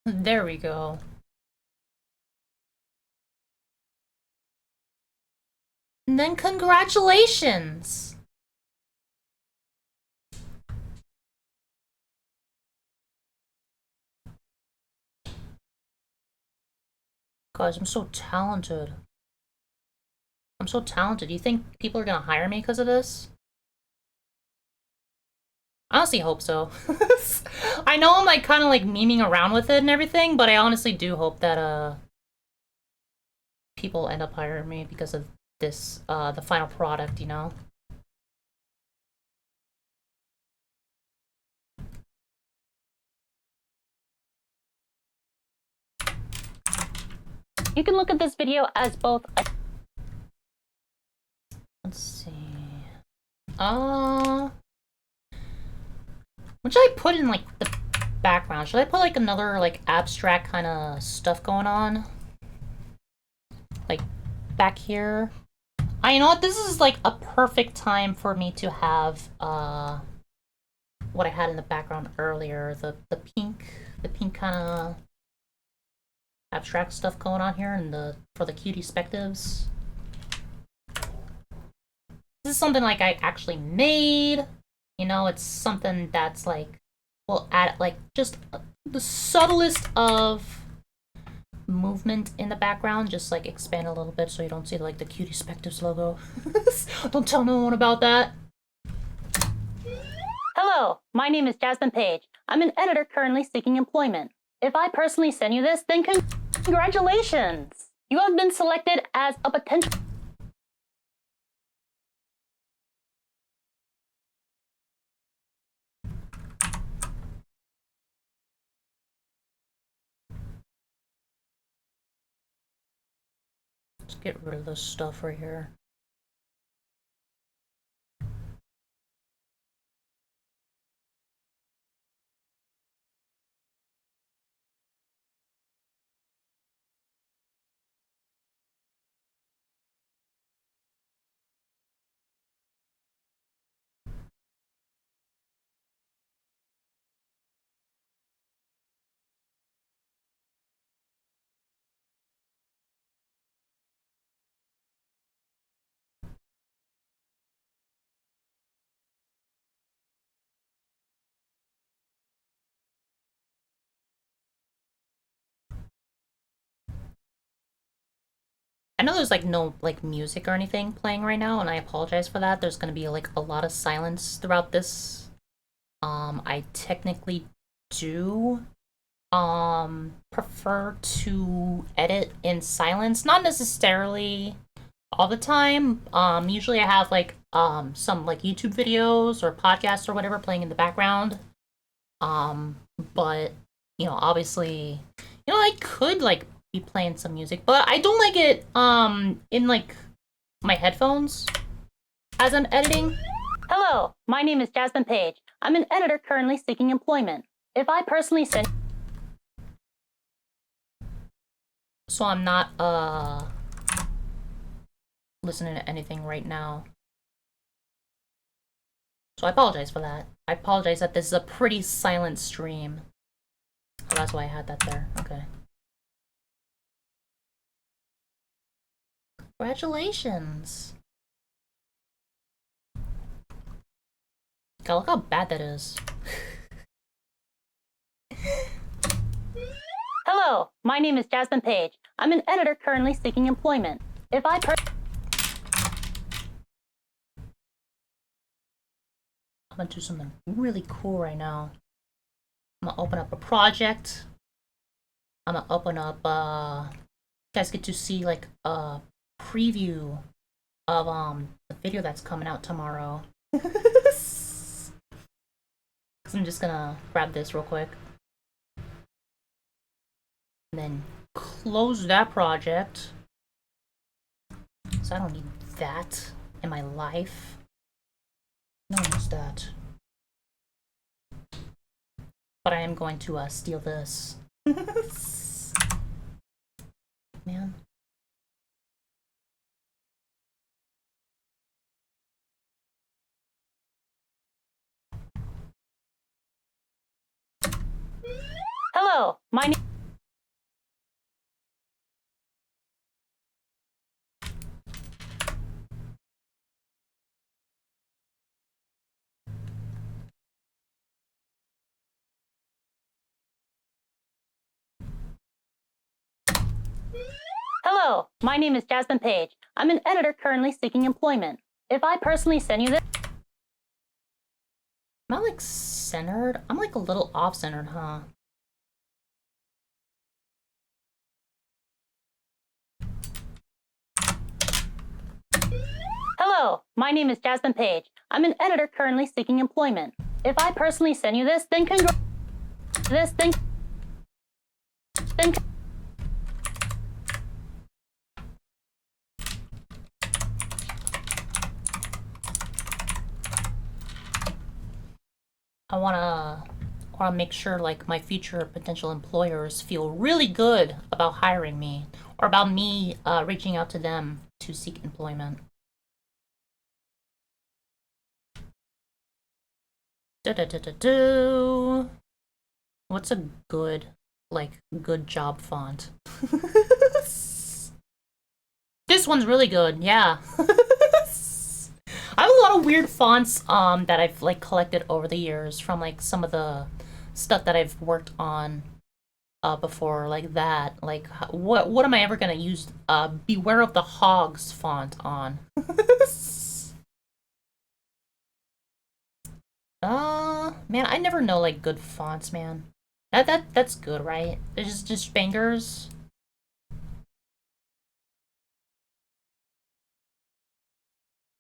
A: There we go. And then congratulations! Guys, I'm so talented. I'm so talented. Do you think people are gonna hire me because of this? I honestly hope so. I know I'm like kind of like memeing around with it and everything, but I honestly do hope that people end up hiring me because of this the final product, you know?
B: you can look at this video as both a...
A: Let's see. What should I put in like the background? Should I put like another like abstract kind of stuff going on? Like back here? You know what? This is like a perfect time for me to have what I had in the background earlier, the pink kind of abstract stuff going on here, and for the cutie perspectives. This is something like I actually made. You know, it's something that's like, will add like just the subtlest of movement in the background, just like expand a little bit so you don't see like the cutie perspectives logo. Don't tell no one about that.
B: Hello, my name is Jasmine Page. I'm an editor currently seeking employment. If I personally send you this, then congratulations! You have been selected as a potential...
A: get rid of this stuff right here. I know there's like no like music or anything playing right now, and I apologize for that. There's gonna be like a lot of silence throughout this. I technically do prefer to edit in silence, not necessarily all the time. Usually I have like some like YouTube videos or podcasts or whatever playing in the background. But you know, obviously, you know, I could like be playing some music, but I don't like it in like my headphones as I'm editing.
B: Hello, my name is Jasmine Page. I'm an editor currently seeking employment. If I personally send
A: So I'm not listening to anything right now. So I apologize for that. I apologize that this is a pretty silent stream. Oh, that's why I had that there. Okay. Congratulations. God, look how bad that is.
B: Hello, my name is Jasmine Page. I'm an editor currently seeking employment. If I
A: I'm gonna do something really cool right now. I'm gonna open up a project. I'm gonna open up, you guys get to see like a preview of the video that's coming out tomorrow. Cause I'm just gonna grab this real quick. And then close that project. So I don't need that in my life. No one needs that. But I am going to steal this. Man.
B: Hello, my name Hello, my name is Jasmine Page. I'm an editor currently seeking employment. If I personally send you this
A: Am I like centered? I'm like a little off centered, huh?
B: Hello, my name is Jasmine Page. I'm an editor currently seeking employment. If I personally send you this, then
A: I wanna make sure like my future potential employers feel really good about hiring me or about me reaching out to them to seek employment. Do. What's a good good job font? This one's really good, yeah. I have a lot of weird fonts that I've like collected over the years from like some of the stuff that I've worked on before, like that. Like what am I ever gonna use Beware of the Hogs font on? Man, I never know like good fonts, man. That's good, right? It's just bangers.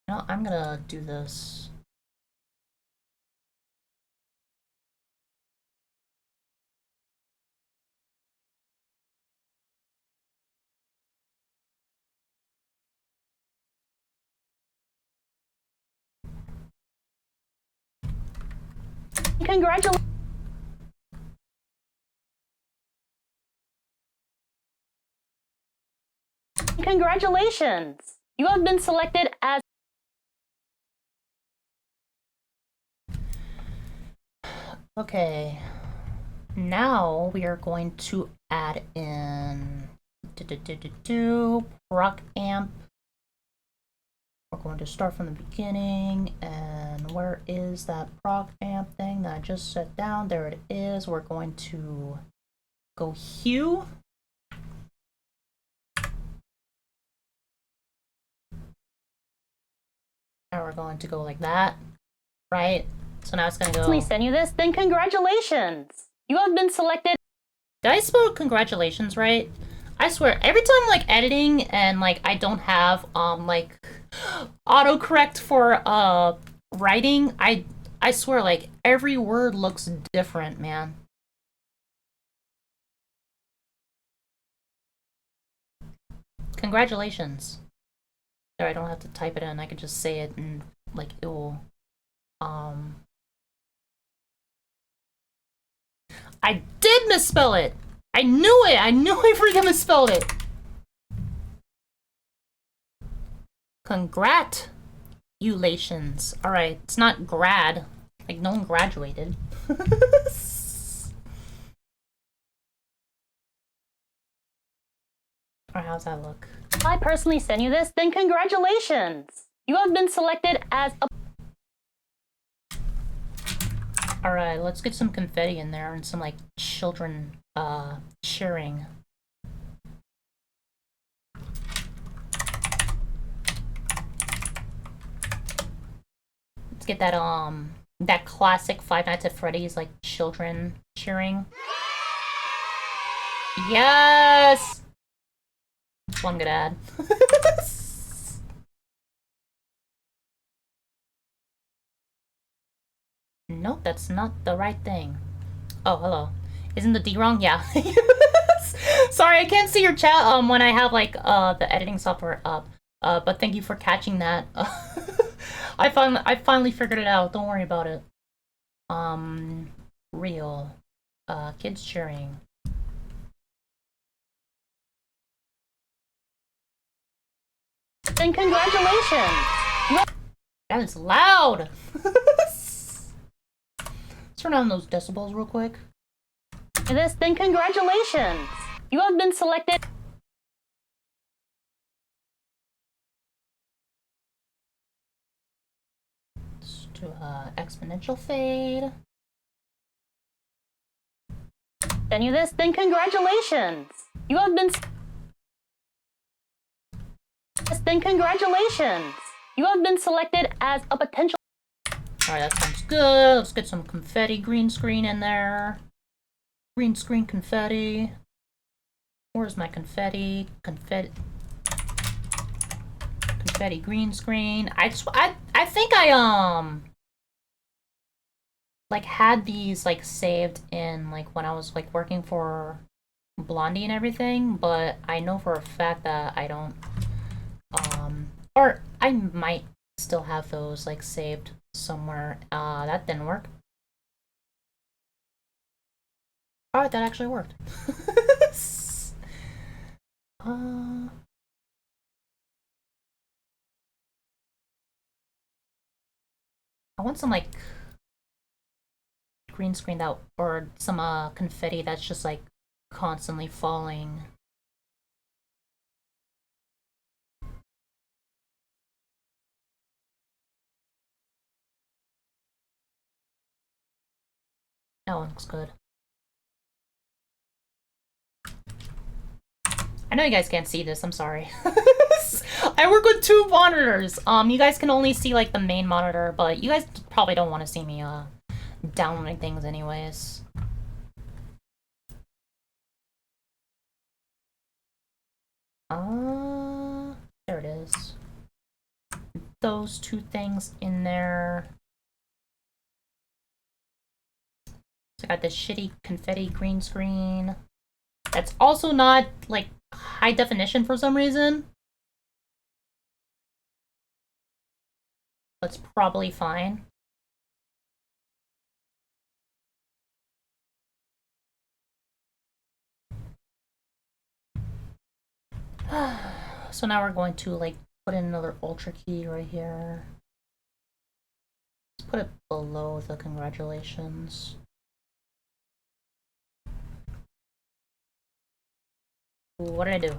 A: No, I'm gonna do this.
B: Congratulations! You have been selected as...
A: Okay. Now we are going to add in proc amp. We're going to start from the beginning, and where is that proc amp thing that I just set down? There it is. We're going to go hue. And we're going to go like that, right? So now it's gonna go.
B: Please send you this, then congratulations! You have been selected.
A: Did I spell congratulations right? I swear, every time I'm like editing and like I don't have like autocorrect for writing, I swear like every word looks different, man. Congratulations. There, I don't have to type it in, I can just say it and like it will I did misspell it! I knew it! I knew I freaking misspelled it! Congratulations. Alright, it's not grad. Like, no one graduated. Alright, how's that look?
B: I personally send you this, then congratulations! You have been selected as a...
A: Alright, let's get some confetti in there and some, like, children, cheering. Let's get that, that classic Five Nights at Freddy's, like, children cheering. Yes! That's what I'm gonna add. Nope, that's not the right thing. Oh, hello. Isn't the D wrong? Yeah. Sorry, I can't see your chat when I have like the editing software up. But thank you for catching that. I finally figured it out. Don't worry about it. Real. Kids cheering.
B: Then congratulations!
A: That is loud! Let's turn down those decibels real quick.
B: This, then congratulations! You have been selected.
A: Let's do exponential fade.
B: Send you this, then congratulations! You have been... Then congratulations! You have been selected as a potential...
A: Alright, that sounds good. Let's get some confetti green screen in there. Green screen confetti. Where's my confetti? Confetti green screen. I think I like had these like saved in like when I was like working for Blondie and everything, but I know for a fact that I don't or I might still have those like saved somewhere. That didn't work. Alright, that actually worked. I want some like green screen that, or some confetti that's just like constantly falling. That one looks good. I know you guys can't see this, I'm sorry. I work with two monitors. You guys can only see like the main monitor, but you guys probably don't want to see me downloading things anyways. There it is. Those two things in there. So I got this shitty confetti green screen. That's also not like high definition for some reason. That's probably fine. So now we're going to like put in another ultra key right here. Let's put it below the congratulations. Ooh, what did I do?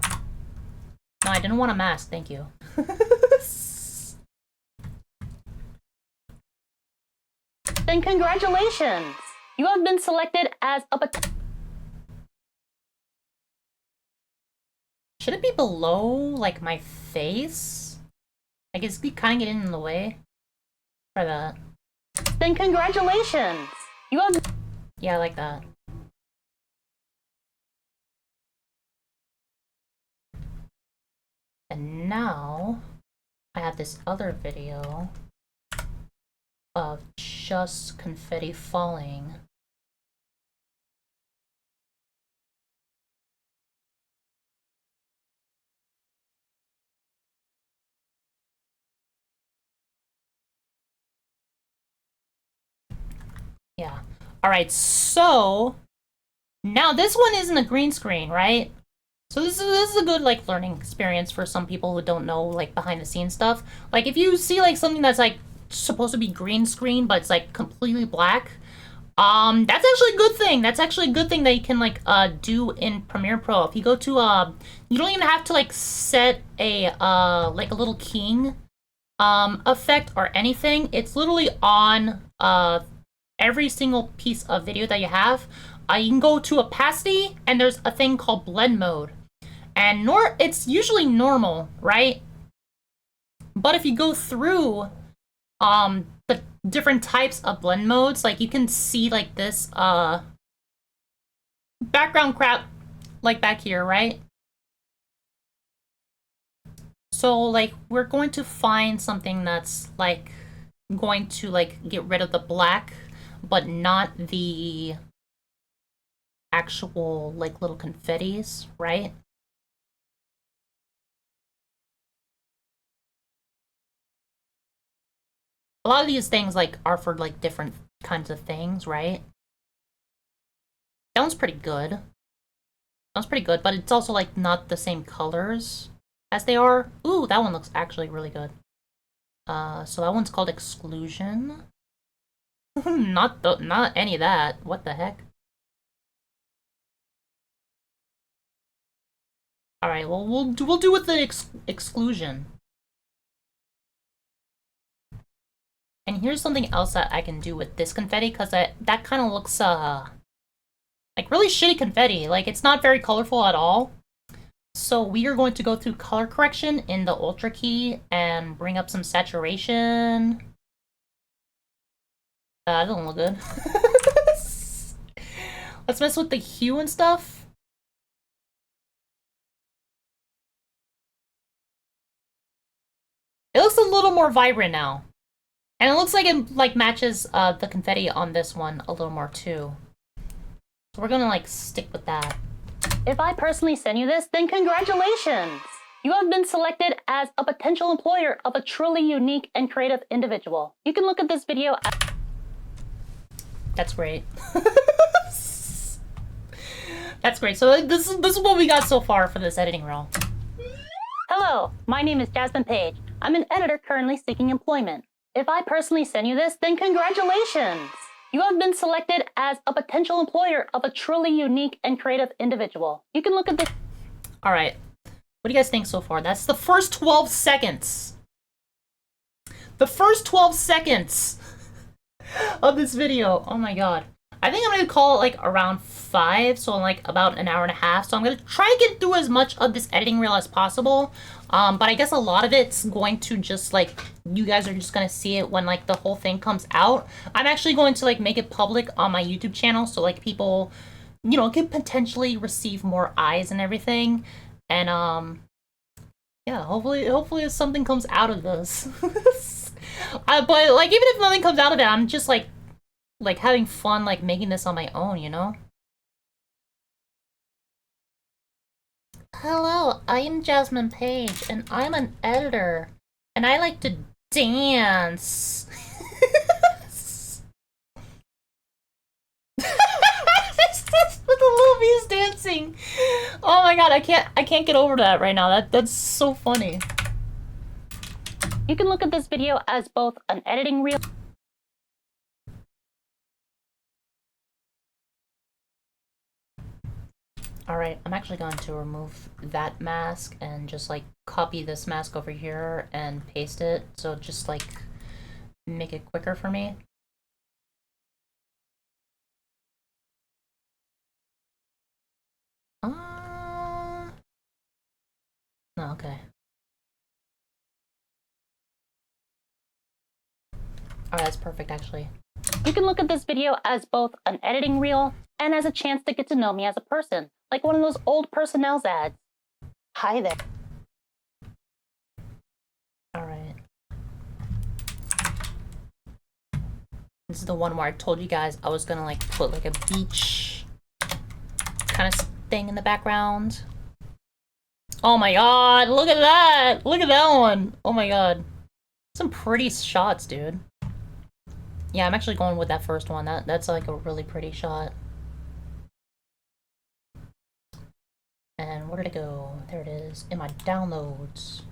A: No, I didn't want a mask, thank you.
B: Then congratulations! You have been selected as a
A: Should it be below, like, my face? Like, it's kind of getting in the way. Try that.
B: Then congratulations! You have...
A: Yeah, I like that. And now, I have this other video of just confetti falling. Yeah. Alright, so now this one isn't a green screen, right? So this is a good like learning experience for some people who don't know like behind the scenes stuff. Like if you see like something that's like supposed to be green screen but it's like completely black, that's actually a good thing. That's actually a good thing that you can like do in Premiere Pro. If you go to you don't even have to like set a like a little keying effect or anything. It's literally on every single piece of video that you have. You can go to opacity and there's a thing called blend mode. And it's usually normal, right? But if you go through the different types of blend modes, like you can see like this background crap like back here, right? So like we're going to find something that's like going to like get rid of the black but not the actual like little confettis, right? A lot of these things like are for like different kinds of things, right? That one's pretty good. That one's pretty good, but it's also like not the same colors as they are. Ooh, that one looks actually really good. So that one's called exclusion. Not any of that. What the heck? All right, well we'll do with the exclusion. And here's something else that I can do with this confetti, because that kind of looks, like really shitty confetti. Like, it's not very colorful at all. So we are going to go through color correction in the Ultra key and bring up some saturation. That doesn't look good. Let's mess with the hue and stuff. It looks a little more vibrant now. And it looks like it like matches the confetti on this one a little more too. So we're gonna like stick with that.
B: If I personally send you this, then congratulations! You have been selected as a potential employer of a truly unique and creative individual. You can look at this video at...
A: That's great. That's great. So this is what we got so far for this editing reel.
B: Hello, my name is Jasmine Page. I'm an editor currently seeking employment. If I personally send you this, then congratulations! You have been selected as a potential employer of a truly unique and creative individual. You can look at this.
A: All right. What do you guys think so far? That's the first 12 seconds. The first 12 seconds of this video. Oh my god. I think I'm gonna call it like around 5, so like about an hour and a half. So I'm gonna try to get through as much of this editing reel as possible. But I guess a lot of it's going to just like, you guys are just gonna see it when like the whole thing comes out. I'm actually going to like make it public on my YouTube channel, so like people, you know, can potentially receive more eyes and everything. And yeah, hopefully something comes out of this. But like even if nothing comes out of it, I'm just like having fun like making this on my own, you know? Hello, I am Jasmine Page, and I'm an editor, and I like to dance. With a little Poppy's dancing. Oh my god, I can't get over that right now. That's so funny.
B: You can look at this video as both an editing reel.
A: Alright, I'm actually going to remove that mask and just like copy this mask over here and paste it. So just like make it quicker for me. No, okay. Alright, that's perfect actually.
B: You can look at this video as both an editing reel and as a chance to get to know me as a person, like one of those old Personnel's ads. Hi there.
A: Alright. This is the one where I told you guys I was gonna like put like a beach kind of thing in the background. Oh my god, look at that! Look at that one! Oh my god. Some pretty shots, dude. Yeah, I'm actually going with that first one. That's like a really pretty shot. And where did it go? There it is, in my downloads.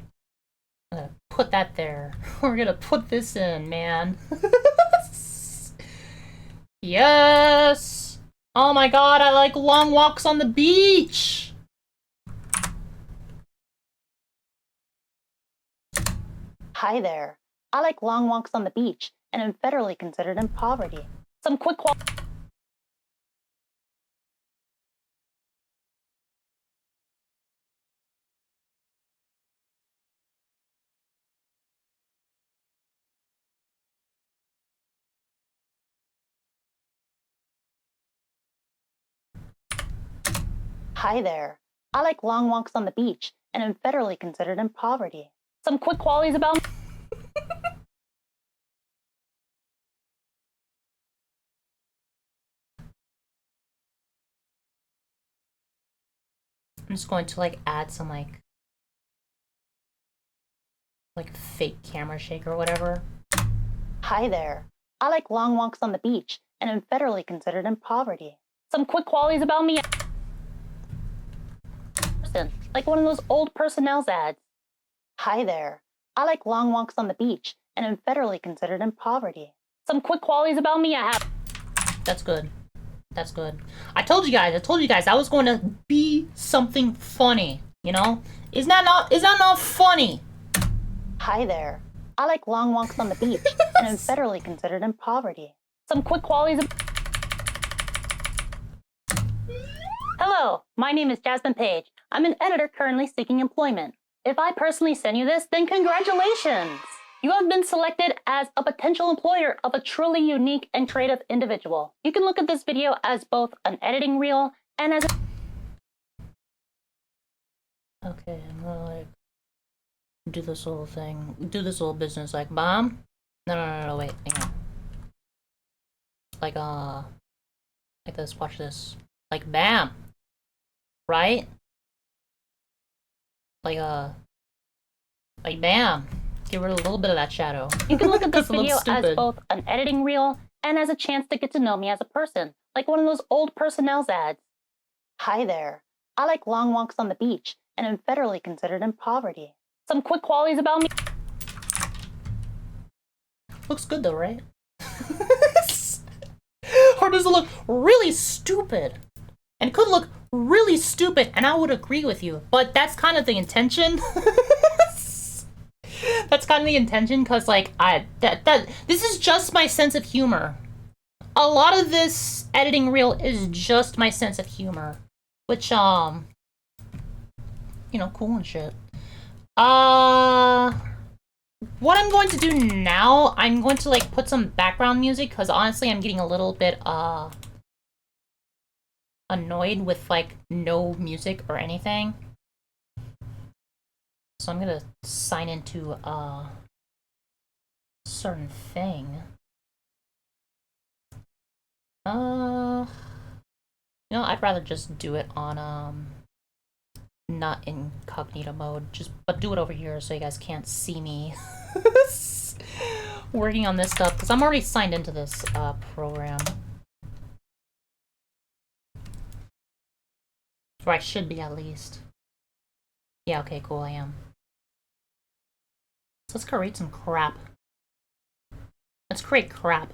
A: I'm gonna put that there. We're gonna put this in, man. Yes! Oh my god, I like long walks on the beach!
B: Hi there. I like long walks on the beach and am federally considered in poverty. Some quick Hi there. I like long walks on the beach and am federally considered in poverty. Some quick qualities about me.
A: I'm just going to like add some like fake camera shake or whatever.
B: Hi there. I like long walks on the beach and am federally considered in poverty. Some quick qualities about me. Like one of those old Personnel's ads. Hi there. I like long walks on the beach and am federally considered in poverty. Some quick qualities about me. I have.
A: That's good. That's good. I told you guys I was going to be something funny, you know? Is that not funny?
B: Hi there. I like long walks on the beach and am federally considered in poverty. Some quick qualities of. Hello, my name is Jasmine Page. I'm an editor currently seeking employment. If I personally send you this, then congratulations! You have been selected as a potential employer of a truly unique and creative individual. You can look at this video as both an editing reel and as a.
A: Okay, I'm gonna like do this little thing, do this little business like bomb. No, wait, hang on. Like this, watch this. Like bam! Right? Like bam! Get rid of a little bit of that shadow.
B: You can look at this
A: It looks
B: video as
A: stupid.
B: both an editing reel and as a chance to get to know me as a person, like one of those old Personnel's ads. Hi there. I like long walks on the beach and am federally considered in poverty. Some quick qualities about me.
A: Looks good though, right? Or does it look really stupid? And it could look really stupid, and I would agree with you, but that's kind of the intention. That's kind of the intention, because like this is just my sense of humor. A lot of this editing reel is just my sense of humor, which you know, cool and shit. What I'm going to do now, I'm going to like put some background music, because honestly I'm getting a little bit annoyed with like no music or anything. So I'm gonna sign into a certain thing. You know, I'd rather just do it on not incognito mode, but do it over here so you guys can't see me working on this stuff, because I'm already signed into this program. Or I should be, at least. Yeah, okay, cool, I am. So let's create some crap. Let's create crap.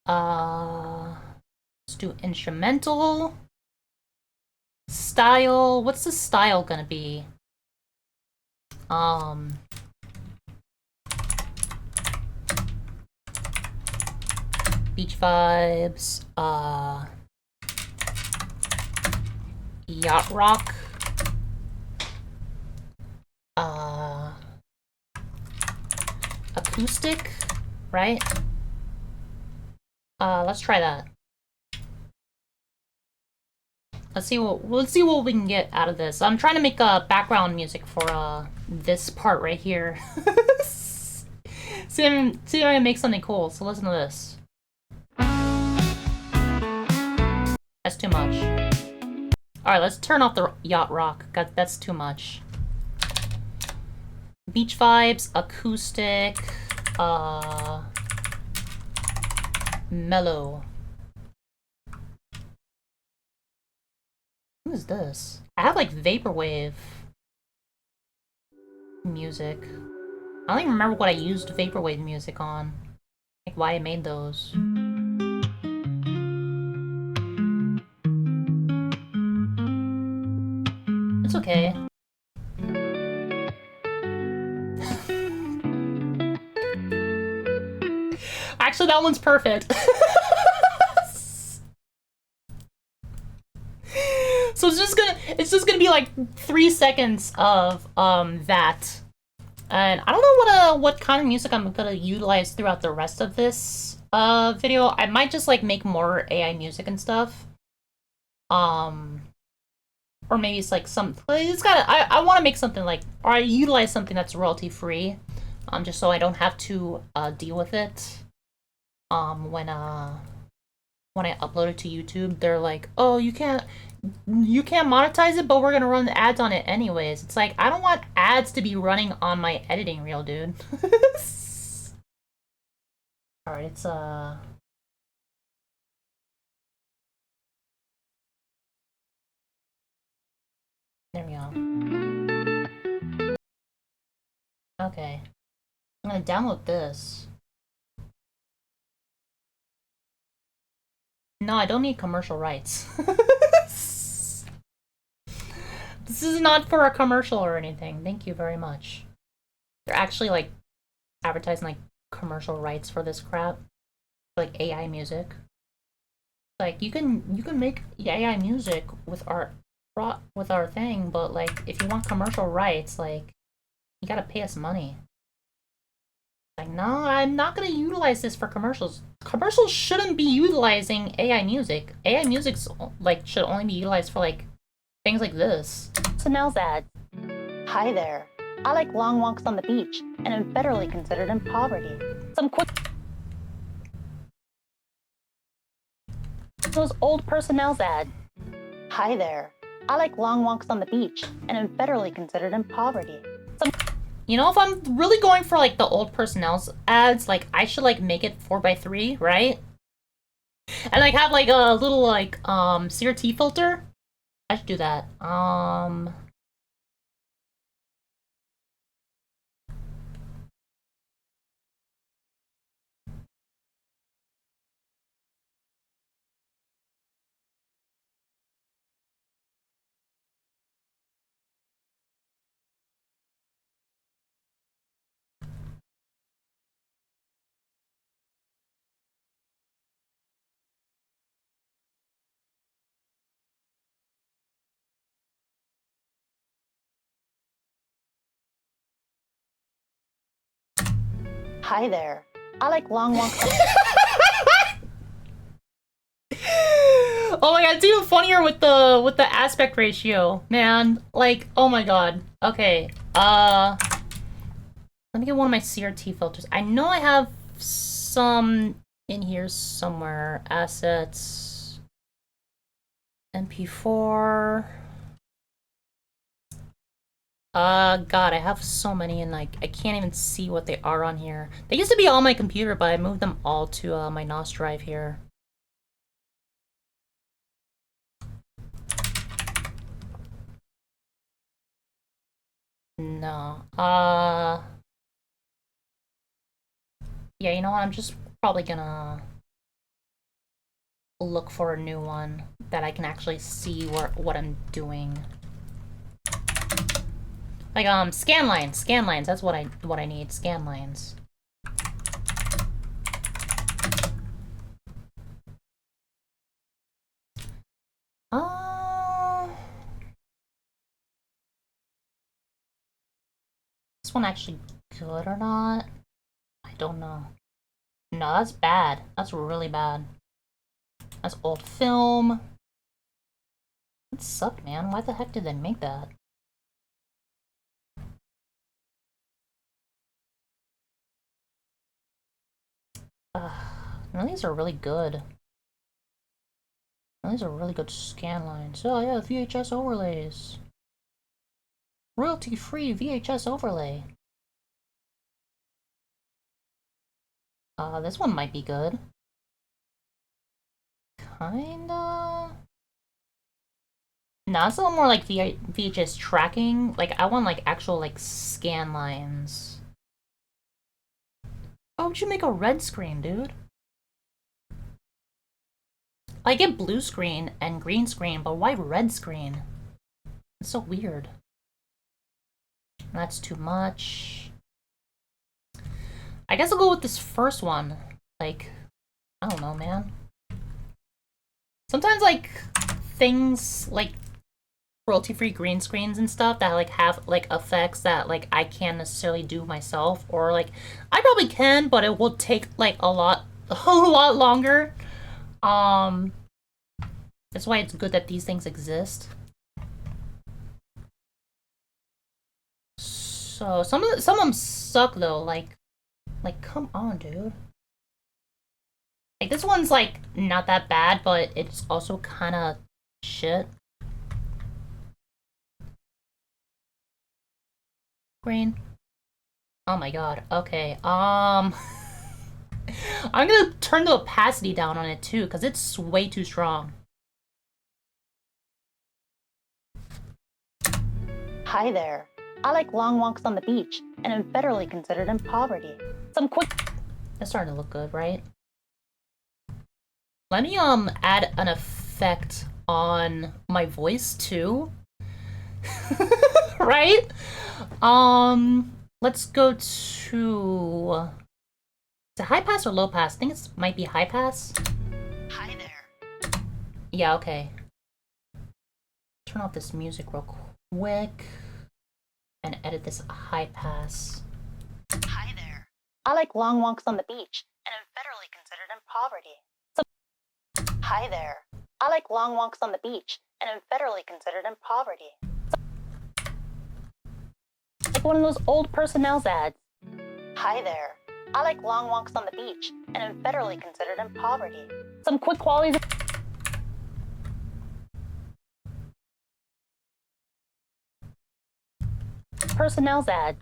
A: Let's do instrumental. Style. What's the style gonna be? Beach vibes. Yacht rock. Acoustic, right? Let's try that. Let's see what we can get out of this. I'm trying to make background music for this part right here. see if I can make something cool. So listen to this. That's too much. All right, let's turn off the yacht rock. God, that's too much. Beach vibes, acoustic, mellow. What is this? I have like vaporwave music. I don't even remember what I used vaporwave music on. Like why I made those. It's okay. Actually, that one's perfect. So it's just gonna be like 3 seconds of that. And I don't know what kind of music I'm gonna utilize throughout the rest of this video. I might just like make more AI music and stuff. Or maybe it's like I want to make something like, or I utilize something that's royalty free, just so I don't have to deal with it. When I upload it to YouTube, they're like, oh, you can't monetize it, but we're gonna run the ads on it anyways. It's like, I don't want ads to be running on my editing reel, dude. All right, it's there we go. Okay, I'm gonna download this. No, I don't need commercial rights. This is not for a commercial or anything. Thank you very much. They're actually like advertising like commercial rights for this crap, like AI music. Like you can make AI music with our thing, but like if you want commercial rights, like you gotta pay us money. Like, no, I'm not gonna utilize this for commercials. Commercials shouldn't be utilizing AI music. AI music's like should only be utilized for like things like this.
B: Chanel's ads. Hi there. I like long walks on the beach and am federally considered in poverty. Some quick. Those old personnel's ad. Hi there. I like long walks on the beach and am federally considered in poverty.
A: You know, if I'm really going for like the old personnel's ads, like I should like make it 4x3, right? And like have like a little like CRT filter. I should do that.
B: Hi there. I like long walks.
A: Oh my god, it's even funnier with the aspect ratio, man. Like, oh my god. Okay, let me get one of my CRT filters. I know I have some in here somewhere. Assets, MP4. God, I have so many, and like I can't even see what they are on here. They used to be on my computer, but I moved them all to my NOS drive here. No. Yeah, you know what? I'm just probably gonna look for a new one that I can actually see what I'm doing. Like scan lines. That's what I need. Scan lines. This one actually good or not? I don't know. No, that's bad. That's really bad. That's old film. That sucked, man. Why the heck did they make that? None of these are really good. None of these are really good scan lines. Oh yeah, VHS overlays. Royalty-free VHS overlay. This one might be good. Kinda. No, it's a little more like VHS tracking. Like, I want, like, actual, like, scan lines. Why would you make a red screen, dude? I get blue screen and green screen, but why red screen? It's so weird. That's too much. I guess I'll go with this first one. Like, I don't know, man. Sometimes, like, things, like, royalty-free green screens and stuff that like have like effects that like I can't necessarily do myself, or like I probably can, but it will take like a lot longer. That's why it's good that these things exist. So some of them suck though, like come on, dude. Like this one's like not that bad, but it's also kind of shit. Green. Oh my god. Okay. I'm gonna turn the opacity down on it too, because it's way too strong.
B: Hi there. I like long walks on the beach and am federally considered in poverty. Some quick.
A: It's starting to look good, right? Let me add an effect on my voice too. Right? Let's go to... Is it high pass or low pass? I think it might be high pass.
B: Hi there.
A: Yeah, okay. Turn off this music real quick and edit this high pass.
B: Hi there. I like long walks on the beach and am federally considered in poverty. Hi there. I like long walks on the beach and am federally considered in poverty. Like one of those old personnel's ads. Hi there. I like long walks on the beach and am federally considered in poverty. Some quick qualities. Personnel's ad.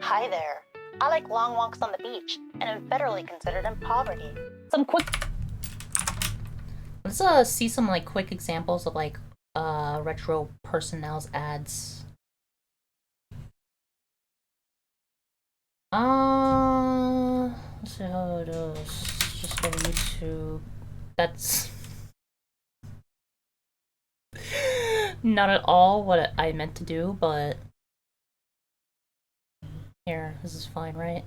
B: Hi there. I like long walks on the beach and am federally considered in poverty. Some quick.
A: Let's see some like quick examples of like retro personnel's ads. Let's see how it is. Just go to YouTube. That's not at all what I meant to do, but here, this is fine, right?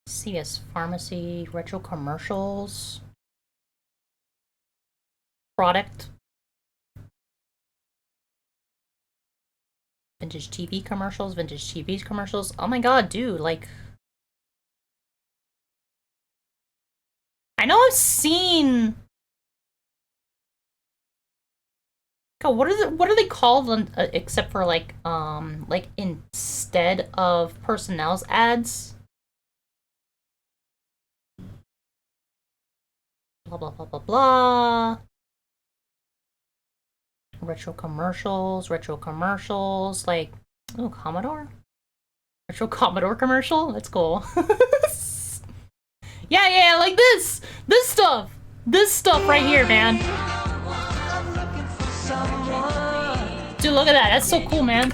A: CVS Pharmacy, retro commercials, product, vintage TV commercials, vintage TV commercials. Oh my god, dude, like... I know I've seen... God, what are they called except for like instead of personnel's ads? Blah blah blah blah blah. Retro commercials, like, oh, Commodore? Retro Commodore commercial? That's cool. Yeah, like this! This stuff! This stuff right here, man. Dude, look at that. That's so cool, man.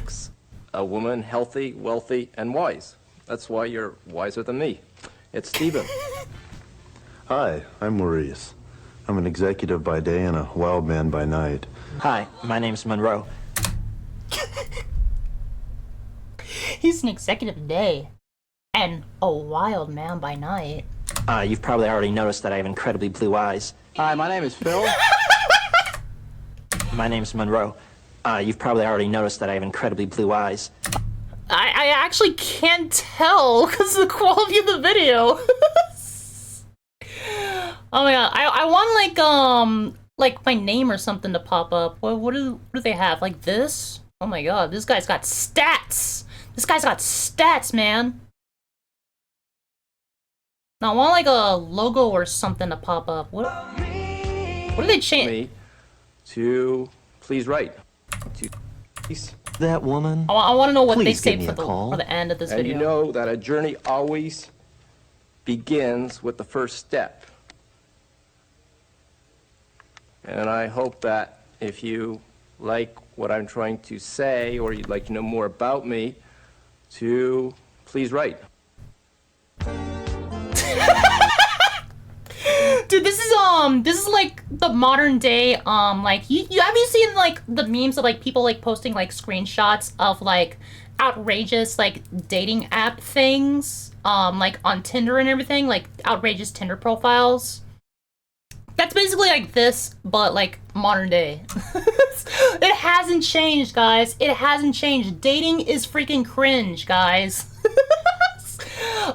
E: A woman healthy, wealthy, and wise. That's why you're wiser than me. It's Steven.
F: Hi, I'm Maurice. I'm an executive by day and a wild man by night.
G: Hi, my name's Monroe.
A: He's an executive day and a wild man by night.
G: You've probably already noticed that I have incredibly blue eyes.
H: Hi, my name is Phil.
G: My name's Monroe. You've probably already noticed that I have incredibly blue eyes.
A: I actually can't tell because of the quality of the video. Oh my god, I want like my name or something to pop up. What do they have? Like this? Oh my god, this guy's got stats. This guy's got stats, man. Now I want like a logo or something to pop up. What do they change?
E: Me to please write. To
G: That woman?
A: I want to know what they
G: Please
A: say
G: give me
A: for
G: a call.
A: the end of this
E: and
A: video.
E: you know that a journey always begins with the first step. And I hope that if you like what I'm trying to say, or you'd like to know more about me, to please write.
A: Dude, this is like the modern day, like, you have you seen, like, the memes of, like, people, like, posting, like, screenshots of, like, outrageous, like, dating app things, like, on Tinder and everything, like, outrageous Tinder profiles? That's basically like this, but, like, modern day. It hasn't changed, guys. It hasn't changed. Dating is freaking cringe, guys.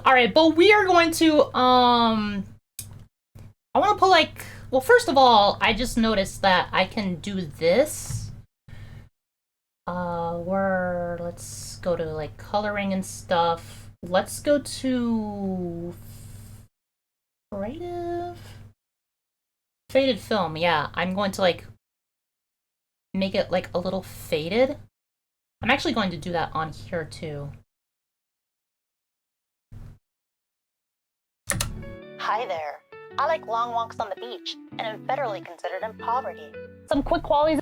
A: Alright, but we are going to, I want to put, like, well, first of all, I just noticed that I can do this. Let's go to, like, coloring and stuff. Let's go to creative. Faded film, yeah. I'm going to, like, make it, like, a little faded. I'm actually going to do that on here, too.
B: Hi there. I like long walks on the beach and am federally considered in poverty. Some quick qualities.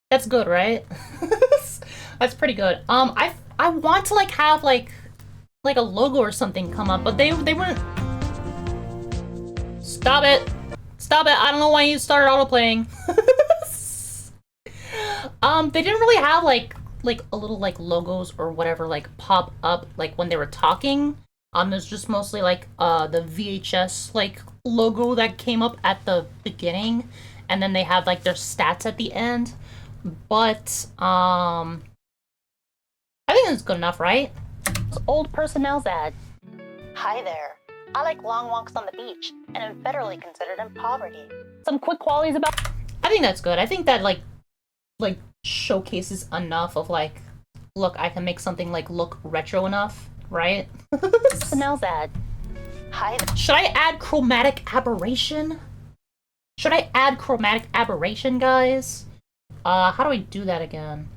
A: That's good, right? That's pretty good. I want to, like, have, like a logo or something come up, but they weren't. Stop it! Stop it! I don't know why you started autoplaying. They didn't really have like a little, like, logos or whatever, like, pop up, like, when they were talking. There's just mostly, like, the VHS, like, logo that came up at the beginning, and then they have, like, their stats at the end. But I think that's good enough, right?
B: Old personnel's ads. Hi there. I like long walks on the beach and am federally considered in poverty. Some quick qualities about.
A: I think that's good. I think that, like showcases enough of, like, look, I can make something, like, look retro enough, right?
B: Personnel's ad. Hi.
A: Should I add chromatic aberration? Should I add chromatic aberration, guys? How do I do that again?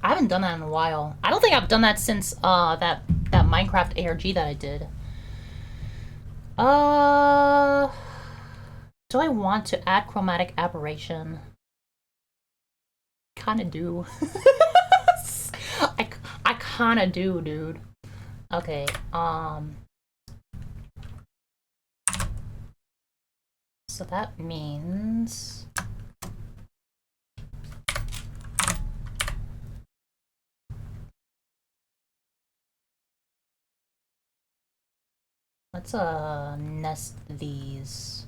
A: I haven't done that in a while. I don't think I've done that since, that Minecraft ARG that I did. Do I want to add chromatic aberration? Kinda do. I kinda do, dude. Okay, so that means let's nest these.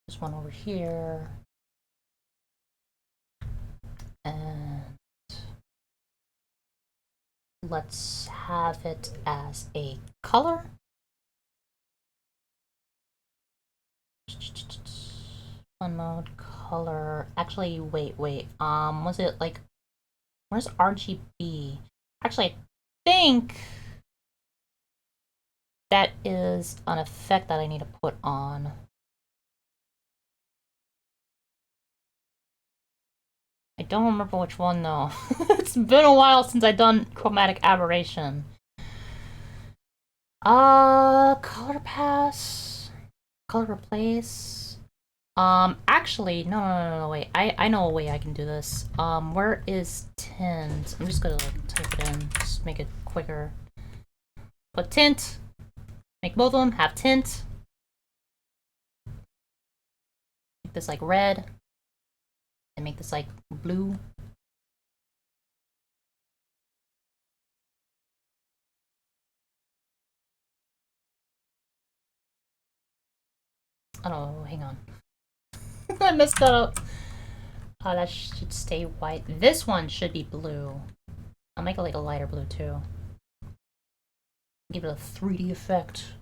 A: There's one over here. And let's have it as a color. Fun mode, color. Actually, wait. Was it like, where's RGB? Actually, I think that is an effect that I need to put on. I don't remember which one though. It's been a while since I've done chromatic aberration. Color pass, color replace. Actually, no, wait. I know a way I can do this. Where is tint? I'm just gonna like type it in, just make it quicker. Put tint. Make both of them have tint. Make this like red. And make this like blue. Oh, hang on. I messed that up. Oh, that should stay white. This one should be blue. I'll make it like a lighter blue too. Give it a 3D effect.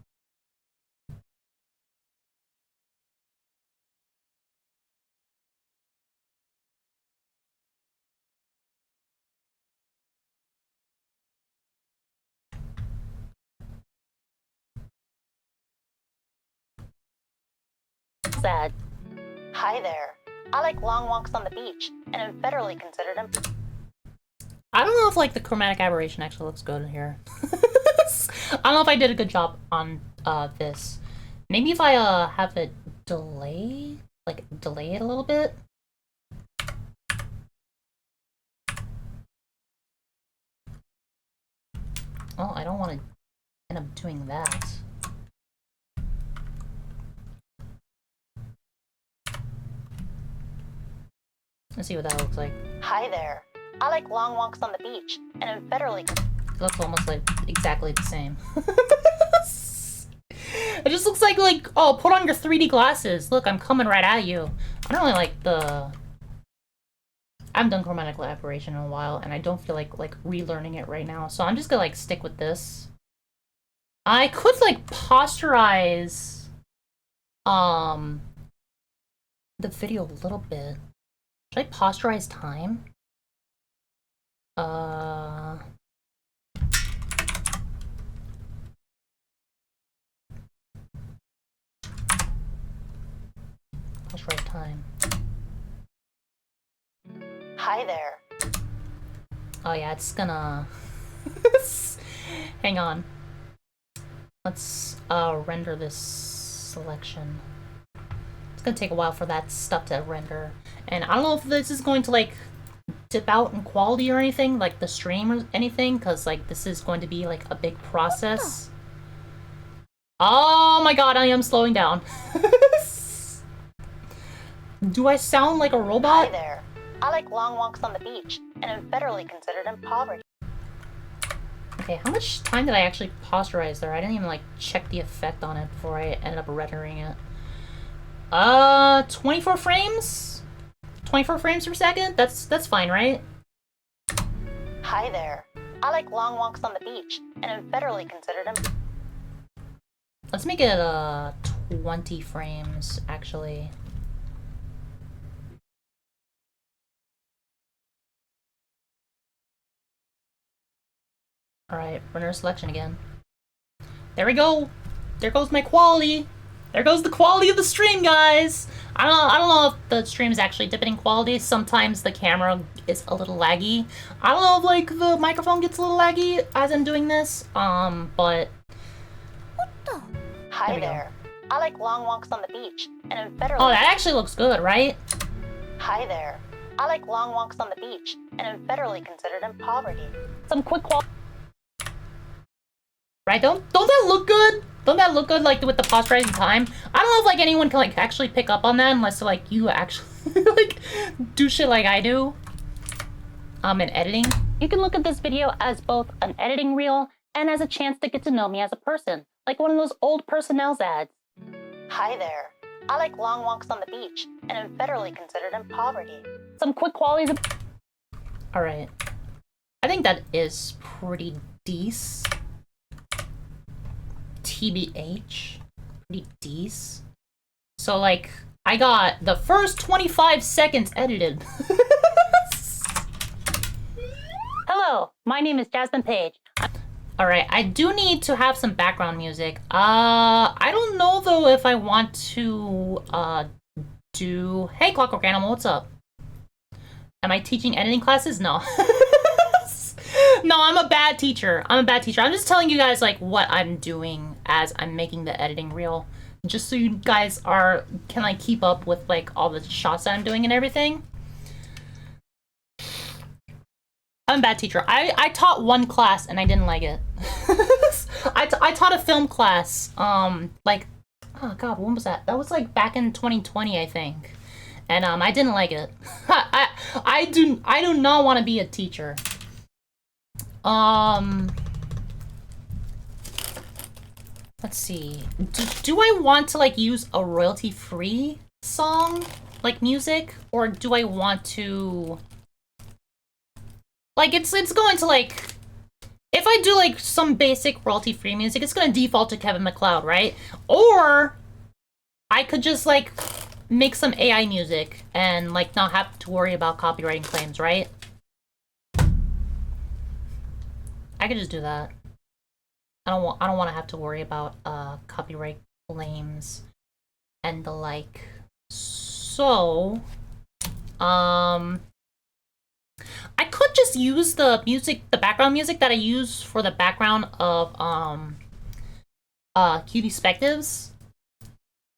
B: Said, "Hi there. I like long walks on the beach, and am federally considered
A: I don't know if like the chromatic aberration actually looks good here. I don't know if I did a good job on this. Maybe if I have it delay it a little bit. Oh, I don't want to end up doing that. Let's see what that looks like.
B: Hi there. I like long walks on the beach, and am federally
A: It looks almost like exactly the same. It just looks like, oh, put on your 3D glasses. Look, I'm coming right at you. I don't really like the... I haven't done chromatic aberration in a while, and I don't feel like relearning it right now. So I'm just gonna stick with this. I could posterize the video a little bit. Should I posterize time? Posterize time.
B: Hi there.
A: Oh yeah, it's gonna... Hang on. Let's render this selection. It's gonna take a while for that stuff to render. And I don't know if this is going to dip out in quality or anything, like the stream or anything, because this is going to be a big process. Oh my god, I am slowing down. Do I sound like a robot?
B: Hi there. I like long walks on the beach, and am federally considered in poverty.
A: Okay, how much time did I actually posterize there? I didn't even check the effect on it before I ended up rendering it. 24 frames? 24 frames per second? That's fine, right?
B: Hi there. I like long walks on the beach, and am federally considered in...
A: Let's make it 20 frames, actually. Alright, render selection again. There we go! There goes my quality! There goes the quality of the stream, guys! I don't know if the stream is actually dipping in quality. Sometimes the camera is a little laggy. I don't know if the microphone gets a little laggy as I'm doing this. But
B: Hi there. I like long walks on the beach, and am federally...
A: Oh, that actually looks good, right?
B: Hi there. I like long walks on the beach, and am federally considered in poverty. Some quick qual...
A: Right? Don't that look good? Don't that look good with the posterizing time? I don't know if anyone can actually pick up on that unless you actually do shit like I do. In editing.
B: You can look at this video as both an editing reel and as a chance to get to know me as a person, like one of those old personnel's ads. Hi there. I like long walks on the beach, and am federally considered in poverty. Some quick qualities of...
A: Alright. I think that is pretty decent. TBH. Pretty decent. So, I got the first 25 seconds edited.
B: Hello, my name is Jasmine Page.
A: All right, I do need to have some background music. I don't know though if I want to do. Hey, Clockwork Animal, what's up? Am I teaching editing classes? No. No, I'm a bad teacher. I'm just telling you guys like what I'm doing as I'm making the editing reel, just so you guys can like keep up with like all the shots that I'm doing and everything. I'm a bad teacher. I taught one class and I didn't like it. I taught a film class. Like, oh god, when was that? That was like back in 2020, I think. And I didn't like it. I do not want to be a teacher. Let's see. Do I want to like use a royalty-free song, like music, or do I want to like it's going to like if I do like some basic royalty-free music, it's gonna default to Kevin MacLeod, right? Or I could just like make some AI music and like not have to worry about copywriting claims, right? I could just do that. I don't want to have to worry about copyright claims and the like. So, I could just use the background music that I use for the background of Cutie Spectives.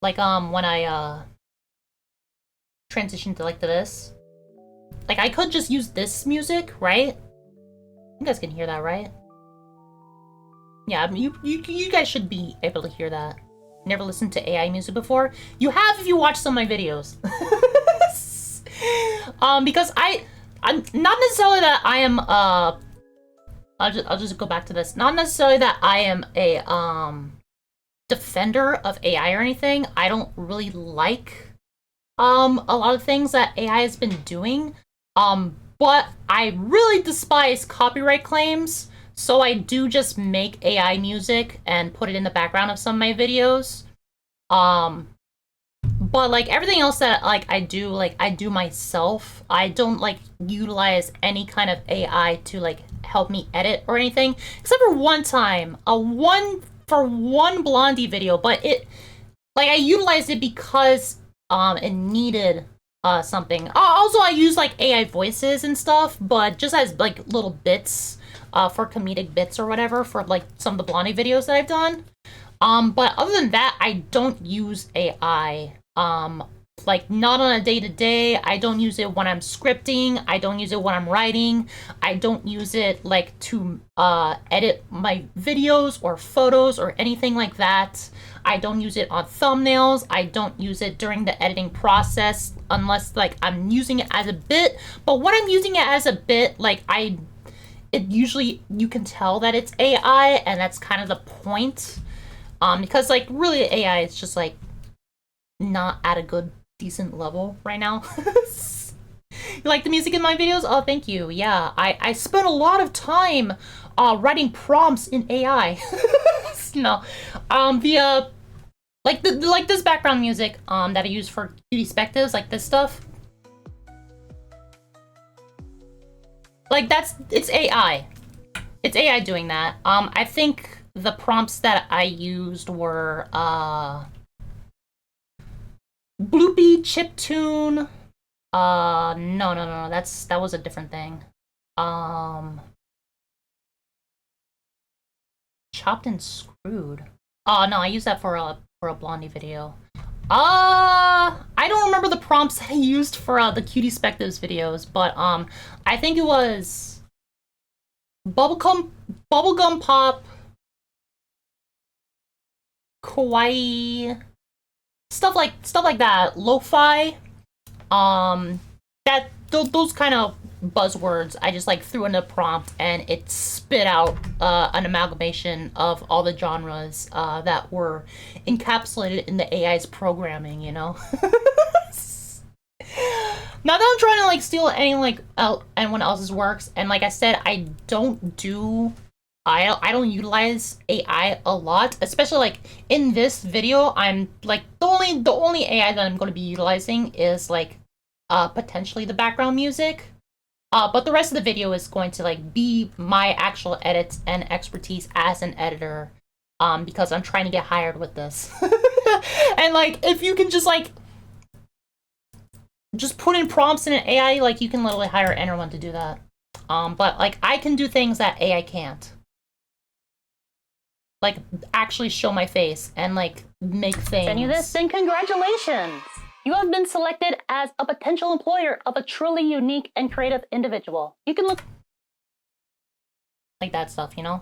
A: Like when I transition to like to this. Like I could just use this music, right? You guys can hear that, right? Yeah, I mean, you guys should be able to hear that. Never listened to AI music before? You have if you watch some of my videos. Because I'm not necessarily that I am I'll just go back to this. Not necessarily that I am a defender of AI or anything. I don't really like a lot of things that AI has been doing. But I really despise copyright claims, so I do just make AI music and put it in the background of some of my videos. But like everything else that like I do myself. I don't like utilize any kind of AI to like help me edit or anything, except for one time, one Blondie video, but it like I utilized it because it needed something. Also, I use like AI voices and stuff, but just as like little bits for comedic bits or whatever for like some of the Blondie videos that I've done. But other than that, I don't use AI. Like not on a day-to-day. I don't use it when I'm scripting. I don't use it when I'm writing. I don't use it like to edit my videos or photos or anything like that. I don't use it on thumbnails. I don't use it during the editing process unless like I'm using it as a bit. But when I'm using it as a bit, like it usually you can tell that it's AI, and that's kind of the point. Because like really AI is just like not at a good decent level right now. You like the music in my videos? Oh, thank you. Yeah, I spent a lot of time writing prompts in AI. No, like this background music that I use for Cutie Spectives, like this stuff. Like it's AI. It's AI doing that. I think the prompts that I used were Bloopy, Chiptune. No. That was a different thing. Chopped and Screwed. Oh no, I used that for a Blondie video. I don't remember the prompts I used for the Cutie Spectives videos, but I think it was Bubblegum Pop, Kawaii, stuff like that, lo-fi, those kind of buzzwords I just like threw in a prompt and it spit out an amalgamation of all the genres that were encapsulated in the AI's programming, you know. Not that I'm trying to like steal any like anyone else's works, and like I said, I don't utilize AI a lot, especially like in this video. I'm like the only AI that I'm going to be utilizing is like potentially the background music. But the rest of the video is going to like be my actual edits and expertise as an editor, because I'm trying to get hired with this. And like, if you can just like, just put in prompts in an AI, like you can literally hire anyone to do that. But like, I can do things that AI can't. Like, actually show my face and like make things.
B: Send you this, then congratulations! You have been selected as a potential employer of a truly unique and creative individual. You can look
A: like that stuff, you know?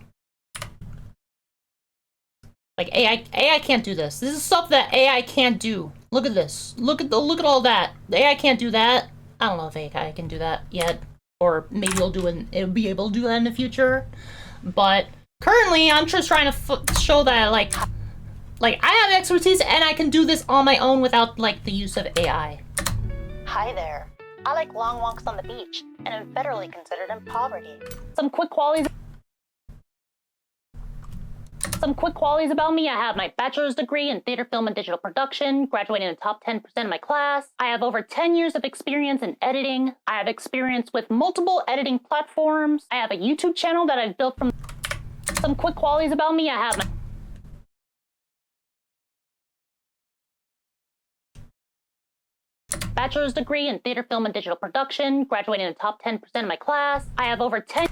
A: Like AI can't do this. This is stuff that AI can't do. Look at this. Look at all that. The AI can't do that. I don't know if AI can do that yet, or maybe it'll be able to do that in the future. But currently, I'm just trying to show that like I have expertise and I can do this on my own without like the use of AI.
B: Hi there. I like long walks on the beach and am federally considered in poverty. Some quick qualities about me. I have my bachelor's degree in theater, film, and digital production, graduating in the top 10% of my class. I have over 10 years of experience in editing. I have experience with multiple editing platforms. I have a YouTube channel that I've built from... Some quick qualities about me. I have my bachelor's degree in theater, film, and digital production, graduating in the top 10% of my class. I have over 10...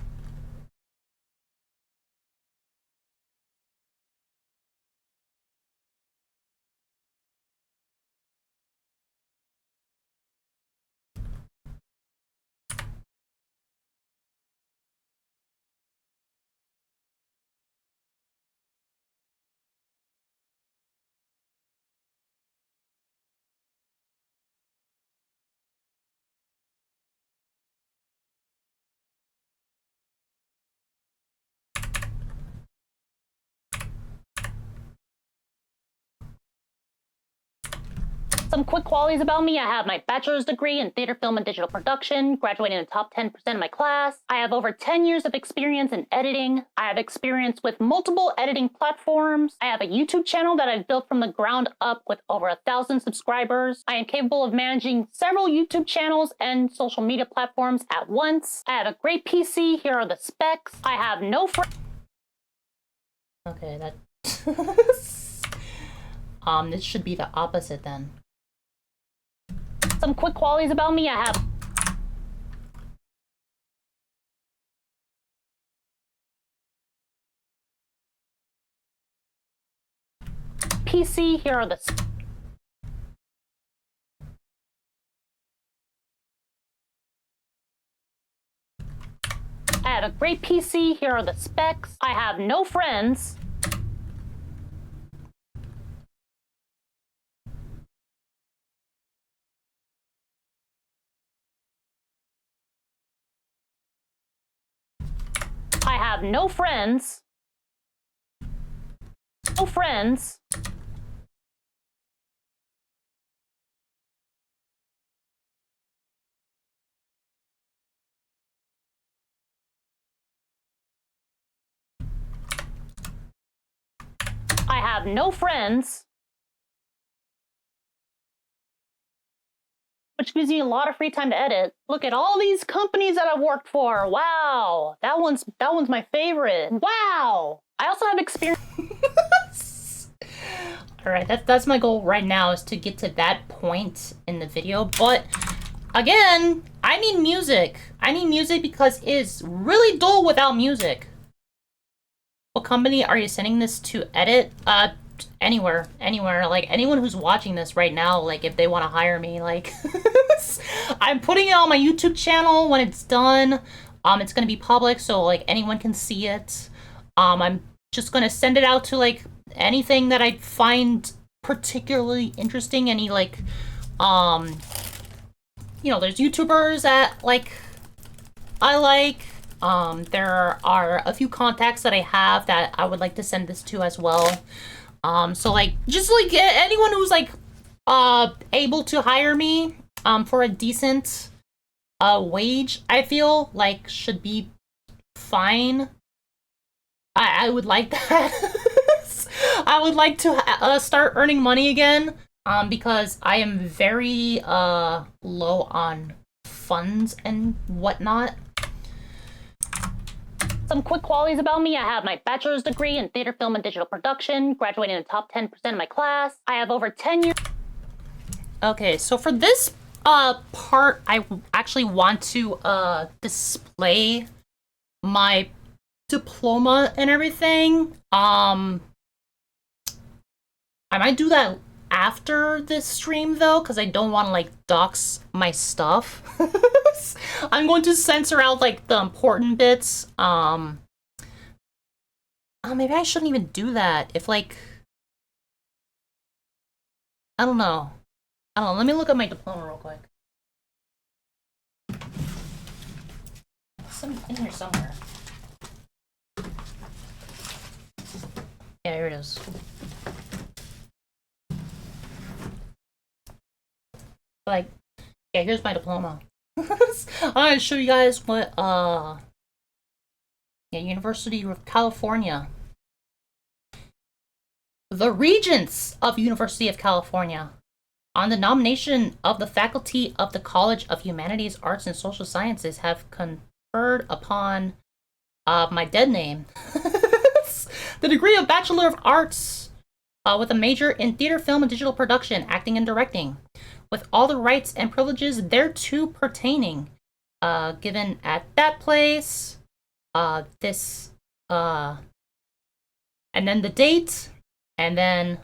B: Some quick qualities about me. I have my bachelor's degree in theater, film, and digital production, graduating in the top 10% of my class. I have over 10 years of experience in editing. I have experience with multiple editing platforms. I have a YouTube channel that I've built from the ground up with over 1,000 subscribers. I am capable of managing several YouTube channels and social media platforms at once. I have a great PC. Here are the specs. I have no
A: Okay, that... this should be the opposite then.
B: Some quick qualities about me. I have PC. Here are the I have a great PC. Here are the specs. I have no friends. I have no friends. No friends. I have no friends. Which gives me a lot of free time to edit. Look at all these companies that I've worked for. Wow, that one's my favorite. Wow. I also have experience.
A: All right, that's my goal right now, is to get to that point in the video. But again, I need music. I need music because it's really dull without music. What company are you sending this to edit? Anywhere. Like, anyone who's watching this right now, like, if they want to hire me, like, I'm putting it on my YouTube channel when it's done. It's gonna be public, so, like, anyone can see it. I'm just gonna send it out to, like, anything that I find particularly interesting. Any, like, you know, there's YouTubers that, like, I like. There are a few contacts that I have that I would like to send this to as well. So like, just like anyone who's like, able to hire me, for a decent, wage, I feel like should be fine. I would like that. I would like to, start earning money again, because I am very, low on funds and whatnot.
B: Some quick qualities about me. I have my bachelor's degree in theater, film, and digital production, graduating in the top 10% of my class. I have over 10 years.
A: Okay, so for this part, I actually want to display my diploma and everything. I might do that after this stream though, because I don't want to like dox my stuff. I'm going to censor out like the important bits. Oh, maybe I shouldn't even do that. If like, I don't know. Let me look at my diploma real quick. It's in here somewhere. Yeah, here it is. Like, yeah, here's my diploma. I'm gonna show you guys what, yeah, University of California. The Regents of University of California, on the nomination of the faculty of the College of Humanities, Arts, and Social Sciences, have conferred upon my dead name the degree of Bachelor of Arts with a major in theater, film, and digital production, acting and directing, with all the rights and privileges thereto pertaining, given at that place, and then the date, and then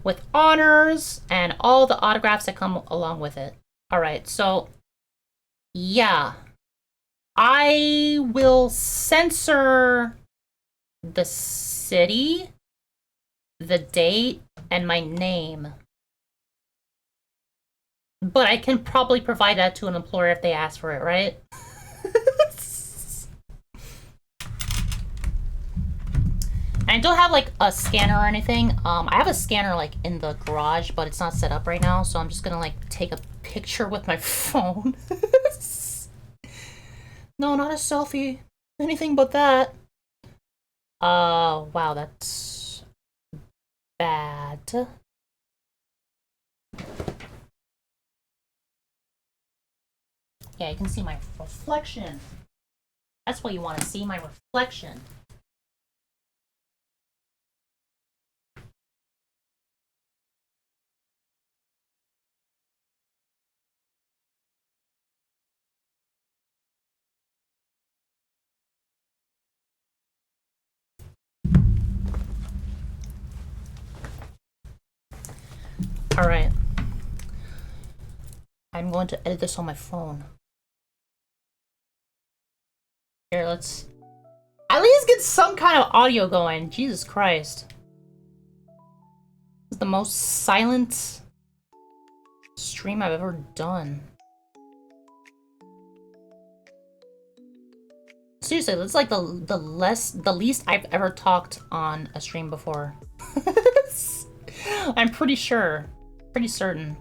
A: with honors and all the autographs that come along with it. All right, so yeah, I will censor the city, the date, and my name. But I can probably provide that to an employer if they ask for it, right? I don't have like a scanner or anything. I have a scanner like in the garage, but it's not set up right now, so I'm just gonna like take a picture with my phone. No, not a selfie. Anything but that. Wow, that's bad. Yeah, you can see my reflection. That's what you want to see, my reflection. All right. I'm going to edit this on my phone. Here, let's at least get some kind of audio going. Jesus Christ. This is the most silent stream I've ever done. Seriously, that's like the least I've ever talked on a stream before. I'm pretty sure. Pretty certain.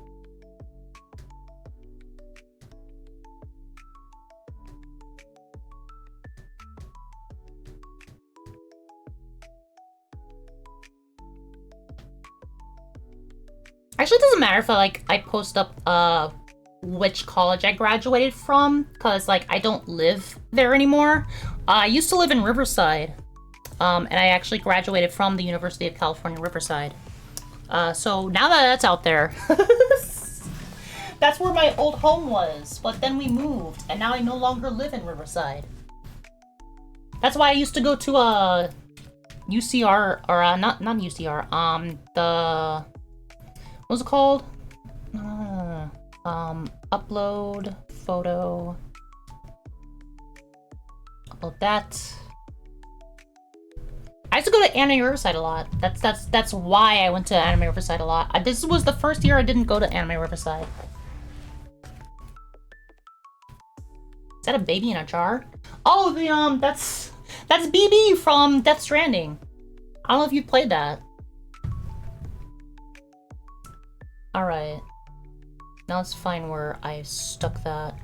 A: Actually, it doesn't matter if I post up which college I graduated from, because like I don't live there anymore. I used to live in Riverside, and I actually graduated from the University of California, Riverside. So now that that's out there, that's where my old home was, but then we moved, and now I no longer live in Riverside. That's why I used to go to UCR, or not UCR, the, what's it called? Upload photo. Upload that. I used to go to Anime Riverside a lot. That's why I went to Anime Riverside a lot. This was the first year I didn't go to Anime Riverside. Is that a baby in a jar? Oh, the that's BB from Death Stranding. I don't know if you played that. All right. Now let's find where I stuck that.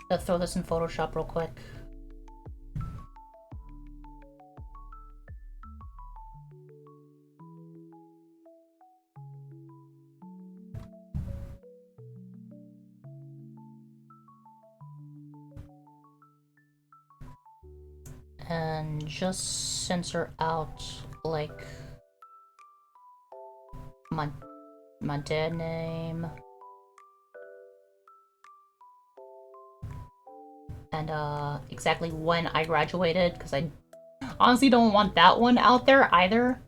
A: Let's throw this in Photoshop real quick. and just censor out like my dead name and exactly when I graduated, because I honestly don't want that one out there either.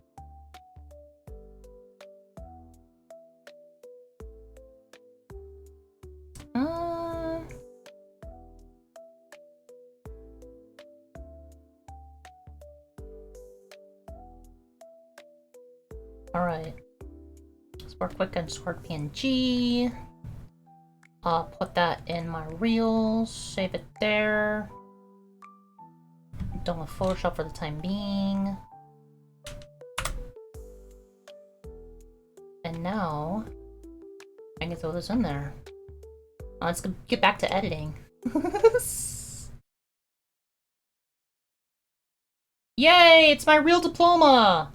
A: Alright. Spark quick and sort PNG. Put that in my reels, save it there. Done with Photoshop for the time being. And now I can throw this in there. Let's get back to editing. Yay! It's my real diploma!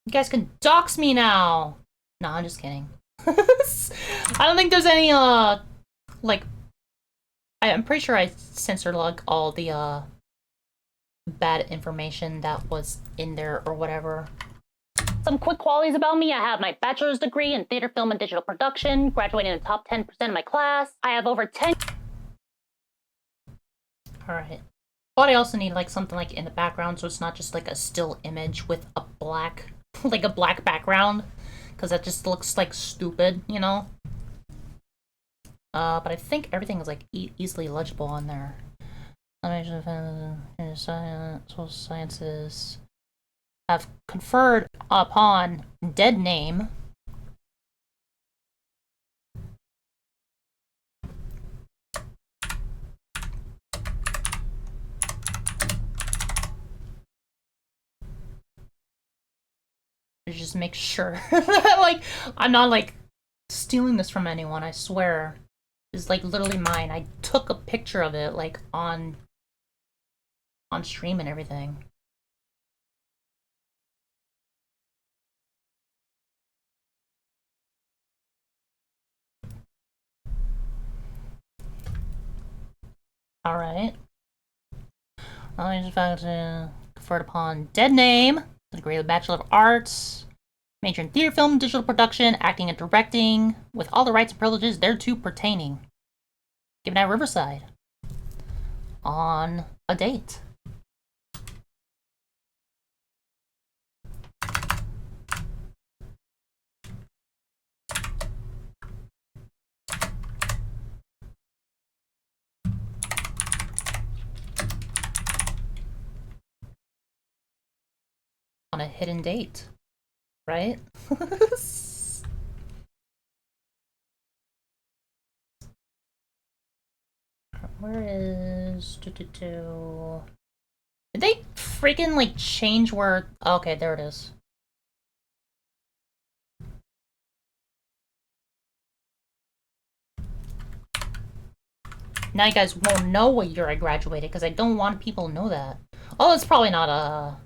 A: You guys can dox me now! No, I'm just kidding. I don't think there's any, like... I'm pretty sure I censored, like, all the, bad information that was in there or whatever.
B: Some quick qualities about me. I have my bachelor's degree in theater, film, and digital production, graduating in the top 10% of my class. I have over 10...
A: Alright. But I also need, like, something, like, in the background, so it's not just, like, a still image with a black... like, a black background. Because that just looks, like, stupid, you know? But I think everything is, like, easily legible on there. Social sciences have conferred upon dead name. Just make sure that, like, I'm not, like, stealing this from anyone, I swear. It's, like, literally mine. I took a picture of it, like, on stream and everything. Alright. Conferred upon dead name. Degree of Bachelor of Arts. Major in theater, film, digital production, acting and directing, with all the rights and privileges thereto pertaining. Given at Riverside. On a date. On a hidden date, right? Where is... Did they freaking, like, change where... Okay, there it is. Now you guys won't know what year I graduated, because I don't want people to know that. Oh, it's probably not,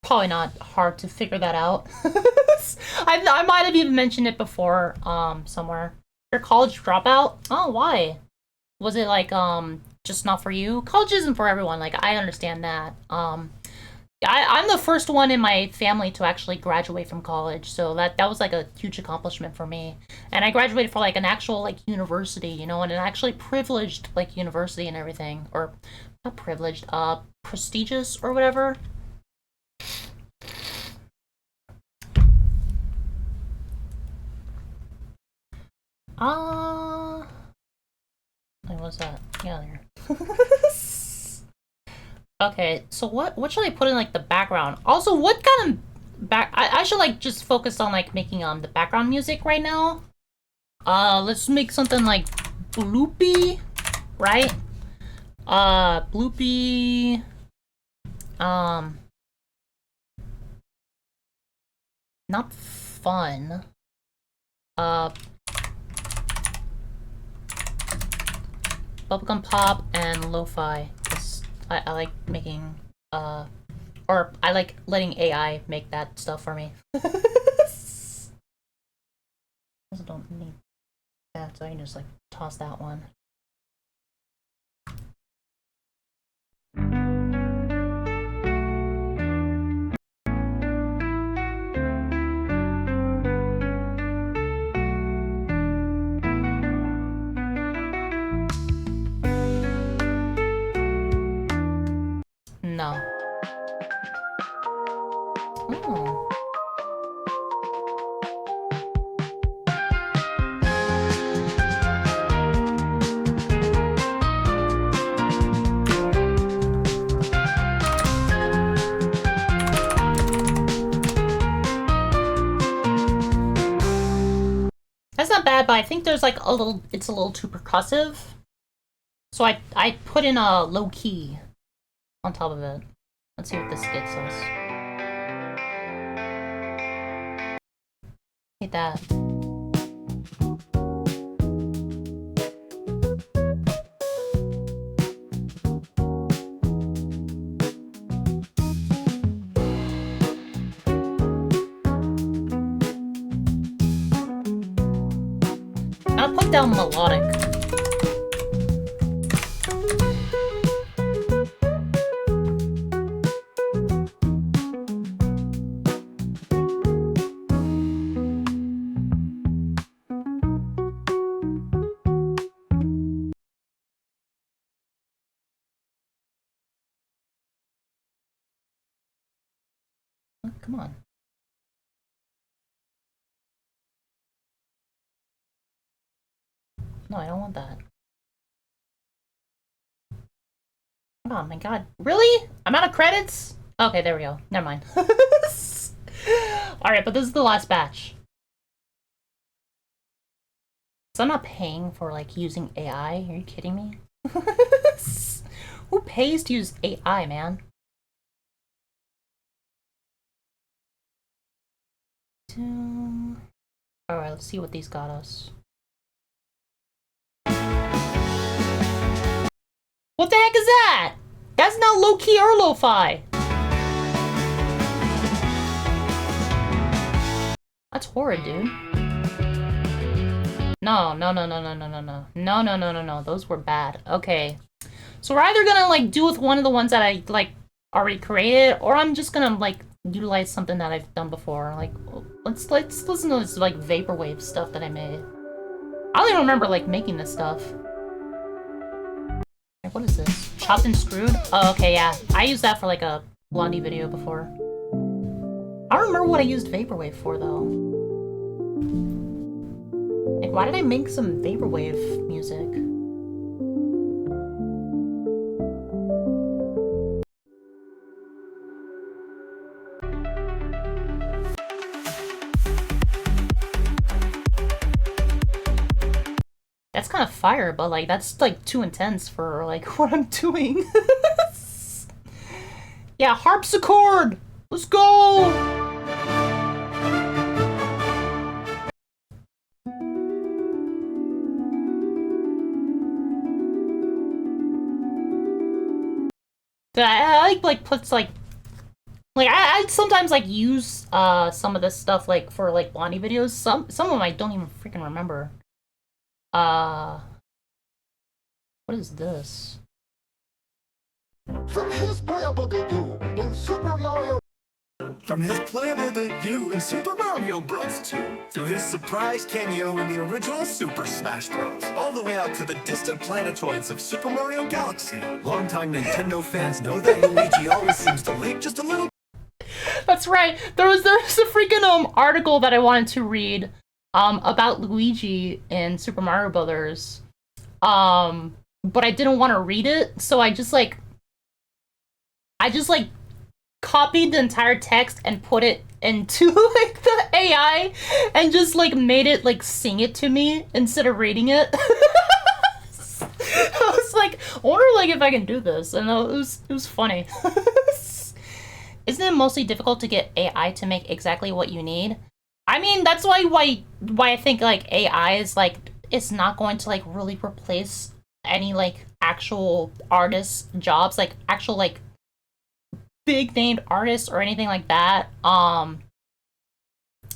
A: probably not hard to figure that out. I might have even mentioned it before, somewhere. Your college dropout? Oh, why? Was it, like, just not for you? College isn't for everyone, like, I understand that. I'm the first one in my family to actually graduate from college, so that was, like, a huge accomplishment for me. And I graduated for, like, an actual, like, university, you know, and an actually privileged, like, university and everything. Or, not privileged, prestigious or whatever. Wait, what's that? Yeah, there. Okay, so what should I put in, like, the background? Also, what kind of I should, like, just focus on, like, making the background music right now. Let's make something like bloopy, right? Bloopy. Not fun. Bubblegum pop and lo-fi. I like making, or I like letting AI make that stuff for me. I also don't need that, so I can just, like, toss that one. not bad, but I think there's like it's a little too percussive. So I put in a low key on top of it. Let's see what this gets us. Hate that. I'll put down melodic. Come on. No, I don't want that. Oh my god. Really? I'm out of credits? Okay, there we go. Never mind. Alright, but this is the last batch. So I'm not paying for, like, using AI. Are you kidding me? Who pays to use AI, man? Alright, let's see what these got us. What the heck is that? That's not low-key or lo-fi. That's horrid, dude. No. No. Those were bad. Okay. So we're either gonna, like, do with one of the ones that I, like, already created, or I'm just gonna, like, utilize something that I've done before. Like, let's listen to this, like, vaporwave stuff that I made. I don't even remember, like, making this stuff. What is this? Chopped and Screwed? Oh, okay, yeah. I used that for, like, a Blondie video before. I don't remember what I used vaporwave for, though. Like, why did I make some vaporwave music? That's kind of fire, but, like, that's, like, too intense for, like, what I'm doing. Yeah, harpsichord! Let's go! I like puts, like I sometimes, like, use, some of this stuff, like, for, like, Blondie videos. Some of them I don't even freaking remember. What is this?
H: From his planet in Super Mario. From his planet in Super Mario Bros. 2 to his surprise cameo in the original Super Smash Bros. All the way out to the distant planetoids of Super Mario Galaxy. Longtime Nintendo fans know that Luigi always seems to leak just a little.
A: That's right. There was a freaking article that I wanted to read about Luigi in Super Mario Brothers. But I didn't want to read it, so I just copied the entire text and put it into, like, the AI and just, like, made it, like, sing it to me instead of reading it. I was like, I wonder, like, if I can do this, and it was funny. Isn't it mostly difficult to get AI to make exactly what you need? I mean, that's why I think, like, AI is, like, it's not going to, like, really replace any, like, actual artists' jobs, like, actual, like, big named artists or anything like that.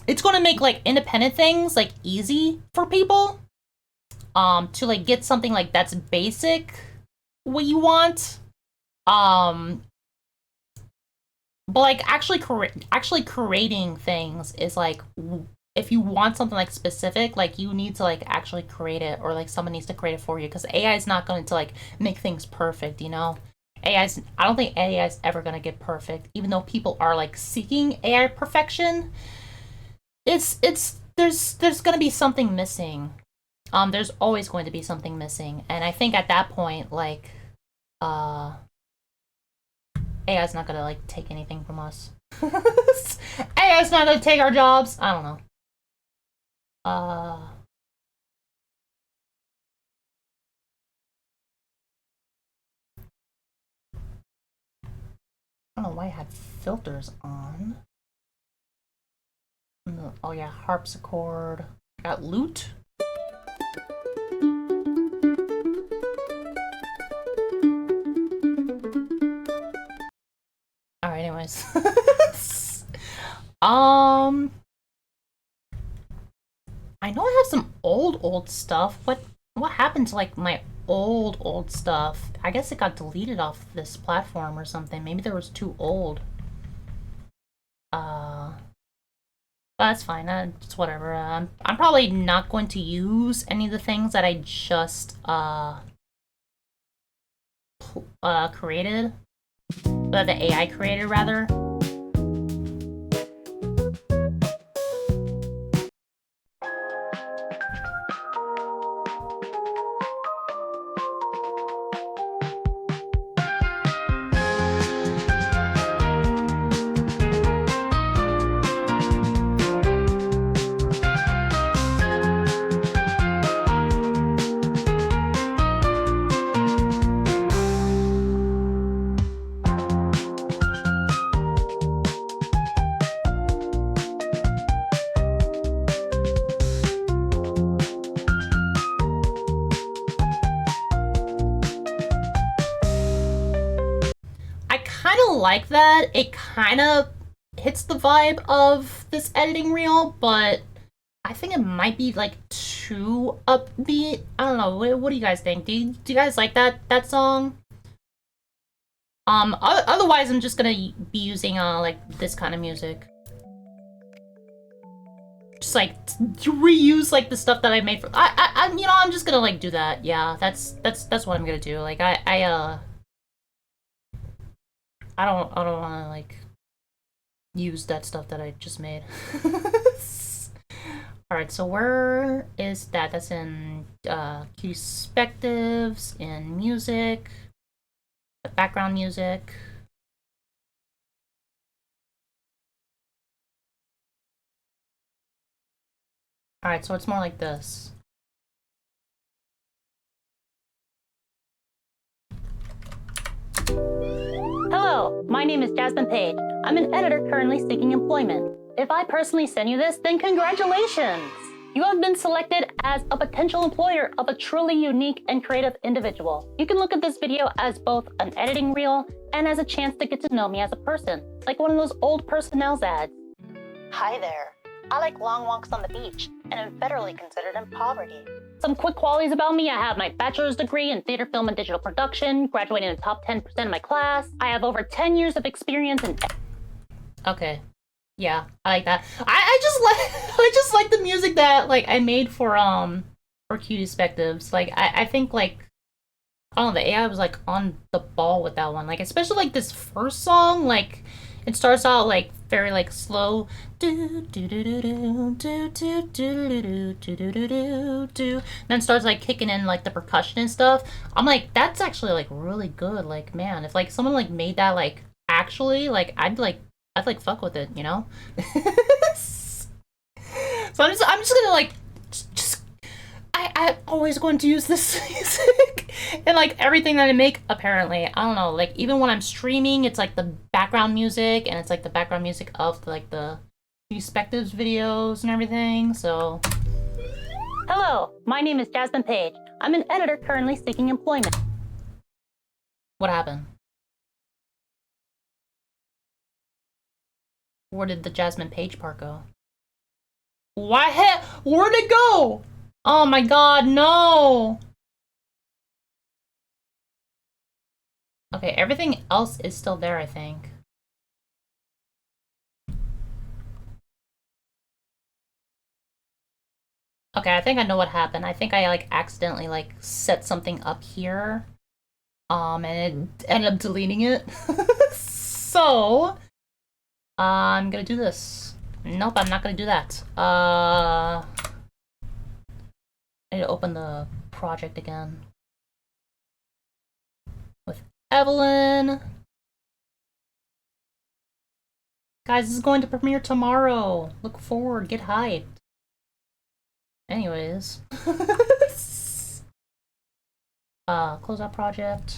A: It's going to make, like, independent things, like, easy for people to, like, get something, like, that's basic what you want. But, like, actually creating things is, like, if you want something, like, specific, like, you need to, like, actually create it, or, like, someone needs to create it for you, because AI is not going to, like, make things perfect, you know? I don't think AI is ever going to get perfect, even though people are, like, seeking AI perfection. There's going to be something missing. There's always going to be something missing, and I think at that point, like, AI's not gonna, like, take anything from us. AI's not gonna take our jobs. I don't know. I don't know why I had filters on. Oh yeah, harpsichord. Got lute. Alright, anyways. I know I have some old stuff. What happened to like my old stuff? I guess it got deleted off this platform or something. Maybe there was too old. That's fine. It's whatever. I'm probably not going to use any of the things that I just created. The AI created rather. Like that. It kind of hits the vibe of this editing reel, but I think it might be like too upbeat. I don't know. What do you guys think? Do you guys like that song? Otherwise I'm just gonna be using like this kind of music. Just like reuse like the stuff that I made for I'm just gonna like do that. Yeah, that's what I'm gonna do. Like I don't want to like use that stuff that I just made. All right, so where is that? That's in key perspectives, in music, the background music. All right, so it's more like this.
B: Hello, my name is Jasmine Page. I'm an editor currently seeking employment. If I personally send you this, then congratulations! You have been selected as a potential employer of a truly unique and creative individual. You can look at this video as both an editing reel and as a chance to get to know me as a person, like one of those old personnel's ads. Hi there. I like long walks on the beach and am federally considered in poverty. Some quick qualities about me: I have my bachelor's degree in theater, film, and digital production, graduating in the top 10% of my class. I have over 10 years of experience in...
A: Okay. Yeah, I like that. I just like the music that like I made for Q Perspectives. Like I think like I don't know, the AI was like on the ball with that one. Like especially like this first song, like it starts out like very like slow, do do do do do do do do do do do, then starts like kicking in like the percussion and stuff. I'm like, that's actually like really good. Like man, if like someone like made that like actually, like I'd like fuck with it, you know? So I'm just gonna like I'm always going to use this music and like everything that I make, apparently. I don't know, like even when I'm streaming, it's like the background music, and it's like the background music of like the perspectives videos and everything, so.
B: Hello, my name is Jasmine Page. I'm an editor currently seeking employment.
A: What happened? Where did the Jasmine Page part go? Where'd it go? Oh my god, no! Okay, everything else is still there, I think. Okay, I think I know what happened. I think I like accidentally like set something up here. And it ended up deleting it. So I'm gonna do this. Nope, I'm not gonna do that. I need to open the project again. With Evelyn. Guys, this is going to premiere tomorrow. Look forward, get hyped. Anyways. Close out project.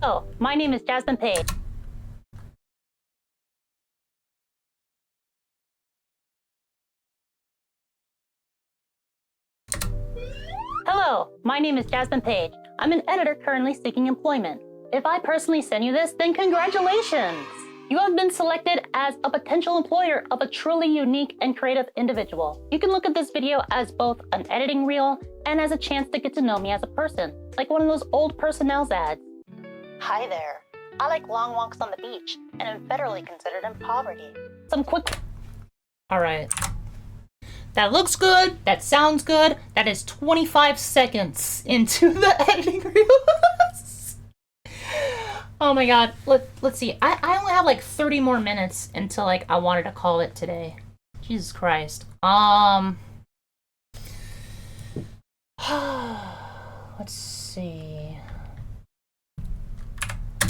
B: Oh, my name is Jasmine Page. Hello, my name is Jasmine Page. I'm an editor currently seeking employment. If I personally send you this, then congratulations! You have been selected as a potential employer of a truly unique and creative individual. You can look at this video as both an editing reel and as a chance to get to know me as a person, like one of those old personnel's ads. Hi there. I like long walks on the beach and am federally considered in poverty. Some quick...
A: Alright. That looks good. That sounds good. That is 25 seconds into the editing reel. Oh my god. Let's see. I only have like 30 more minutes until like I wanted to call it today. Jesus Christ. Let's see.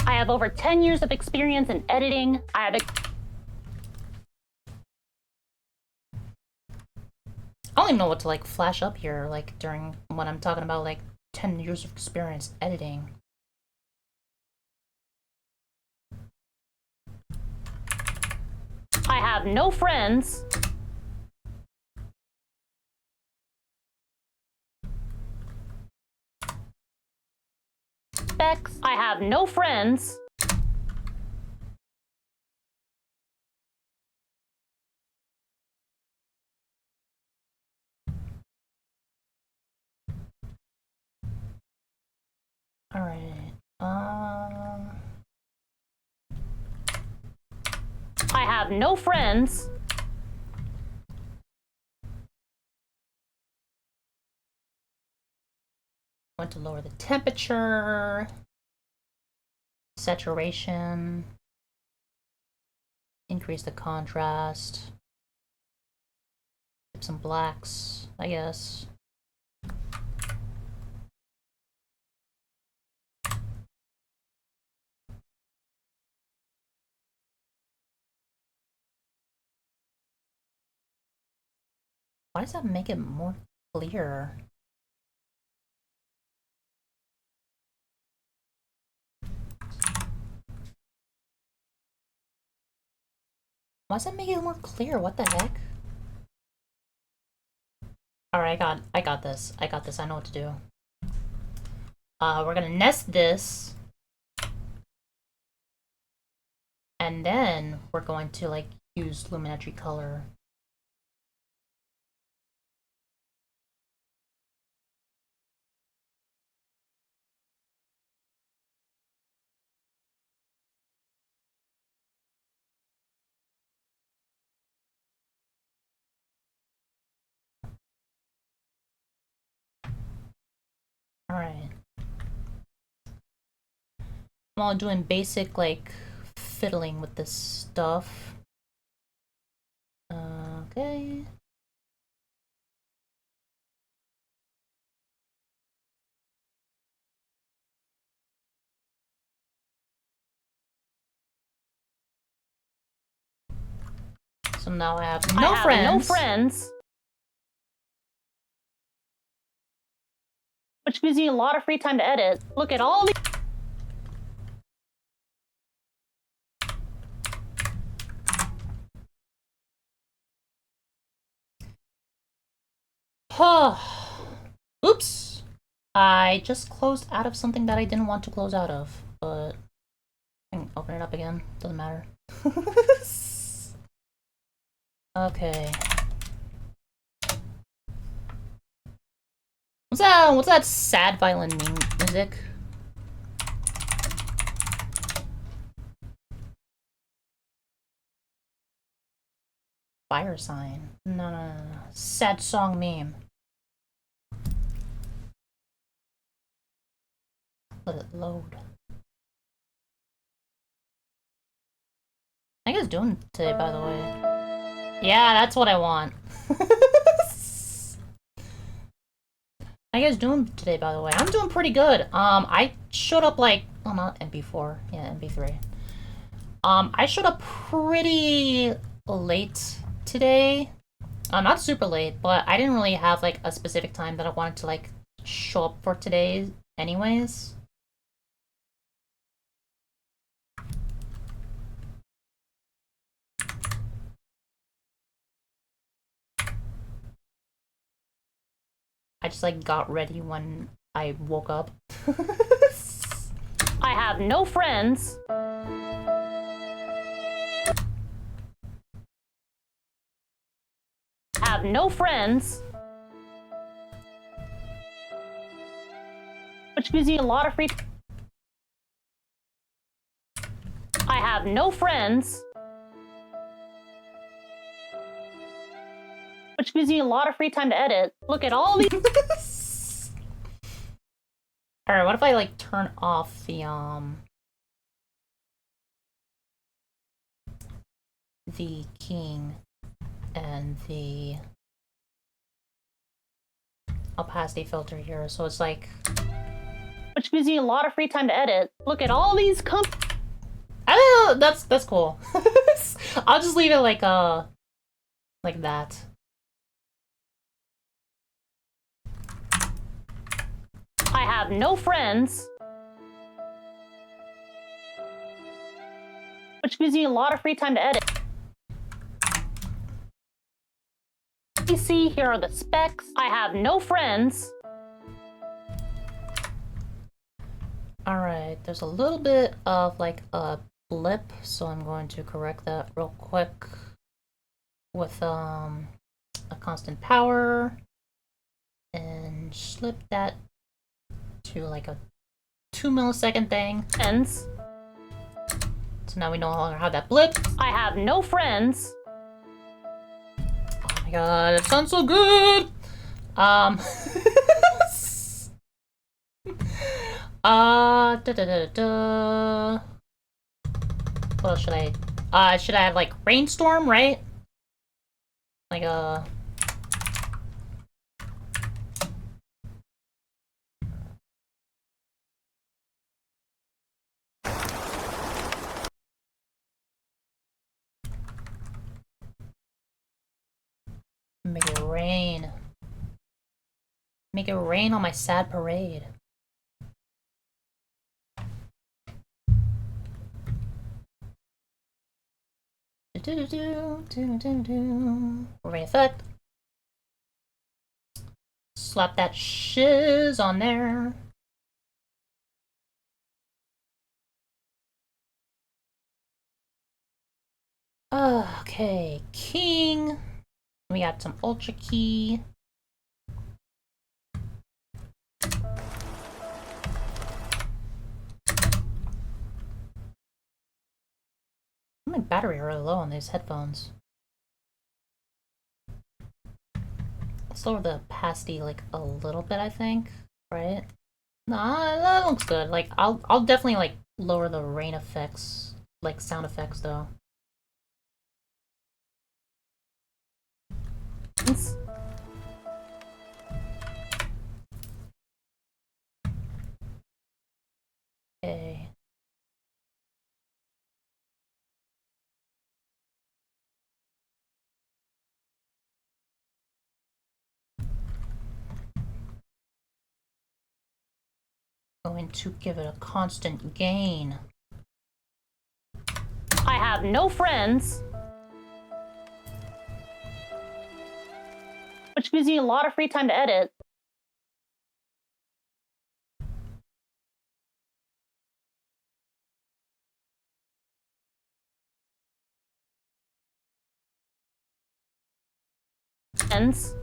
B: I have over 10 years of experience in editing. I
A: don't even know what to like flash up here like during when I'm talking about like 10 years of experience editing.
B: I have no friends. Specs. I have no friends.
A: Alright.
B: I have no friends.
A: Want to lower the temperature, saturation, increase the contrast, get some blacks, I guess. Why does that make it more clear? Why does that make it more clear? What the heck? Alright, I got this. I got this. I know what to do. We're gonna nest this. And then we're going to like use lumetri color. Alright. I'm all doing basic, like, fiddling with this stuff. Okay. So now I have no friends.
B: No friends. Which gives me a lot of free time to edit. Look at all the...
A: Oops. I just closed out of something that I didn't want to close out of, but I can open it up again. Doesn't matter. Okay. What's that sad violin music? Fire sign. No. Sad song meme. Let it load. How you guys doing today, by the way? Yeah, that's what I want. How you guys doing today, by the way? I'm doing pretty good. I showed up like, oh, not MP4. Yeah, MP3. I showed up pretty late today. Not super late, but I didn't really have like a specific time that I wanted to like show up for today anyways. I just like got ready when I woke up.
B: I have no friends. Have no friends. Which gives you a lot of free time. I have no friends. Which gives you a lot of free time to edit. Look at all these.
A: Alright, what if I like turn off the king and the opacity filter here, so it's like,
B: Which gives you a lot of free time to edit. Look at all these
A: I don't know, that's cool. I'll just leave it like that.
B: I have no friends. Which gives you a lot of free time to edit. You see, here are the specs. I have no friends.
A: Alright, there's a little bit of like a blip, so I'm going to correct that real quick with a constant power and slip that to like a 2 millisecond thing.
B: Friends.
A: So now we no longer have that blip.
B: I have no friends.
A: Oh my god, it sounds so good! What else should I have like rainstorm, right? Like make it rain. Make it rain on my sad parade. Rain effect. Slap that shiz on there. Okay, king. We got some ultra key. My battery are really low on these headphones. Let's lower the opacity like a little bit, I think, right? Nah, that looks good. Like I'll definitely like lower the rain effects, like sound effects though. Okay. Going to give it a constant gain.
B: I have no friends. Which gives you a lot of free time to edit. Friends.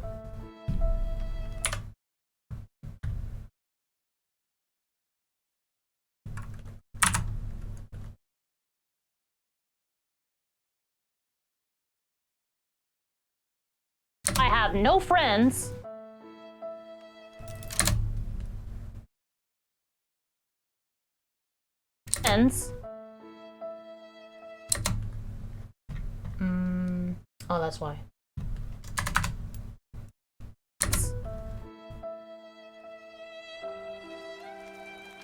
B: I have no friends. Friends.
A: Oh, that's why.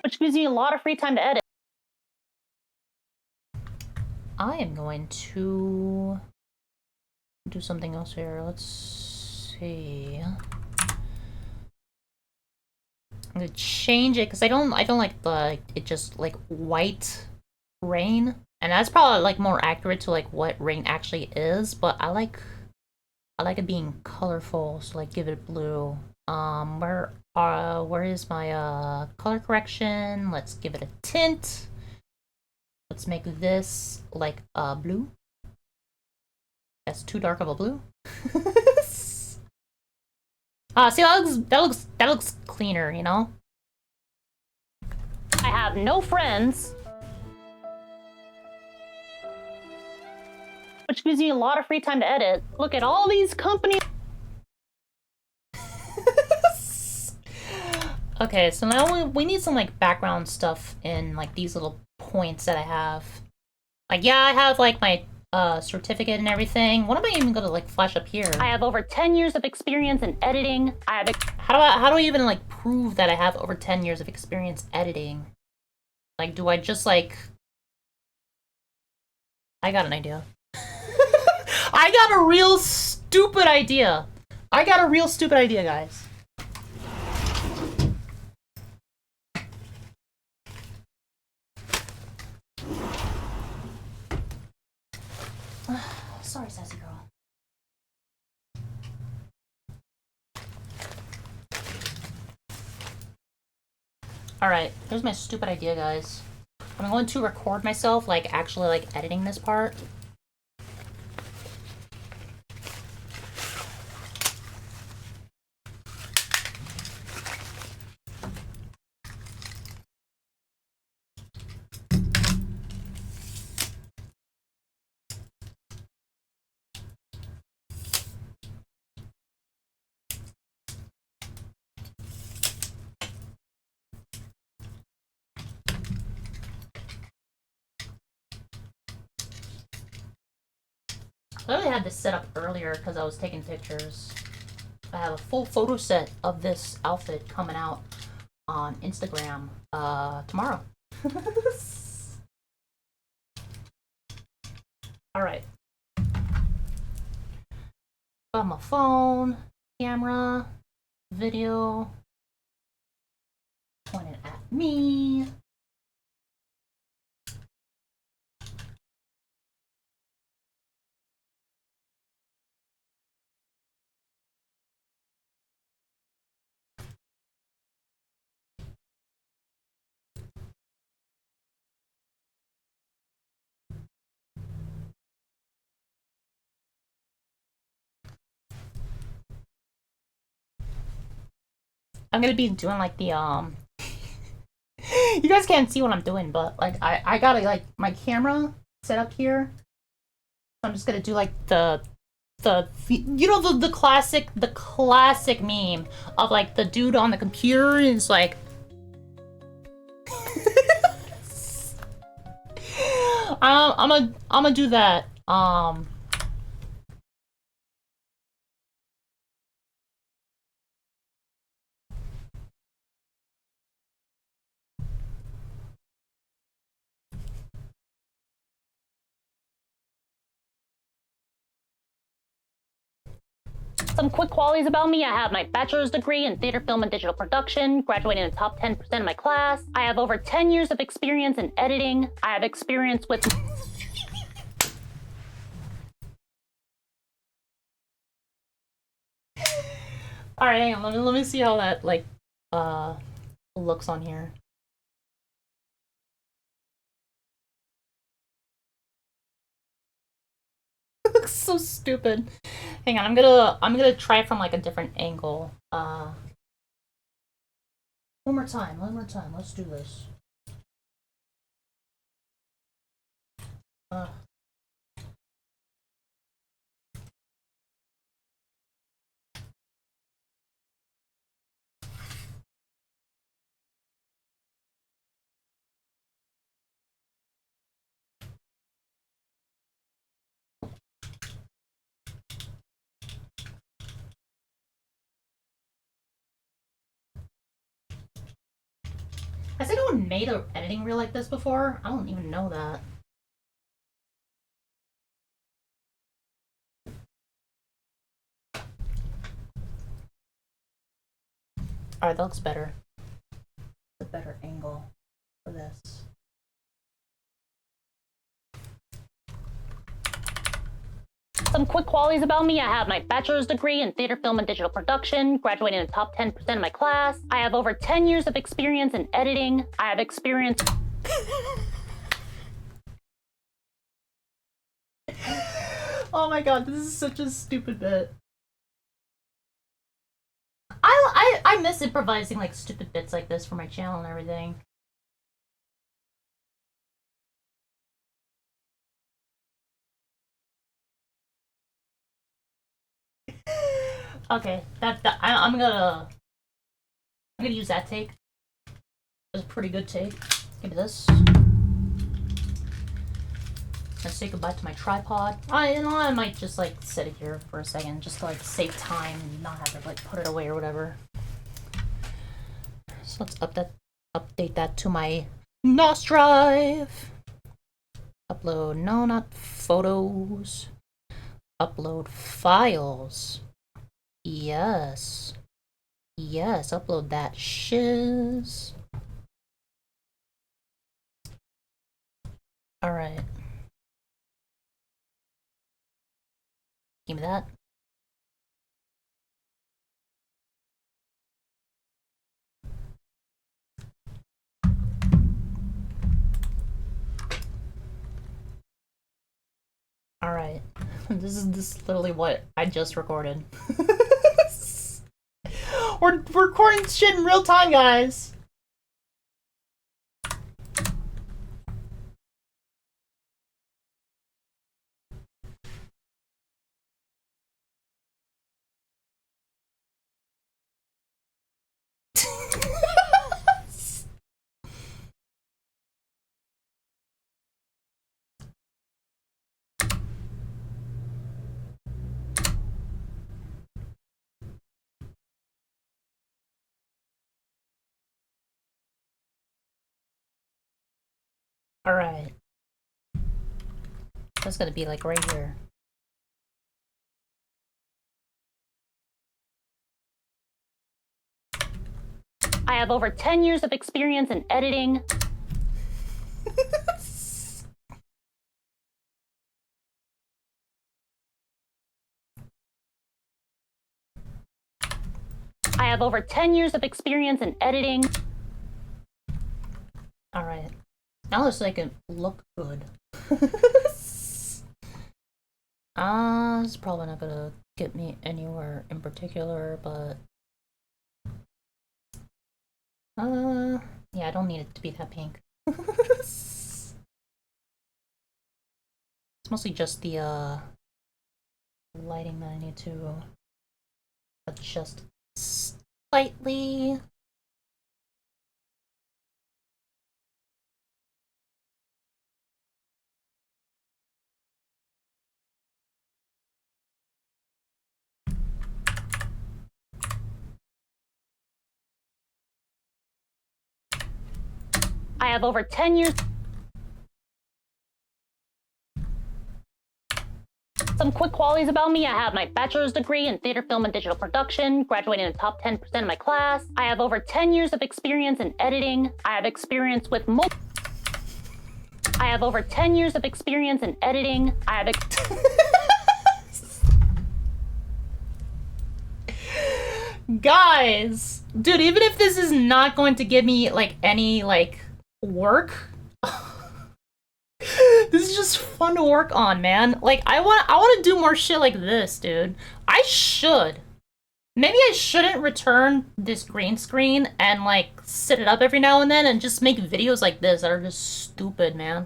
B: Which gives you a lot of free time to edit.
A: I am going to do something else here. Let's see. I'm gonna change it because I don't like it just like white rain, and that's probably like more accurate to like what rain actually is. But I like it being colorful, so like give it blue. Where is my color correction? Let's give it a tint. Let's make this like blue. That's too dark of a blue. See, that looks cleaner, you know?
B: I have no friends, which gives me a lot of free time to edit. Look at all these companies.
A: Okay, so now we need some like background stuff in like these little points that I have. Like, yeah, I have like my certificate and everything. What am I even gonna like flash up here?
B: I have over 10 years of experience in editing.
A: How do I even like prove that I have over 10 years of experience editing? Like, do I just like... I got an idea. I got a real stupid idea. Guys. Sorry, sassy girl. Alright, here's my stupid idea, guys. I'm going to record myself, like, actually, like, editing this part. I really had this set up earlier because I was taking pictures. I have a full photo set of this outfit coming out on Instagram tomorrow. Alright. Got my phone, camera, video, pointed at me. I'm gonna be doing like the you guys can't see what I'm doing, but like I got like my camera set up here. So I'm just gonna do like the you know the classic meme of like the dude on the computer and it's like I'm gonna do that.
B: Some quick qualities about me. I have my bachelor's degree in theater, film, and digital production, graduating in the top 10% of my class. I have over 10 years of experience in editing. I have experience with...
A: Alright, hang on, let me see how that like looks on here. It looks so stupid. Hang on, I'm gonna try it from like a different angle. One more time, let's do this. Has anyone made an editing reel like this before? I don't even know that. Alright, that looks better. A better angle for this.
B: Some quick qualities about me: I have my bachelor's degree in theater, film, and digital production, graduating in the top 10% of my class. I have over 10 years of experience in editing. I have experience...
A: Oh my god, this is such a stupid bit. I miss improvising like stupid bits like this for my channel and everything. Okay, I'm gonna use that take. It was a pretty good take. Give me this. Let's say goodbye to my tripod. I might just like set it here for a second, just to like save time and not have to like put it away or whatever. So let's update that to my NOS drive. Upload, no, not photos. Upload files. Yes. Yes, upload that shiz. Alright. Give me that. Alright. This is literally what I just recorded. We're recording shit in real time, guys. Alright. That's gonna be like right here.
B: I have over 10 years of experience in editing. I have over 10 years of experience in editing.
A: Alright. Now it's like it look good. It's probably not gonna get me anywhere in particular, but yeah, I don't need it to be that pink. It's mostly just the lighting that I need to adjust slightly.
B: I have over 10 years. Some quick qualities about me: I have my bachelor's degree in theater, film, and digital production, graduating in the top 10% of my class. I have over 10 years of experience in editing. I have experience with I have over 10 years of experience in editing. I have
A: Guys, dude, even if this is not going to give me like any like work, this is just fun to work on, man. Like I want to do more shit like this, dude. Maybe I shouldn't return this green screen and like set it up every now and then and just make videos like this that are just stupid, man.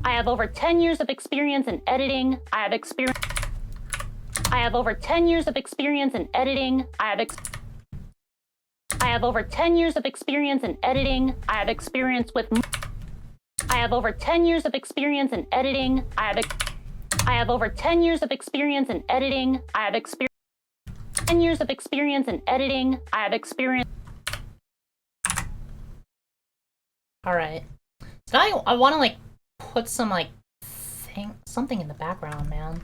B: I have over 10 years of experience in editing. I have over 10 years of experience in editing. I have over 10 years of experience in editing. I have experience with I have over 10 years of experience in editing. I have over 10 years of experience in editing. I have 10 years of experience in editing. I have experience.
A: Alright. So I want to like put some like something in the background, man.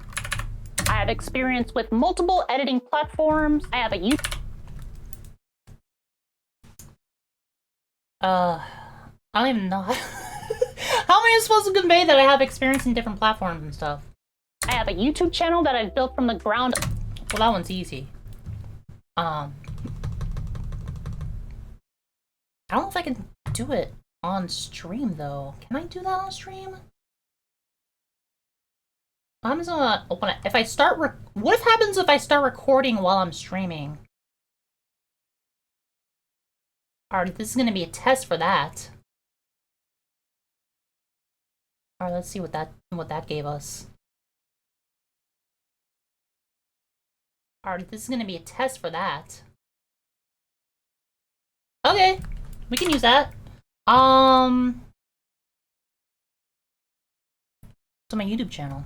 B: I have experience with multiple editing platforms. I have a
A: I don't even know. point is supposed to convey that I have experience in different platforms and stuff.
B: I have a YouTube channel that I've built from the ground.
A: Well, that one's easy. I don't know if I can do it on stream though. Can I do that on stream? I'm just gonna open it. If I start what happens if I start recording while I'm streaming? Alright, this is gonna be a test for that. Alright, let's see what that gave us. Alright, this is gonna be a test for that. Okay, we can use that. To my YouTube channel.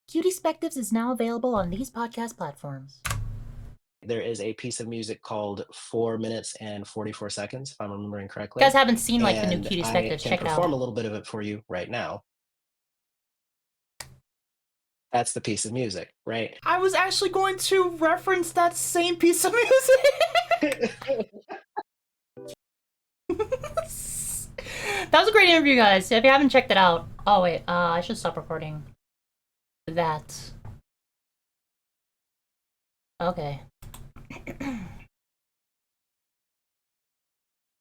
A: Cutie Spectives is now available on these podcast platforms.
I: There is a piece of music called 4 minutes and 44 seconds, if I'm remembering correctly.
A: You guys haven't seen like the new
I: And
A: Cutie
I: I
A: Spectives,
I: can
A: check it out.
I: perform a little bit of it for you right now. That's the piece of music, right?
A: I was actually going to reference that same piece of music. That was a great interview, guys. If you haven't checked it out. Oh wait, I should stop recording. That. Okay.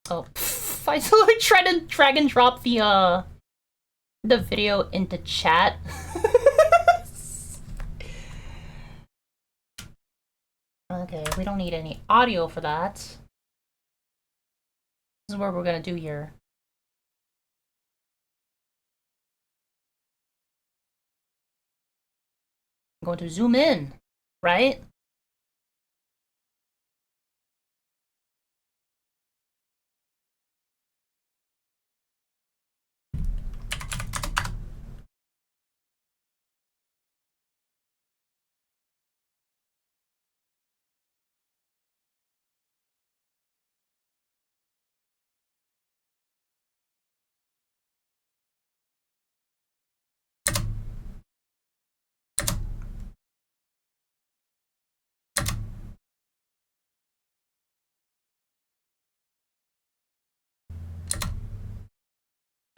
A: Oh, I totally tried to drag and drop the video into chat. Okay, we don't need any audio for that. This is what we're gonna do here. I'm going to zoom in, right?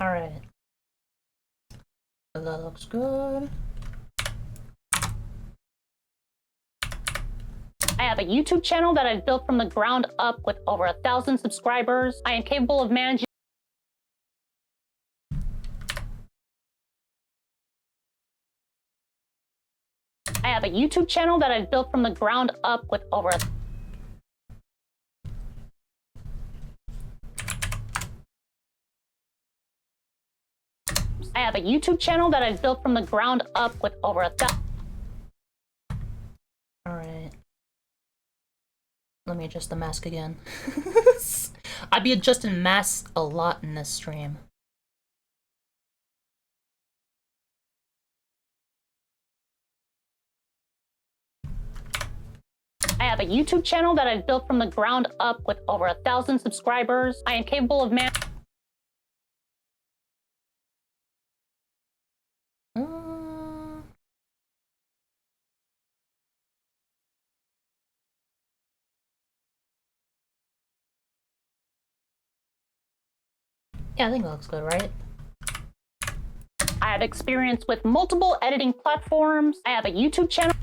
A: Alright. That looks good.
B: I have a YouTube channel that I've built from the ground up with over 1,000 subscribers. I am capable of managing. I have a YouTube channel that I've built from the ground up with over I have a YouTube channel that I've built from the ground up with over 1,000.
A: Alright. Let me adjust the mask again. I'd be adjusting masks a lot in this stream.
B: I have a YouTube channel that I've built from the ground up with over 1,000 subscribers. I am capable of
A: Yeah, I think that looks good, right?
B: I have experience with multiple editing platforms. I have a YouTube channel.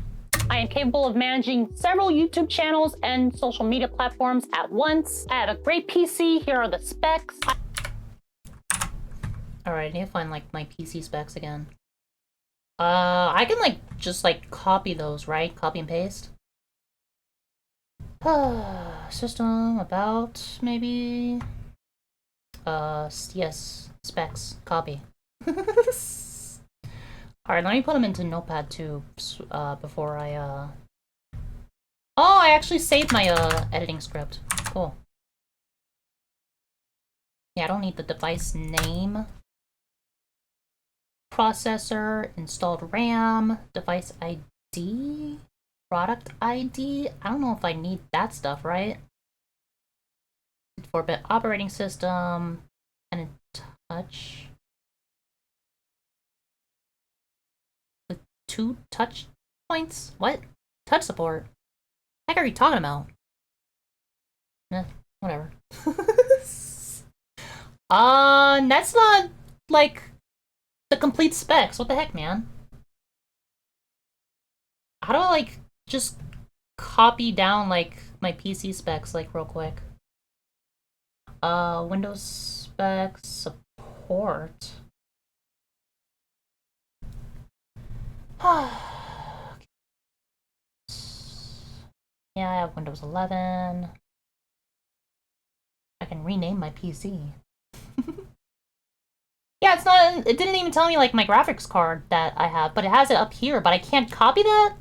B: I am capable of managing several YouTube channels and social media platforms at once. I have a great PC. Here are the specs.
A: Alright, I need to find like my PC specs again. I can like just like copy those, right? Copy and paste. System about maybe. Yes, specs, copy. Alright, let me put them into Notepad too, before I, Oh, I actually saved my, editing script. Cool. Yeah, I don't need the device name. Processor, installed RAM, device ID, product ID. I don't know if I need that stuff, right? 4-bit operating system, and a touch. With 2 touch points? What? Touch support? What are you talking about? Whatever. That's not, like, the complete specs. What the heck, man? How do I, like, just copy down, like, my PC specs, like, real quick? Windows specs support. Yeah, I have Windows 11. I can rename my PC. Yeah, it's not, it didn't even tell me, like, my graphics card that I have, but it has it up here, but I can't copy that?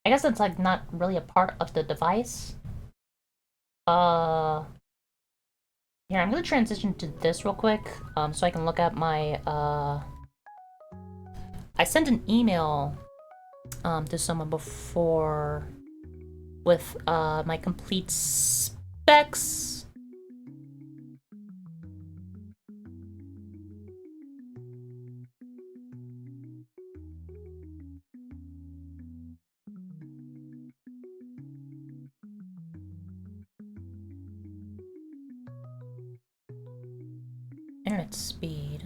A: I guess it's, like, not really a part of the device. Here, I'm gonna transition to this real quick, so I can look at my, I sent an email, to someone before with, my complete specs. Internet speed.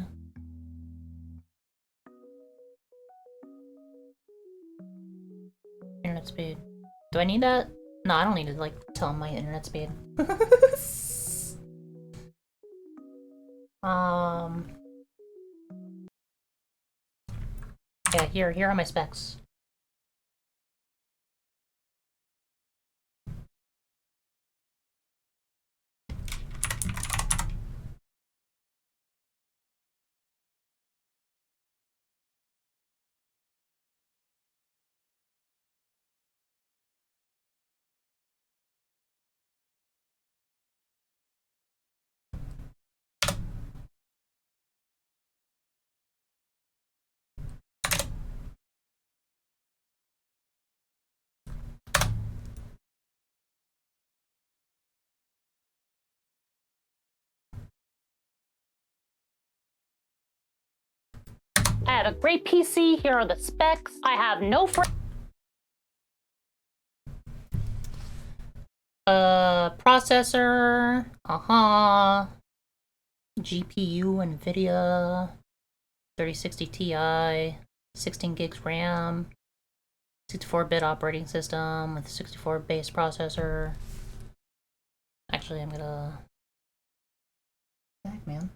A: Internet speed. Do I need that? No, I don't need to, like, tell them my internet speed. Yeah, here are my specs.
B: I had a great PC. Here are the specs. I have no
A: Processor. GPU, NVIDIA. 3060 Ti. 16 gigs RAM. 64-bit operating system with 64 base processor. Actually, I'm gonna... Heck, man.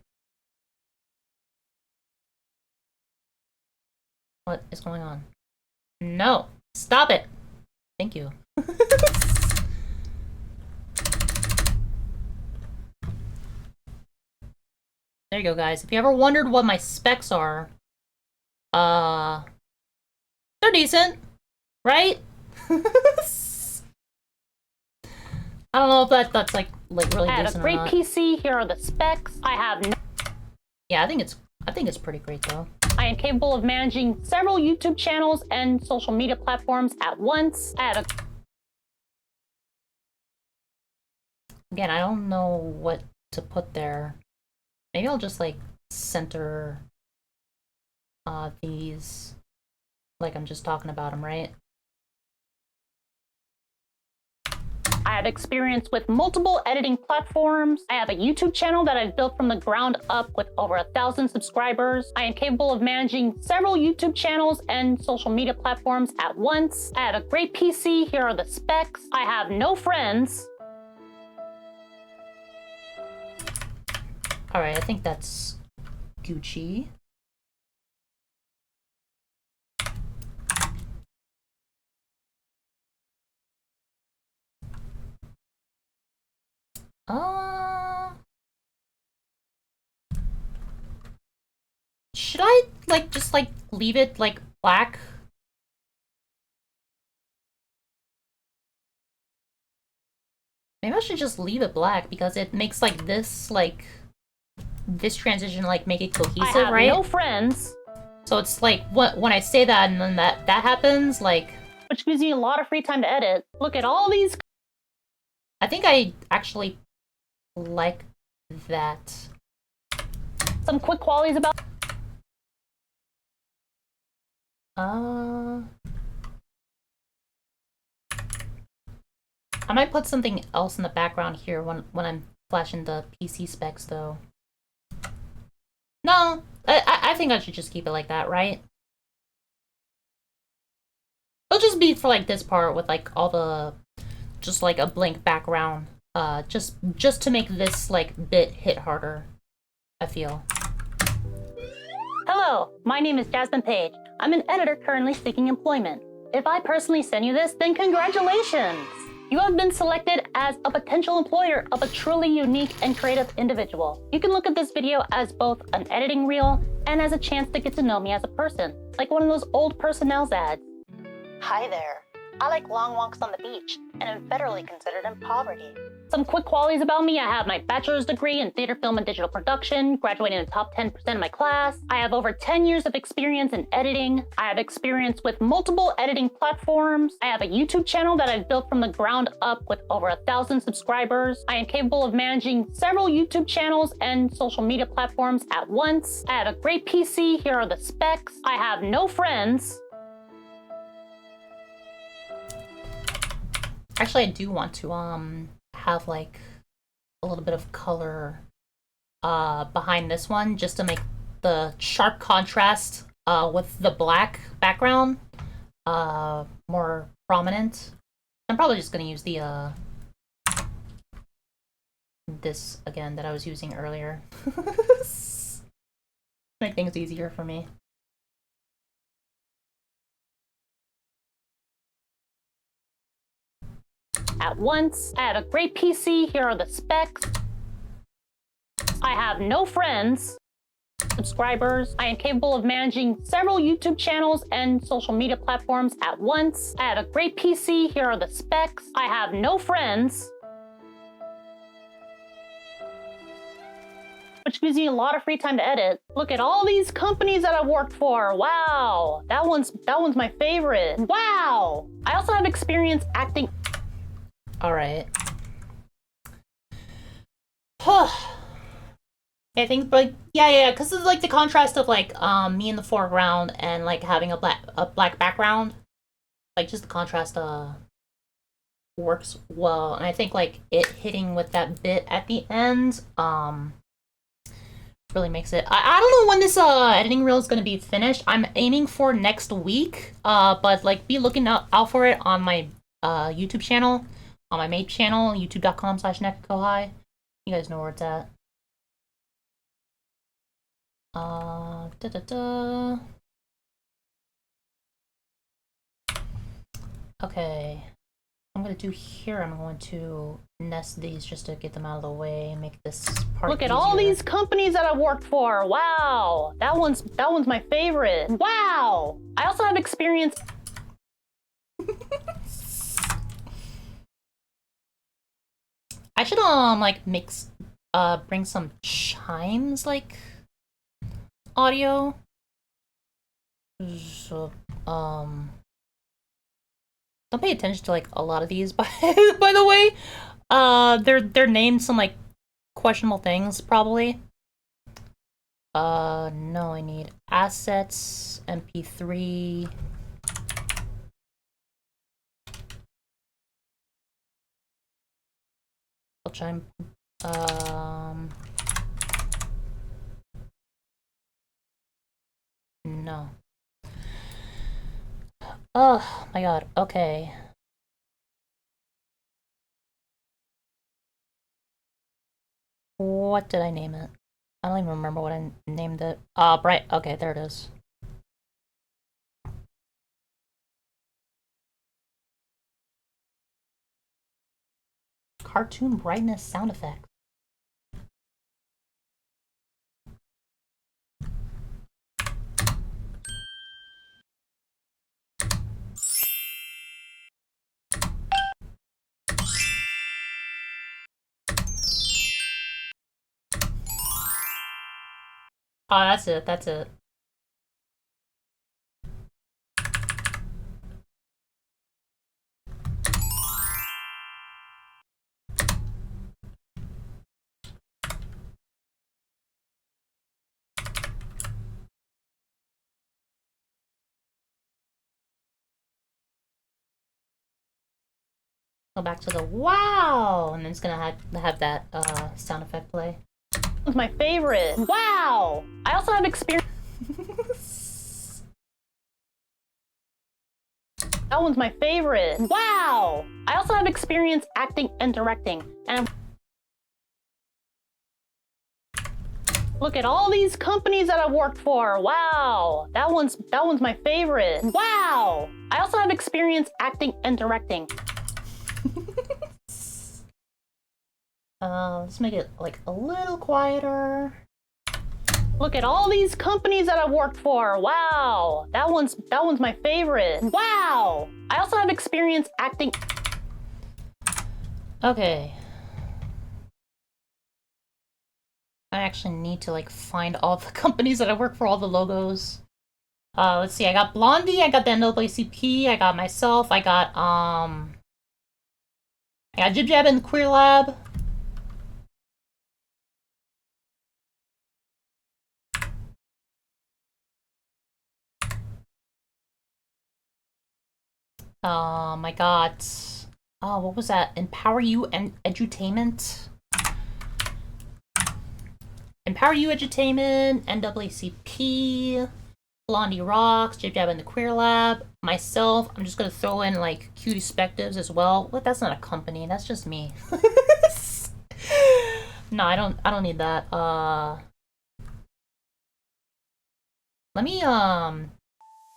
A: What is going on? No! Stop it! Thank you. There you go, guys. If you ever wondered what my specs are, they're decent, right? I don't know if that's like really
B: I had
A: decent
B: a great
A: or not.
B: PC. Here are the specs. I have no
A: Yeah, I think it's pretty great though.
B: I am capable of managing several YouTube channels and social media platforms at once. I had a
A: Again, I don't know what to put there. Maybe I'll just like center these like I'm just talking about them, right?
B: I have experience with multiple editing platforms. I have a YouTube channel that I've built from the ground up with over 1,000 subscribers. I am capable of managing several YouTube channels and social media platforms at once. I had a great PC. Here are the specs. I have no friends.
A: Alright, I think that's Gucci. Should I like just like leave it like black? Maybe I should just leave it black because it makes like this transition like make it cohesive,
B: I have
A: right?
B: no friends.
A: So it's like when I say that and then that happens, like
B: Which gives me a lot of free time to edit. Look at all these.
A: I think I actually like that.
B: Some quick qualities about.
A: I might put something else in the background here when I'm flashing the PC specs though. No, I think I should just keep it like that, right? It'll just be for like this part with like all the, just like a blank background. Just to make this like bit hit harder, I feel.
B: Hello, my name is Jasmine Page. I'm an editor currently seeking employment. If I personally send you this, then congratulations! You have been selected as a potential employer of a truly unique and creative individual. You can look at this video as both an editing reel and as a chance to get to know me as a person, like one of those old personnel's ads. Hi there. I like long walks on the beach and am federally considered in poverty. Some quick qualities about me: I have my bachelor's degree in theater, film, and digital production, graduating in the top 10% of my class. I have over 10 years of experience in editing. I have experience with multiple editing platforms. I have a YouTube channel that I've built from the ground up with over 1,000 subscribers. I am capable of managing several YouTube channels and social media platforms at once. I have a great PC. Here are the specs. I have no friends.
A: Actually, I do want to have like a little bit of color behind this one, just to make the sharp contrast with the black background more prominent. I'm probably just gonna use the this again that I was using earlier. Make things easier for me.
B: At once. I have a great PC. Here are the specs. I have no friends, subscribers. I am capable of managing several YouTube channels and social media platforms at once. I have a great PC. Here are the specs. I have no friends, which gives me a lot of free time to edit. Look at all these companies that I've worked for. Wow, that one's my favorite. Wow. I also have experience acting.
A: All right. I think, like, yeah, because it's like the contrast of like me in the foreground and like having a black background, like just the contrast works well, and I think like it hitting with that bit at the end really makes it. I don't know when this editing reel is going to be finished. I'm aiming for next week, but like be looking out for it on my YouTube channel. On my main channel, youtube.com/Neka. You guys know where it's at. Okay. I'm gonna do here, I'm going to nest these just to get them out of the way and make this part
B: Look at
A: easier.
B: all these companies that I've worked for. Wow, that one's my favorite. Wow. I also have experience.
A: I should like bring some chimes like audio. So don't pay attention to like a lot of these by the way. They're named some like questionable things probably. No, I need assets, MP3. Chime. No. Oh my god, okay. What did I name it? I don't even remember what I named it. Bright. Okay, there it is. Cartoon brightness sound effect. Oh, that's it. That's it. Go back to the wow, and then it's gonna have that sound effect play.
B: It's my favorite. Wow! I also have experience. That one's my favorite. Wow! I also have experience acting and directing. And look at all these companies that I've worked for. Wow! That one's my favorite. Wow! I also have experience acting and directing.
A: Let's make it like a little quieter.
B: Look at all these companies that I've worked for. Wow! That one's my favorite. Wow! I also have experience acting.
A: Okay. I actually need to like find all the companies that I work for, all the logos. Let's see, I got Blondie, I got the NAACP, I got myself, I got Jib Jab and the Queer Lab. I got, oh, what was that? Empower You and Edutainment. Empower You Edutainment, NAACP, Blondie Rocks, Jib Jab and the Queer Lab, myself. I'm just gonna throw in like Cutie Spectives as well. What? That's not a company. That's just me. No, I don't need that. Let me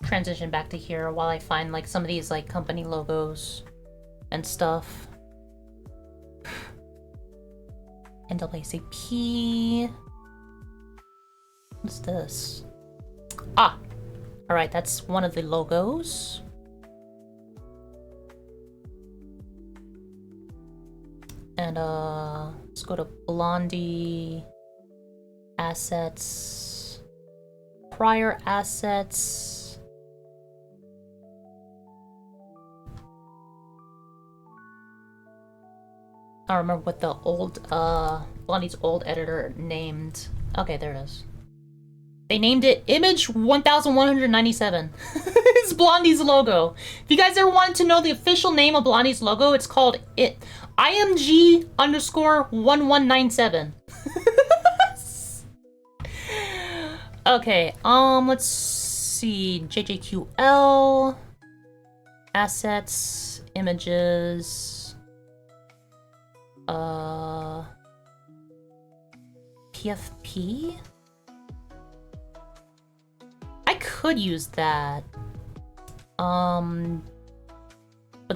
A: transition back to here while I find like some of these like company logos and stuff. NAACP. What's this? Ah! Alright, that's one of the logos. And let's go to Blondie assets, prior assets. I don't remember what the old Blondie's old editor named. Okay, there it is. They named it Image 1197. It's Blondie's logo. If you guys ever wanted to know the official name of Blondie's logo, it's called IMG_1197. Okay, let's see. JJQL, assets, images, PFP? I could use that. But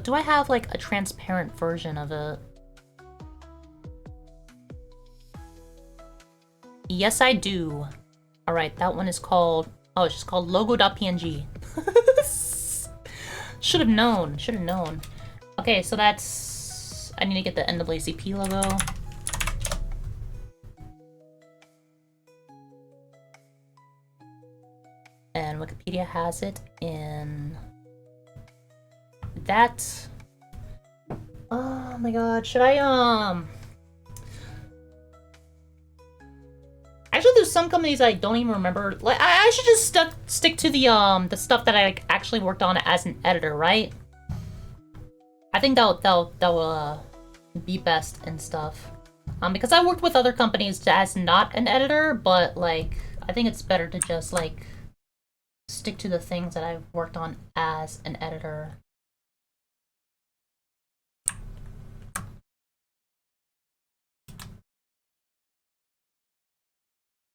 A: do I have like a transparent version of it? Yes, I do. Alright, that one is called, oh, it's just called logo.png. Should have known, should have known. Okay, so that's, I need to get the NAACP logo. And Wikipedia has it in that. Oh my god, should I actually, there's some companies I don't even remember. Like, I should just stick to the stuff that I actually worked on as an editor, right? I think that'll be best and stuff. Because I worked with other companies as not an editor, but like I think it's better to just like stick to the things that I've worked on as an editor.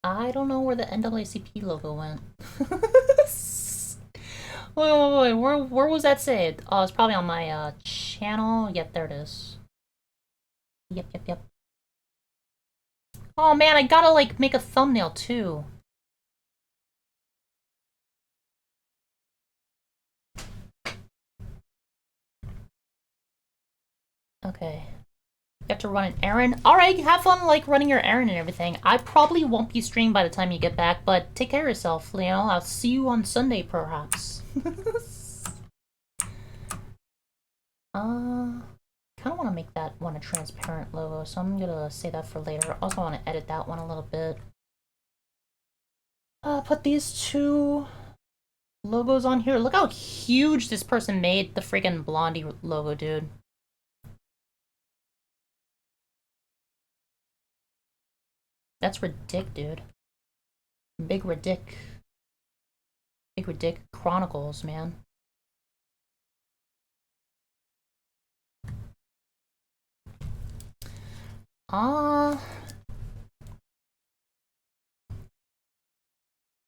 A: I don't know where the NAACP logo went. Wait, where was that saved? Oh, it's probably on my channel. Yep, there it is. Yep. Oh man, I gotta like make a thumbnail too. Okay. You have to run an errand. Alright, have fun like running your errand and everything. I probably won't be streamed by the time you get back, but take care of yourself, you know. I'll see you on Sunday, perhaps. Kinda wanna make that one a transparent logo, so I'm gonna save that for later. Also wanna edit that one a little bit. Put these two logos on here. Look how huge this person made the freaking Blondie logo, dude. That's ridic, dude. Big ridic. Big ridic Chronicles, man.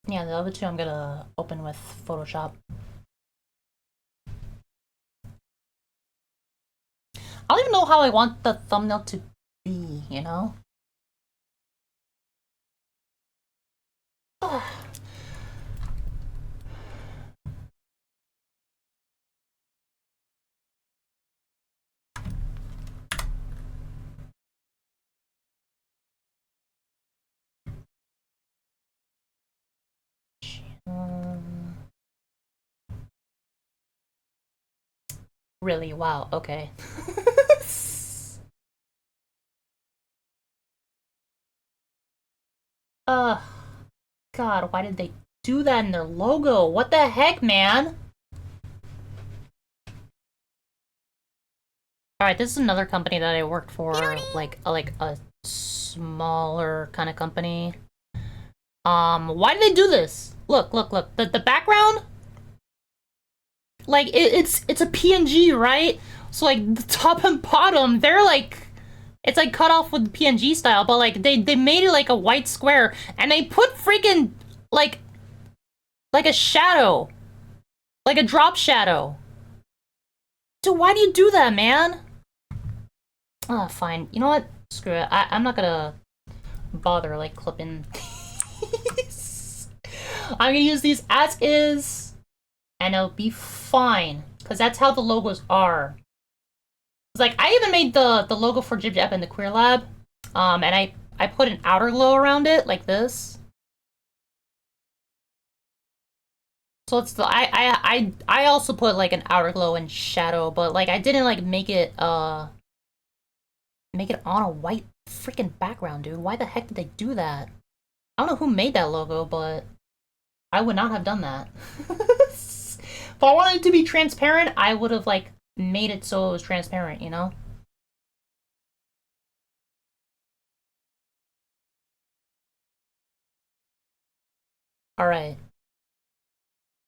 A: Yeah, the other two I'm gonna open with Photoshop. I don't even know how I want the thumbnail to be, you know? Really? Wow, okay. God, why did they do that in their logo? What the heck, man? Alright, this is another company that I worked for, like a smaller kind of company. Why did they do this? Look. The background? Like, it's a PNG, right? So, like, the top and bottom, they're like... It's, like, cut off with PNG style, but, like, they made it, like, a white square, and they put freaking, like a shadow. Like a drop shadow. Dude, why do you do that, man? Oh, fine. You know what? Screw it. I'm not gonna bother, like, clipping these. I'm gonna use these as is, and it'll be fine. Because that's how the logos are. It's like, I even made the logo for Jib Jab in the Queer Lab. And I put an outer glow around it, like this. So it's the I also put like an outer glow and shadow, but like I didn't like make it on a white freaking background, dude. Why the heck did they do that? I don't know who made that logo, but I would not have done that. If I wanted it to be transparent, I would have like made it so it was transparent, you know? All right.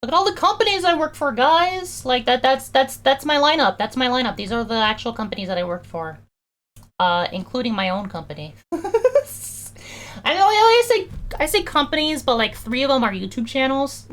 A: Look at all the companies I work for, guys. Like that's my lineup. That's my lineup. These are the actual companies that I worked for. Including my own company. I know I say companies, but like 3 of them are YouTube channels.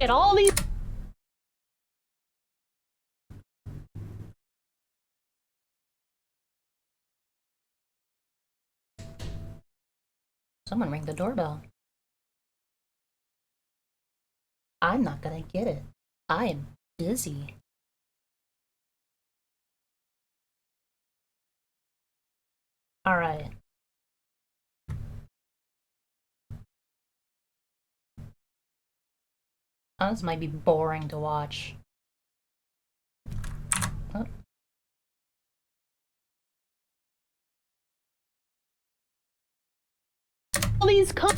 A: Get all these. Someone ring the doorbell. I'm not gonna get it. I am busy. Alright. Oh, this might be boring to watch. Oh. Please come.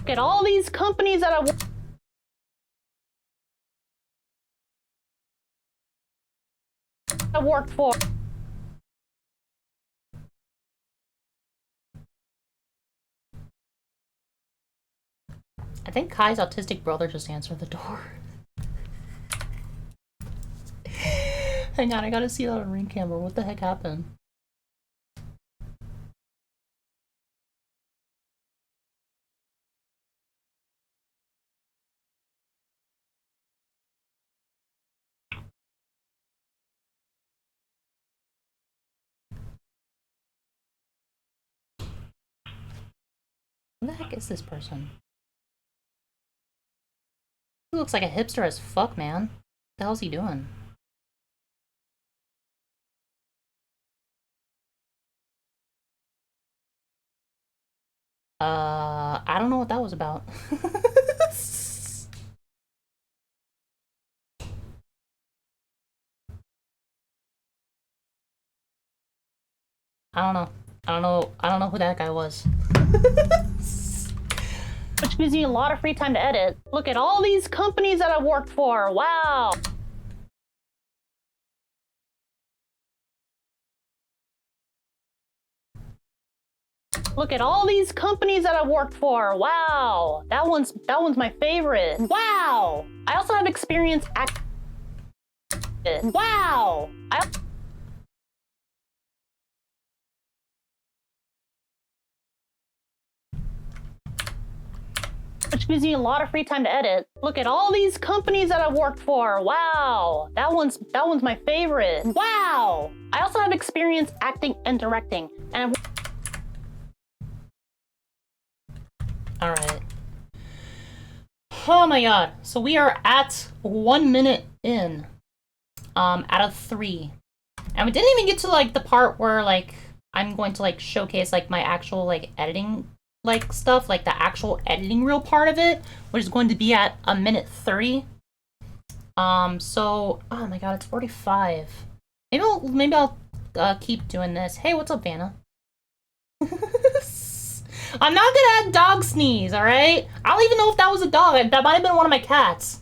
A: Get all these companies that I worked for. I think Kai's autistic brother just answered the door. Hang on, I gotta see that on ring camera. What the heck happened? Who the heck is this person? He looks like a hipster as fuck, man. What the hell's he doing? I don't know what that was about. I don't know. I don't know who that guy was.
B: Which gives me a lot of free time to edit. Look at all these companies that I've worked for. Wow. Look at all these companies that I've worked for. Wow. That one's my favorite. Wow. I also have experience Wow. Which gives me a lot of free time to edit. Look at all these companies that I've worked for. Wow. That one's my favorite. Wow. I also have experience acting and directing. And
A: All right. Oh my god. So we are at 1 minute in, out of 3. And we didn't even get to like the part where like I'm going to like showcase like my actual like editing like stuff, like the actual editing reel part of it, which is going to be at 1:30. So oh my god, it's 45. Maybe I'll keep doing this. Hey, what's up, Vanna? I'm not gonna add dog sneeze, alright? I don't even know if that was a dog. That might have been one of my cats.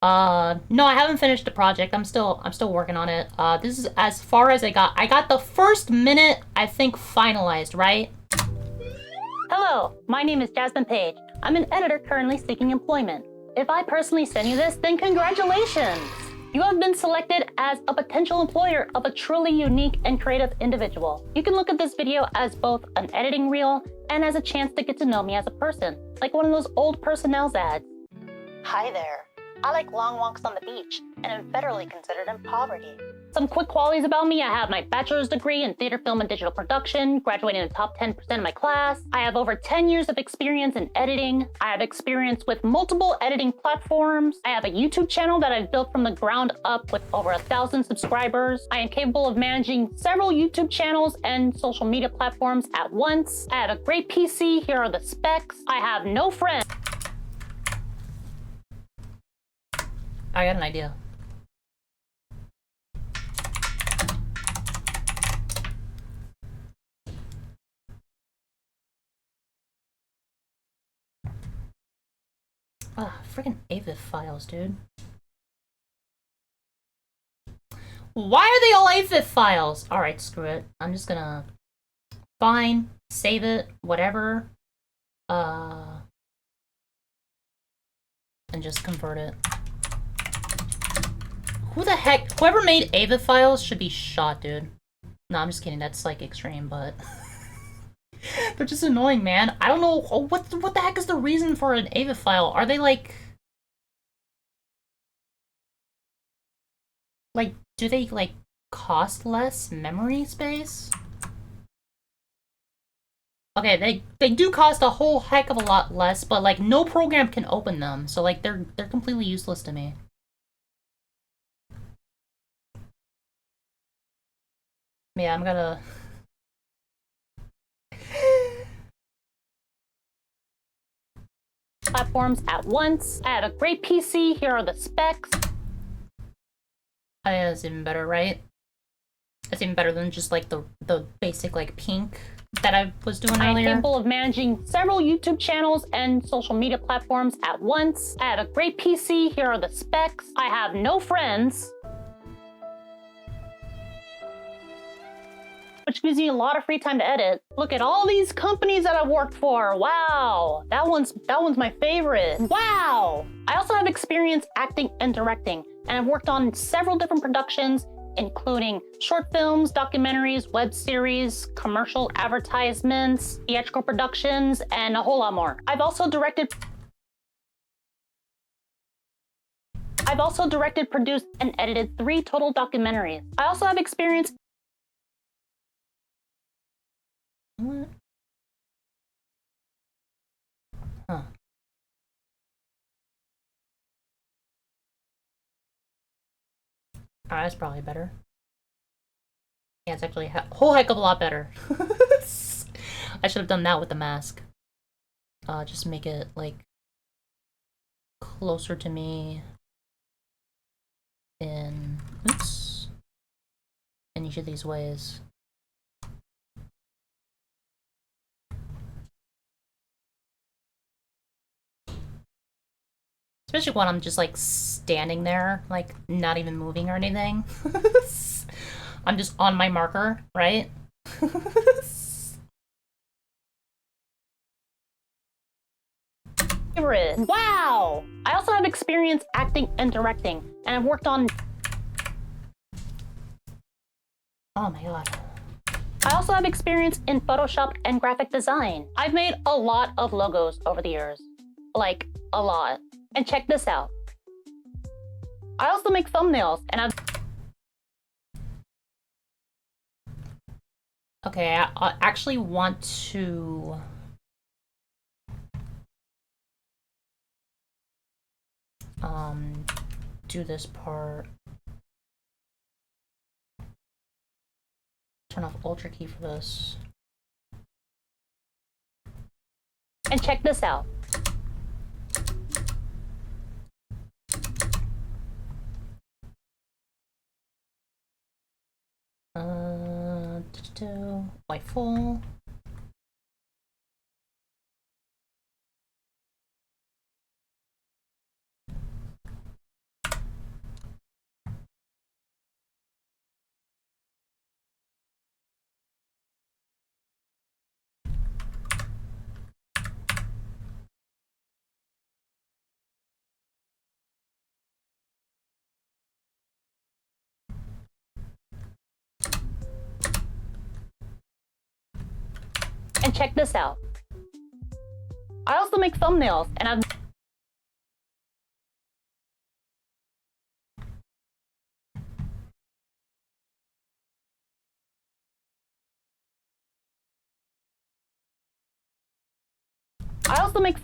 A: No, I haven't finished the project. I'm still working on it. This is as far as I got. I got the first minute, I think, finalized, right?
B: hello, my name is Jasmine Page. I'm an editor currently seeking employment. If I personally send you this, then congratulations! You have been selected as a potential employer of a truly unique and creative individual. You can look at this video as both an editing reel and as a chance to get to know me as a person, like one of those old personnel's ads. Hi there. I like long walks on the beach and am federally considered in poverty. Some quick qualities about me: I have my bachelor's degree in theater, film, and digital production, graduating in the top 10% of my class. I have over 10 years of experience in editing. I have experience with multiple editing platforms. I have a YouTube channel that I've built from the ground up with over 1,000 subscribers. I am capable of managing several YouTube channels and social media platforms at once. I have a great PC. Here are the specs. I have no friends.
A: I got an idea. Ah, freaking AVIF files, dude. Why are they all AVIF files? Alright, screw it. I'm just gonna... Fine. Save it. Whatever. And just convert it. Who the heck? Whoever made AVIF files should be shot, dude. No, I'm just kidding. That's like extreme, but... They're just annoying, man. I don't know what the heck is the reason for an AVIF file. Are they like do they like cost less memory space? Okay, they do cost a whole heck of a lot less, but like no program can open them, so like they're completely useless to me. Yeah, I'm gonna
B: platforms at once. I have a great PC. Here are the specs.
A: I think that's even better, right? That's even better than just like the basic like pink that I was doing
B: I am
A: earlier.
B: capable of managing several YouTube channels and social media platforms at once. I have a great PC. Here are the specs. I have no friends, which gives me a lot of free time to edit. Look at all these companies that I've worked for. Wow. That one's my favorite. Wow. I also have experience acting and directing, and I've worked on several different productions, including short films, documentaries, web series, commercial advertisements, theatrical productions, and a whole lot more. I've also directed, produced, and edited 3 total documentaries. I also have experience
A: What? Huh. Alright, that's probably better. Yeah, it's actually a whole heck of a lot better. I should have done that with the mask. Just make it, like, closer to me in, oops, in each of these ways. Especially when I'm just, like, standing there, like, not even moving or anything. I'm just on my marker, right?
B: Wow! I also have experience acting and directing, and I've worked on...
A: Oh my god.
B: I also have experience in Photoshop and graphic design. I've made a lot of logos over the years. Like, a lot. And check this out. I also make thumbnails, and I've...
A: Okay, I actually want to... do this part. Turn off Ultra Key for this.
B: And check this out.
A: White full.
B: And check this out. I also make thumbnails, and I've... I also make...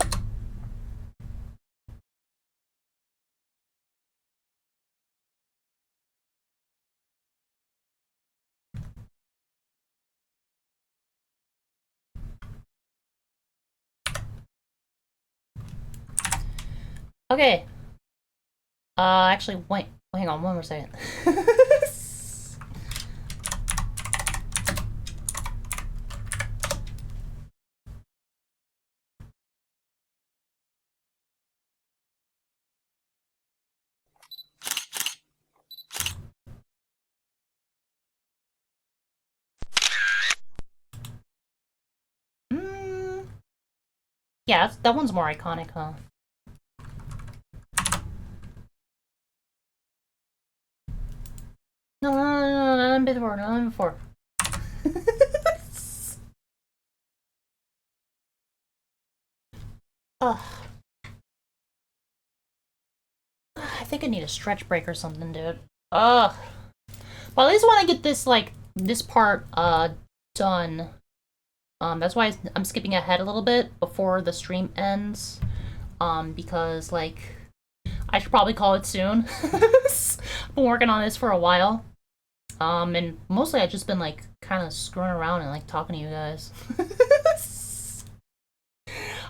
A: Okay. Actually, wait, hang on one more second. Yeah, that one's more iconic, huh? No, not before, not before. Ugh. I think I need a stretch break or something, dude. Ugh. Well, at least when I get this, like, this part, done. That's why I'm skipping ahead a little bit before the stream ends. Because, like, I should probably call it soon. I've been working on this for a while. And mostly I've just been, like, kind of screwing around and, like, talking to you guys.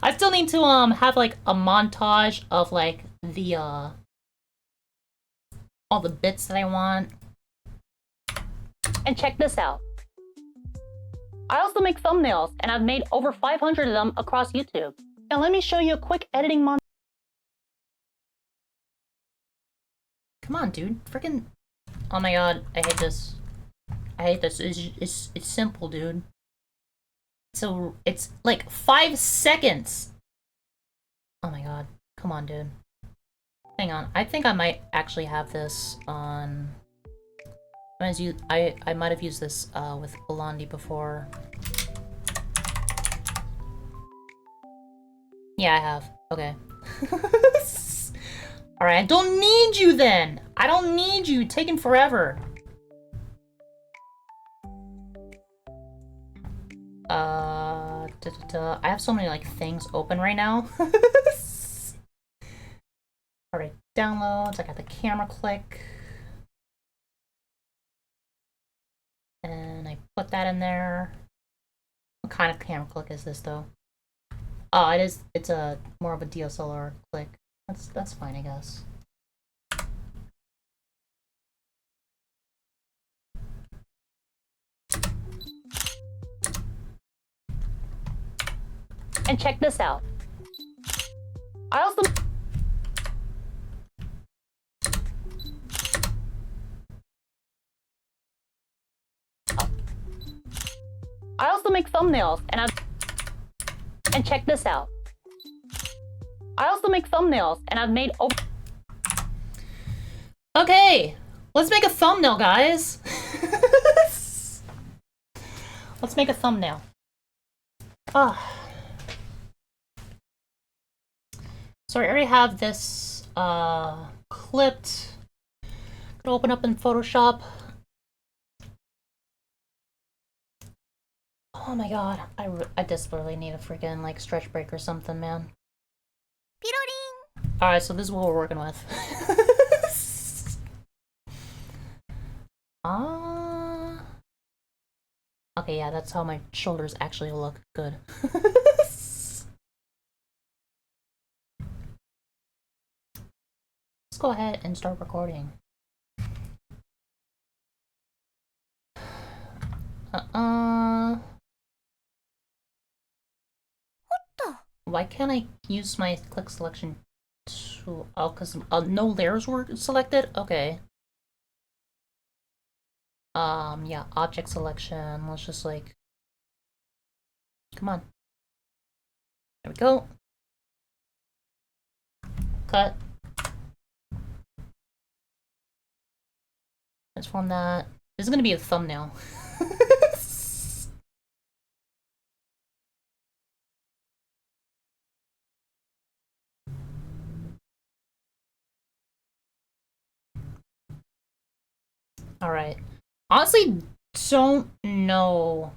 A: I still need to, have, like, a montage of, like, the, all the bits that I want.
B: And check this out. I also make thumbnails, and I've made over 500 of them across YouTube. Now let me show you a quick editing montage.
A: Come on, dude. Freaking... Oh my god, I hate this. I hate this. It's simple, dude. So, it's like 5 seconds! Oh my god. Come on, dude. Hang on. I think I might actually have this on... I might have used this with Blondie before. Yeah, I have. Okay. Alright, I don't need you then! I don't need you taking forever. I have so many like things open right now. Alright, downloads. I got the camera click. And I put that in there. What kind of camera click is this though? Oh, it is. It's a more of a DSLR click. That's fine, I guess.
B: And check this out. I also make thumbnails, and check this out. I also make thumbnails, and I've made over.
A: Okay, let's make a thumbnail, guys. Let's make a thumbnail. So I already have this clipped. Gonna open up in Photoshop. Oh my god, I desperately need a freaking like stretch break or something, man. Alright, so this is what we're working with. Okay, yeah, that's how my shoulders actually look good. Let's go ahead and start recording. Why can't I use my click selection tool? Oh, because no layers were selected? Okay. Yeah, object selection. Let's just like... Come on. There we go. Cut. Transform that. This is gonna be a thumbnail. Alright. Honestly, don't know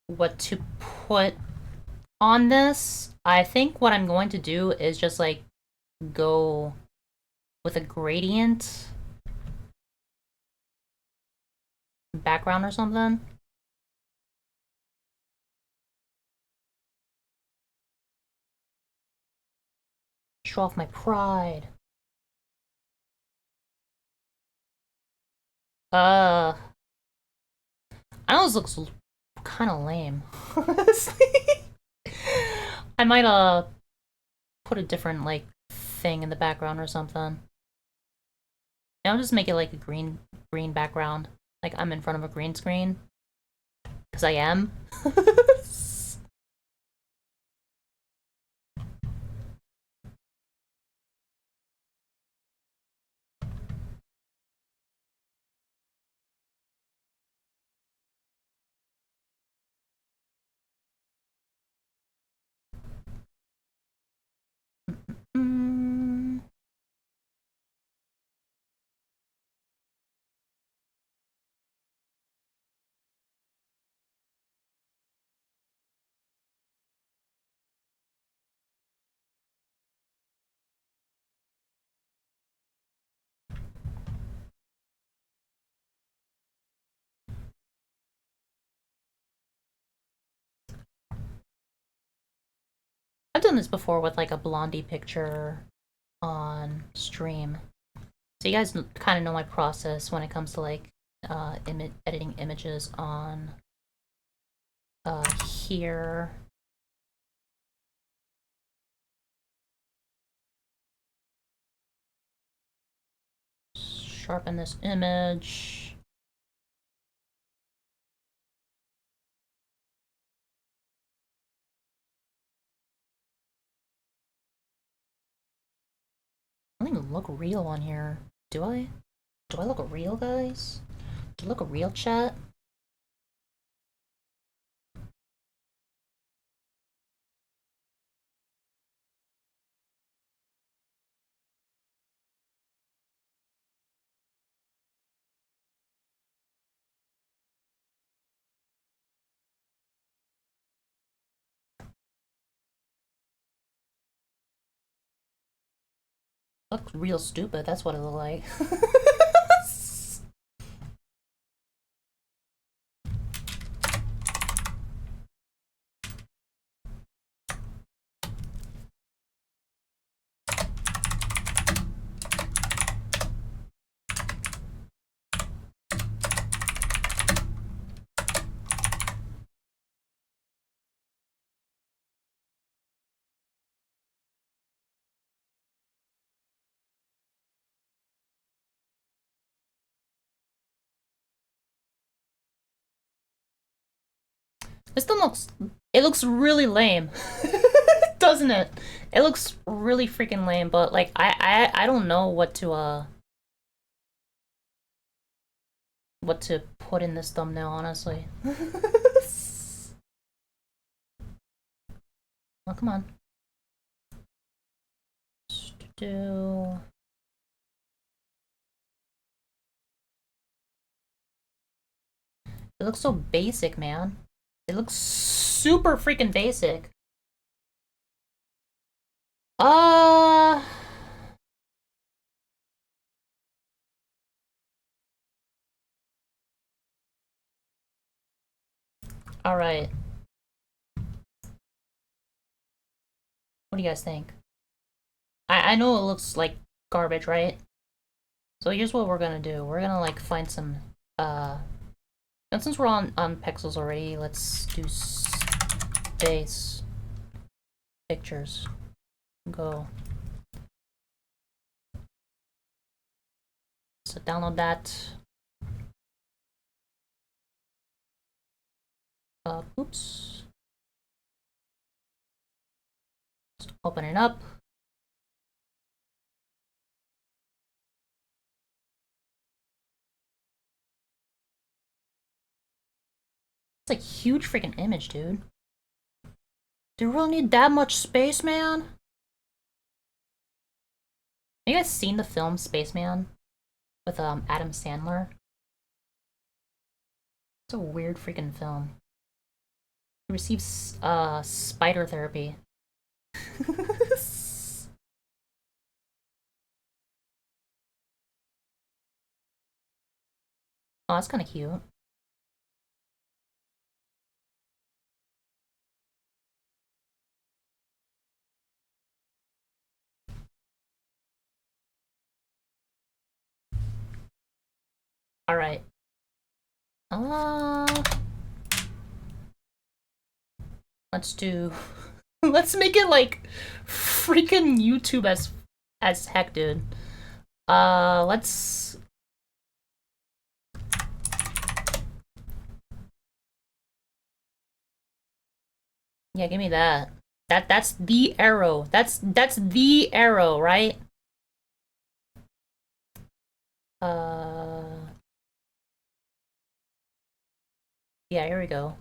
A: what to put on this. I think what I'm going to do is just like go with a gradient background or something. Show off my pride. I know this looks kind of lame, honestly. I might, put a different, like, thing in the background or something. I'll just make it like a green background. Like I'm in front of a green screen. Because I am. I've done this before with like a Blondie picture on stream. So you guys kind of know my process when it comes to like editing images on here. Sharpen this image. I don't even look real on here. Do I? Do I look real, guys? Do I look real, chat? Looked real stupid, that's what it looked like. This still looks, it looks really lame, doesn't it? It looks really freaking lame, but like I don't know what to put in this thumbnail, honestly. Oh, come on. Do it looks so basic, man. It looks super freaking basic. All right. What do you guys think? I know it looks like garbage, right? So here's what we're gonna do. We're gonna like find some and since we're on pixels already, let's do space pictures. Go. So download that. Oops. Just open it up. It's a huge freaking image, dude. Do you really need that much space, man? Have you guys seen the film Spaceman with Adam Sandler? It's a weird freaking film. He receives spider therapy. Oh, that's kind of cute. All right. Let's do. Let's make it like freaking YouTube as heck, dude. Let's. Yeah, give me that. That's the arrow. That's the arrow, right? Yeah, here we go.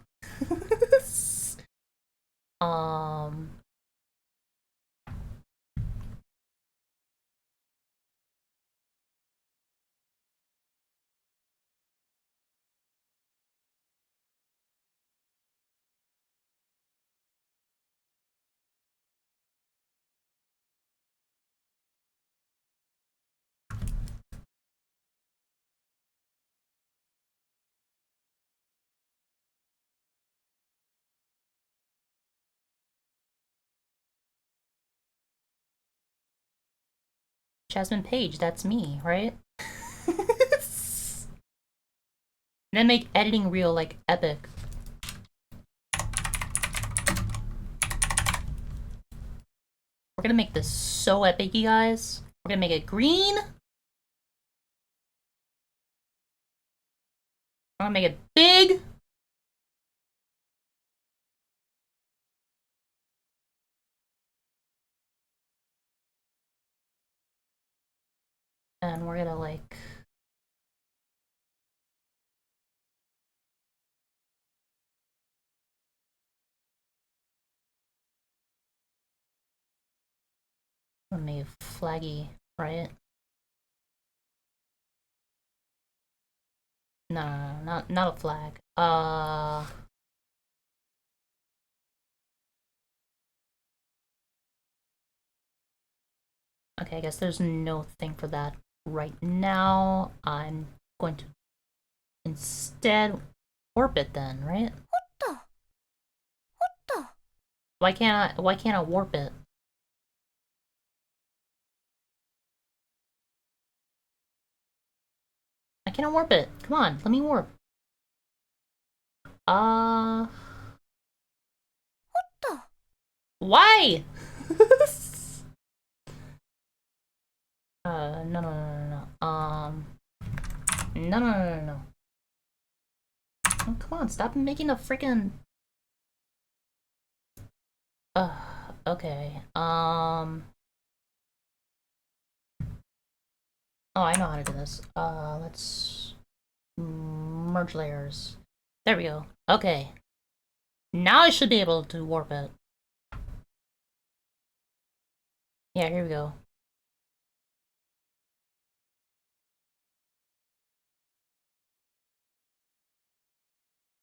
A: Jasmine Page, that's me, right? Then make editing real like epic. We're gonna make this so epic, you guys. We're gonna make it green. We're gonna make it big. And we're gonna like make it flaggy, right? No, not a flag. Okay, I guess there's no thing for that right now. I'm going to instead warp it then, right? Why can't I warp it? I can't warp it. Come on, let me warp. Why? No, no, no, no, no. No, no, no, no, no. Oh, come on, stop making a freaking. Okay. Oh, I know how to do this. Let's merge layers. There we go. Okay. Now I should be able to warp it. Yeah, here we go.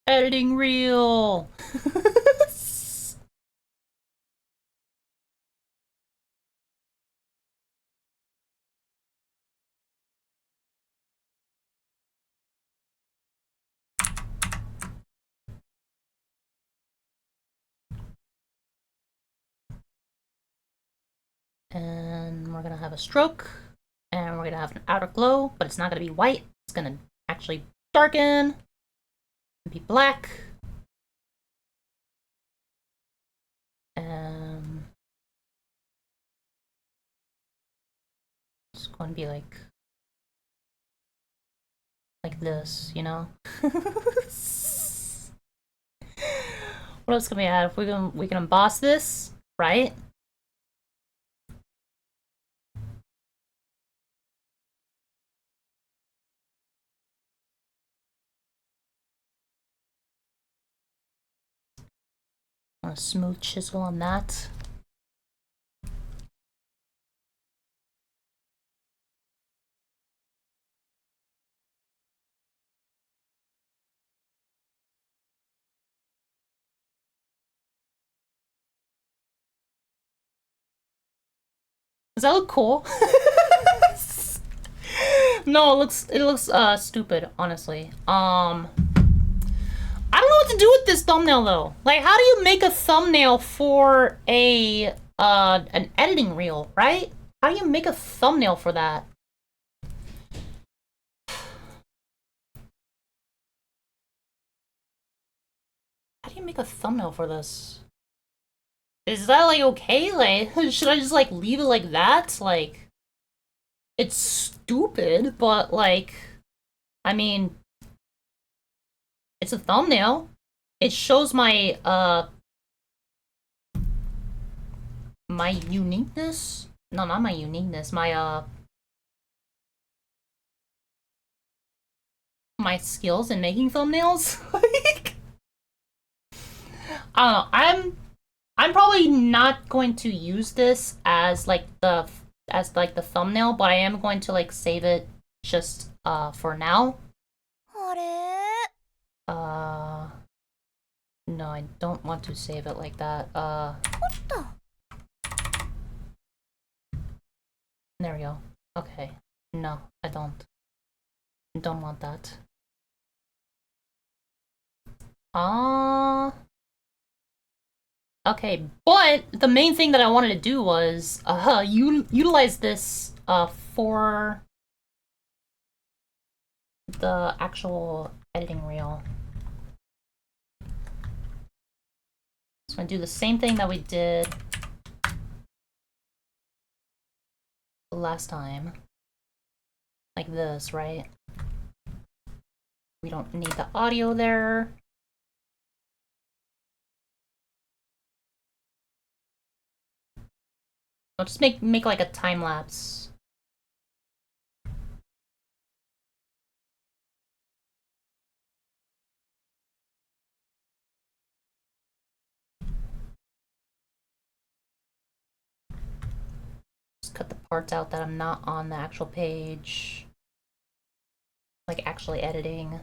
A: Editing reel. And we're gonna have a stroke, and we're gonna have an outer glow, but it's not gonna be white. It's gonna actually darken and be black. And it's going to be like this, you know. What else can we add? If we can emboss this, right? A smooth chisel on that. Does that look cool? No, it looks stupid, honestly. I don't know what to do with this thumbnail though. Like, how do you make a thumbnail for a an editing reel, right? How do you make a thumbnail for that? How do you make a thumbnail for this? Is that like okay? Like, should I just like leave it like that? Like, it's stupid, but like, I mean, it's a thumbnail. It shows my my uniqueness. No, not my uniqueness. My skills in making thumbnails. Like, I don't know. I'm probably not going to use this as like the thumbnail, but I am going to like save it just for now. No, I don't want to save it like that. There we go. Okay. No, I don't. Don't want that. Okay, but the main thing that I wanted to do was utilize this for the actual editing reel. So I'm gonna do the same thing that we did last time. Like this, right? We don't need the audio there. I'll just make like a time lapse. Just cut the parts out that I'm not on the actual page. Like actually editing.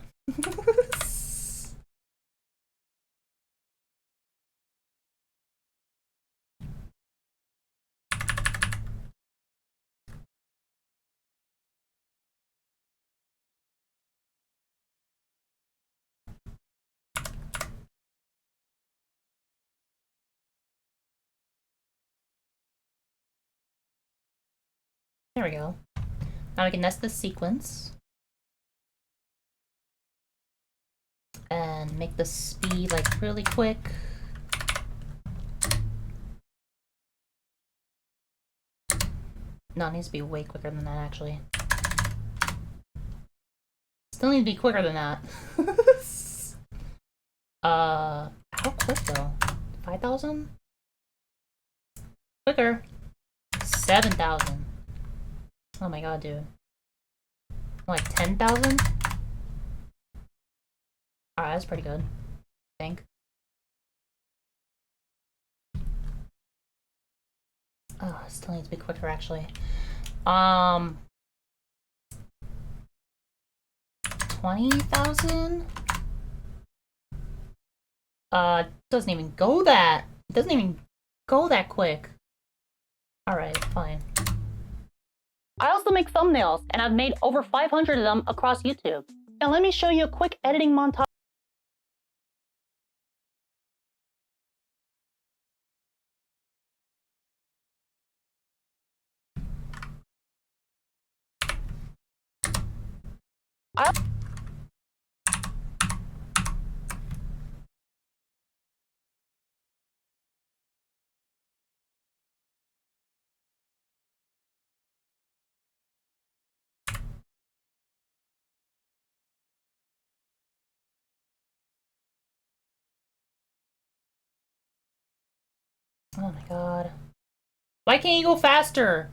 A: There we go. Now we can nest this sequence. And make the speed like really quick. No, it needs to be way quicker than that actually. Still need to be quicker than that. How quick though? 5,000? Quicker. 7,000. Oh my god, dude. Like 10,000? Alright, that's pretty good. I think. Oh, it still needs to be quicker actually. 20,000? Doesn't even go that. It doesn't even go that quick. Alright, fine.
B: I also make thumbnails, and I've made over 500 of them across YouTube. Now let me show you a quick editing montage.
A: Oh my god. Why can't you go faster?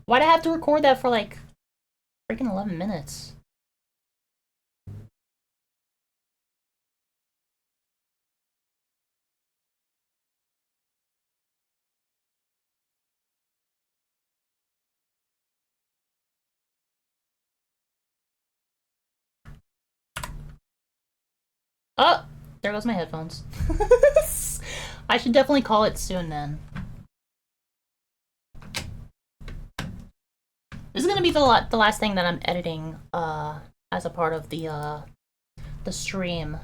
A: Why'd I have to record that for like freaking 11 minutes? Oh! There goes my headphones. I should definitely call it soon then. This is gonna be the last thing that I'm editing as a part of the stream.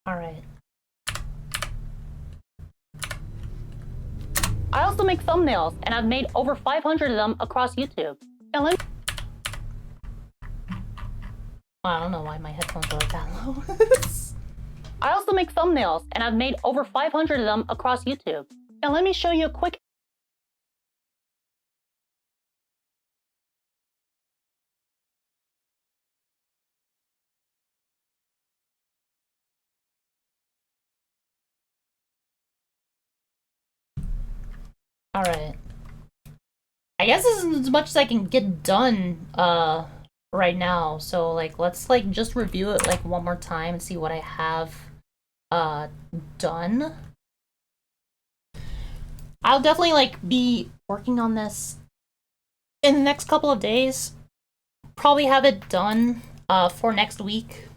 A: Alright.
B: I also make thumbnails, and I've made over 500 of them across YouTube. Now let me
A: I don't know why my headphones are that low.
B: I also make thumbnails, and I've made over 500 of them across YouTube. Now let me show you a quick
A: Alright. I guess this is as much as I can get done right now. So like let's like just review it like one more time and see what I have done. I'll definitely like be working on this in the next couple of days. Probably have it done for next week.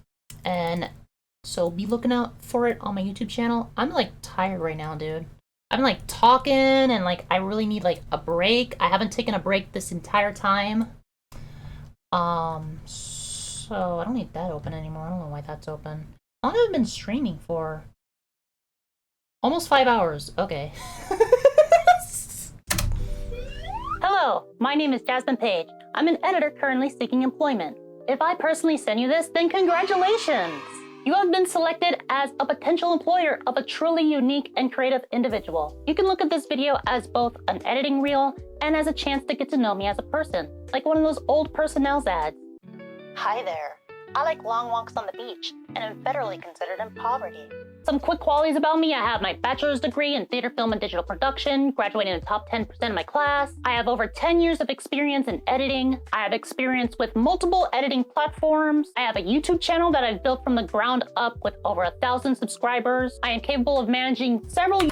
A: And so be looking out for it on my YouTube channel. I'm like tired right now, dude. I'm like talking and like I really need like a break. I haven't taken a break this entire time. So I don't need that open anymore. I don't know why that's open. How long have I been streaming for? Almost 5 hours. Okay.
B: Hello, my name is Jasmine Page. I'm an editor currently seeking employment. If I personally send you this, then congratulations! You have been selected as a potential employer of a truly unique and creative individual. You can look at this video as both an editing reel and as a chance to get to know me as a person, like one of those old personnel's ads. Hi there. I like long walks on the beach and am federally considered in poverty. Some quick qualities about me: I have my bachelor's degree in theater, film, and digital production, graduating in the top 10% of my class. I have over 10 years of experience in editing. I have experience with multiple editing platforms. I have a YouTube channel that I've built from the ground up with over 1,000 subscribers. I am capable of managing several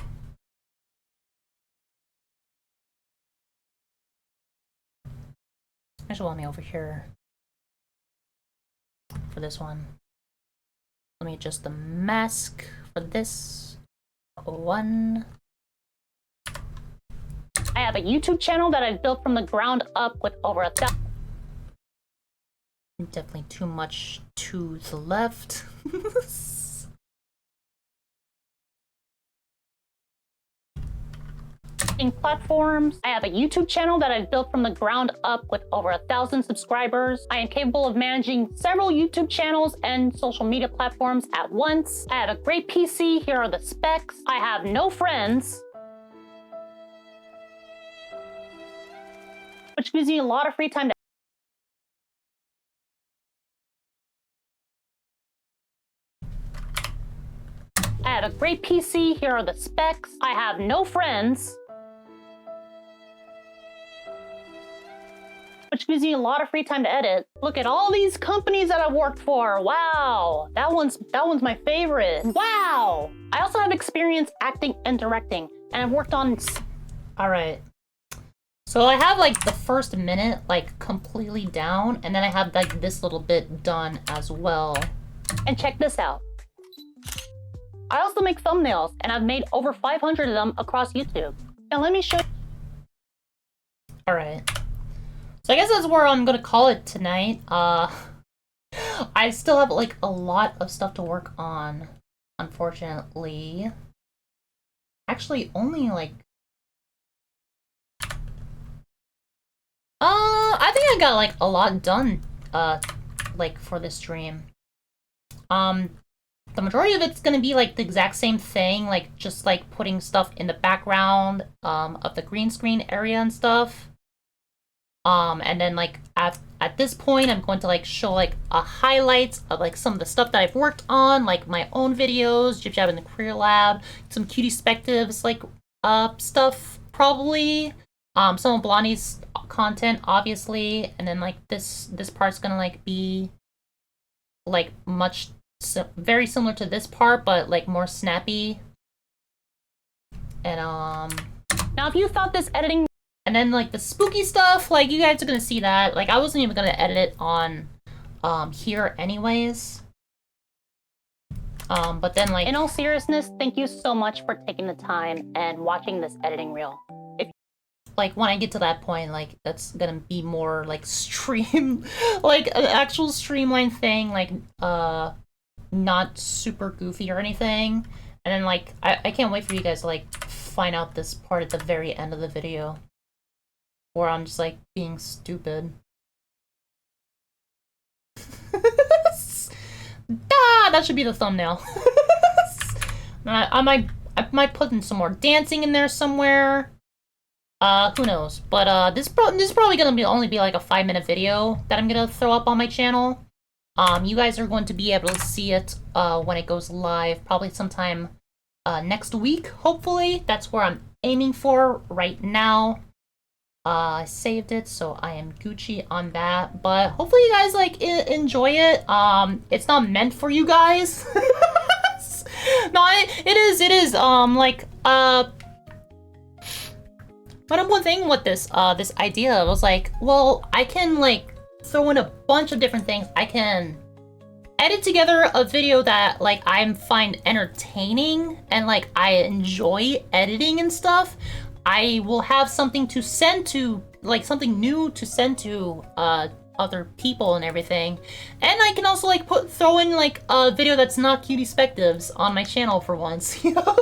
A: Actually, want me over here for this one. Let me adjust the mask for this one.
B: I have a YouTube channel that I've built from the ground up with over 1,000.
A: Definitely too much to the left.
B: Platforms. I have a YouTube channel that I've built from the ground up with over 1,000 subscribers. I am capable of managing several YouTube channels and social media platforms at once. I have a great PC. Here are the specs. I have no friends, which gives me a lot of free time to I have a great PC. Here are the specs. I have no friends, which gives me a lot of free time to edit. Look at all these companies that I've worked for. Wow, that one's my favorite. Wow. I also have experience acting and directing, and I've worked on.
A: All right. So I have like the first minute like completely down, and then I have like this little bit done as well.
B: And check this out. I also make thumbnails, and I've made over 500 of them across YouTube. Now let me show you.
A: All right. So I guess that's where I'm gonna call it tonight. I still have like a lot of stuff to work on, unfortunately. Actually, only like I think I got like a lot done like for this stream. The majority of it's gonna be like the exact same thing, like just like putting stuff in the background of the green screen area and stuff. And then like at this point I'm going to like show like a highlights of like some of the stuff that I've worked on, like my own videos, Jib Jab in the Career Lab, some cutie spectives like stuff probably, some of Blondie's content obviously, and then like this part's gonna like be like very similar to this part, but like more snappy. And
B: now if you thought this editing.
A: And then like the spooky stuff, like you guys are gonna see that. Like I wasn't even gonna edit it on here anyways. But then like
B: in all seriousness, thank you so much for taking the time and watching this editing reel.
A: Like when I get to that point, like that's gonna be more like stream like an actual streamline thing, like not super goofy or anything. And then like I can't wait for you guys to like find out this part at the very end of the video, where I'm just like being stupid. That should be the thumbnail. I might put in some more dancing in there somewhere. Who knows? But this is probably gonna only be like a 5-minute video that I'm gonna throw up on my channel. You guys are going to be able to see it when it goes live, probably sometime next week. Hopefully, that's where I'm aiming for right now. I saved it, so I am Gucci on that. But hopefully you guys like enjoy it. It's not meant for you guys. No, it is. Like but one thing with this this idea was like, well, I can like throw in a bunch of different things. I can edit together a video that like I find entertaining and like I enjoy editing and stuff. I will have something to send to, like something new to send to other people and everything. And I can also like throw in like a video that's not cutie spectives on my channel for once, you know?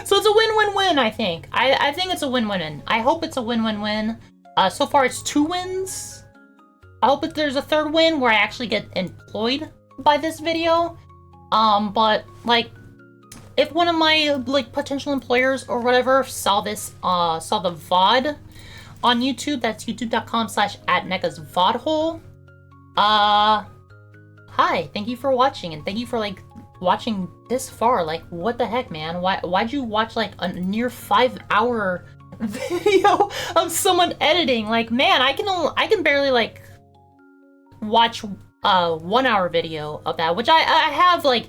A: So it's a win-win-win, I think. I think it's a win-win-win. I hope it's a win-win-win. So far it's 2 wins. I hope that there's a third win where I actually get employed by this video. But like, if one of my like potential employers or whatever saw this, saw the VOD on YouTube, that's youtube.com/@Neka's VODhole. Hi, thank you for watching, and thank you for like watching this far. Like, what the heck, man? Why'd you watch like a near 5-hour video of someone editing? Like, man, I can barely like watch 1-hour video of that, which I have like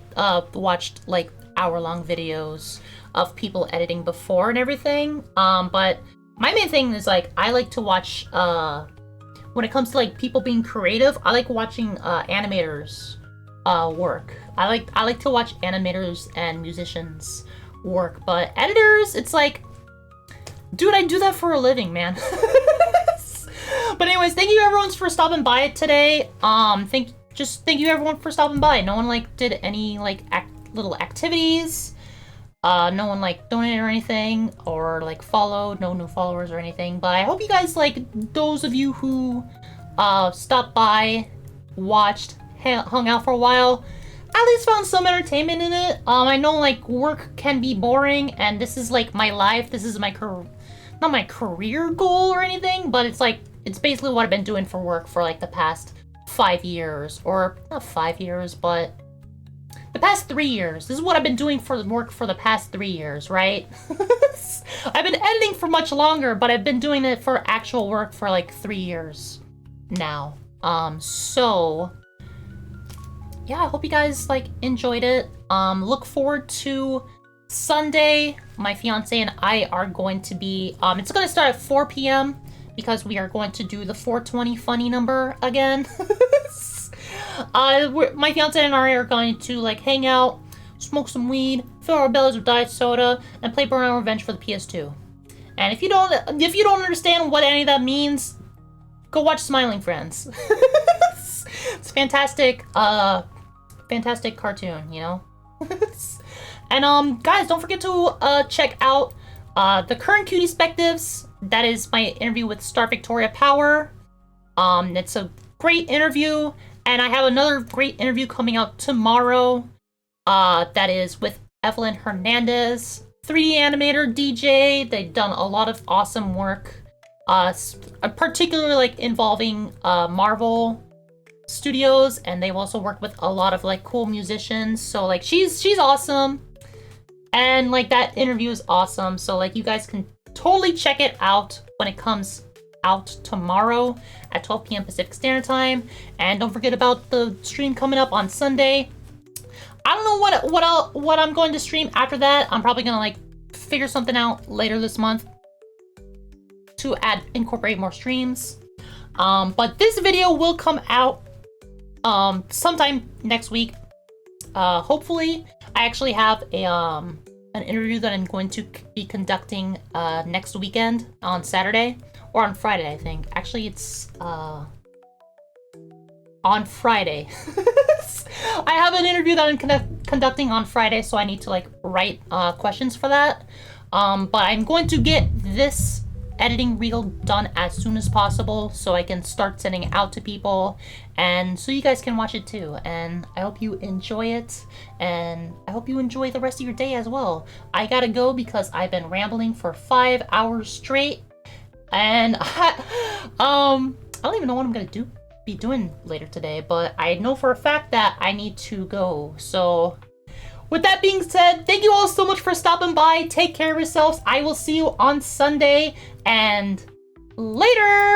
A: watched like hour-long videos of people editing before and everything. But my main thing is like I like to watch when it comes to like people being creative, I like watching animators work. I like to watch animators and musicians work, but editors, it's like, dude, I do that for a living, man. But anyways, thank you everyone for stopping by today. Thank you everyone for stopping by. No one like did any like little activities. No one like donated or anything, or like followed, no new followers or anything. But I hope you guys, like, those of you who stopped by, watched, hung out for a while, at least found some entertainment in it. I know like work can be boring, and this is like my life. This is my not my career goal or anything, but it's like, it's basically what I've been doing for work for like the past 5 years, or not 5 years, but the past 3 years. This is what I've been doing for work for the past 3 years, right? I've been editing for much longer, but I've been doing it for actual work for like 3 years now. So yeah, I hope you guys like enjoyed it. Look forward to Sunday. My fiance and I are going to be, it's gonna start at 4 p.m. because we are going to do the 420 funny number again. My fiance and I are going to like hang out, smoke some weed, fill our bellies with diet soda, and play Burnout Revenge for the PS2. And if you don't understand what any of that means, go watch Smiling Friends. It's fantastic, fantastic cartoon, you know. And guys, don't forget to check out the current Cutie Spectives. That is my interview with Star Victoria Power. It's a great interview. And I have another great interview coming out tomorrow. That is with Evelyn Hernandez, 3D animator, DJ. They've done a lot of awesome work, particularly like involving Marvel Studios, and they've also worked with a lot of like cool musicians. So like she's awesome, and like that interview is awesome. So like you guys can totally check it out when it comes out tomorrow at 12 p.m. Pacific Standard Time. And don't forget about the stream coming up on Sunday. I don't know what I'm going to stream after that. I'm probably gonna like figure something out later this month to incorporate more streams. But this video will come out sometime next week. Hopefully. I actually have an interview that I'm going to be conducting next weekend on Saturday. Or on Friday, I think. Actually, it's on Friday. I have an interview that I'm conducting on Friday, so I need to like write questions for that. But I'm going to get this editing reel done as soon as possible so I can start sending it out to people, and so you guys can watch it too. And I hope you enjoy it, and I hope you enjoy the rest of your day as well. I gotta go because I've been rambling for 5 hours straight. And I don't even know what I'm gonna be doing later today, but I know for a fact that I need to go. So with that being said, thank you all so much for stopping by. Take care of yourselves. I will see you on Sunday, and later.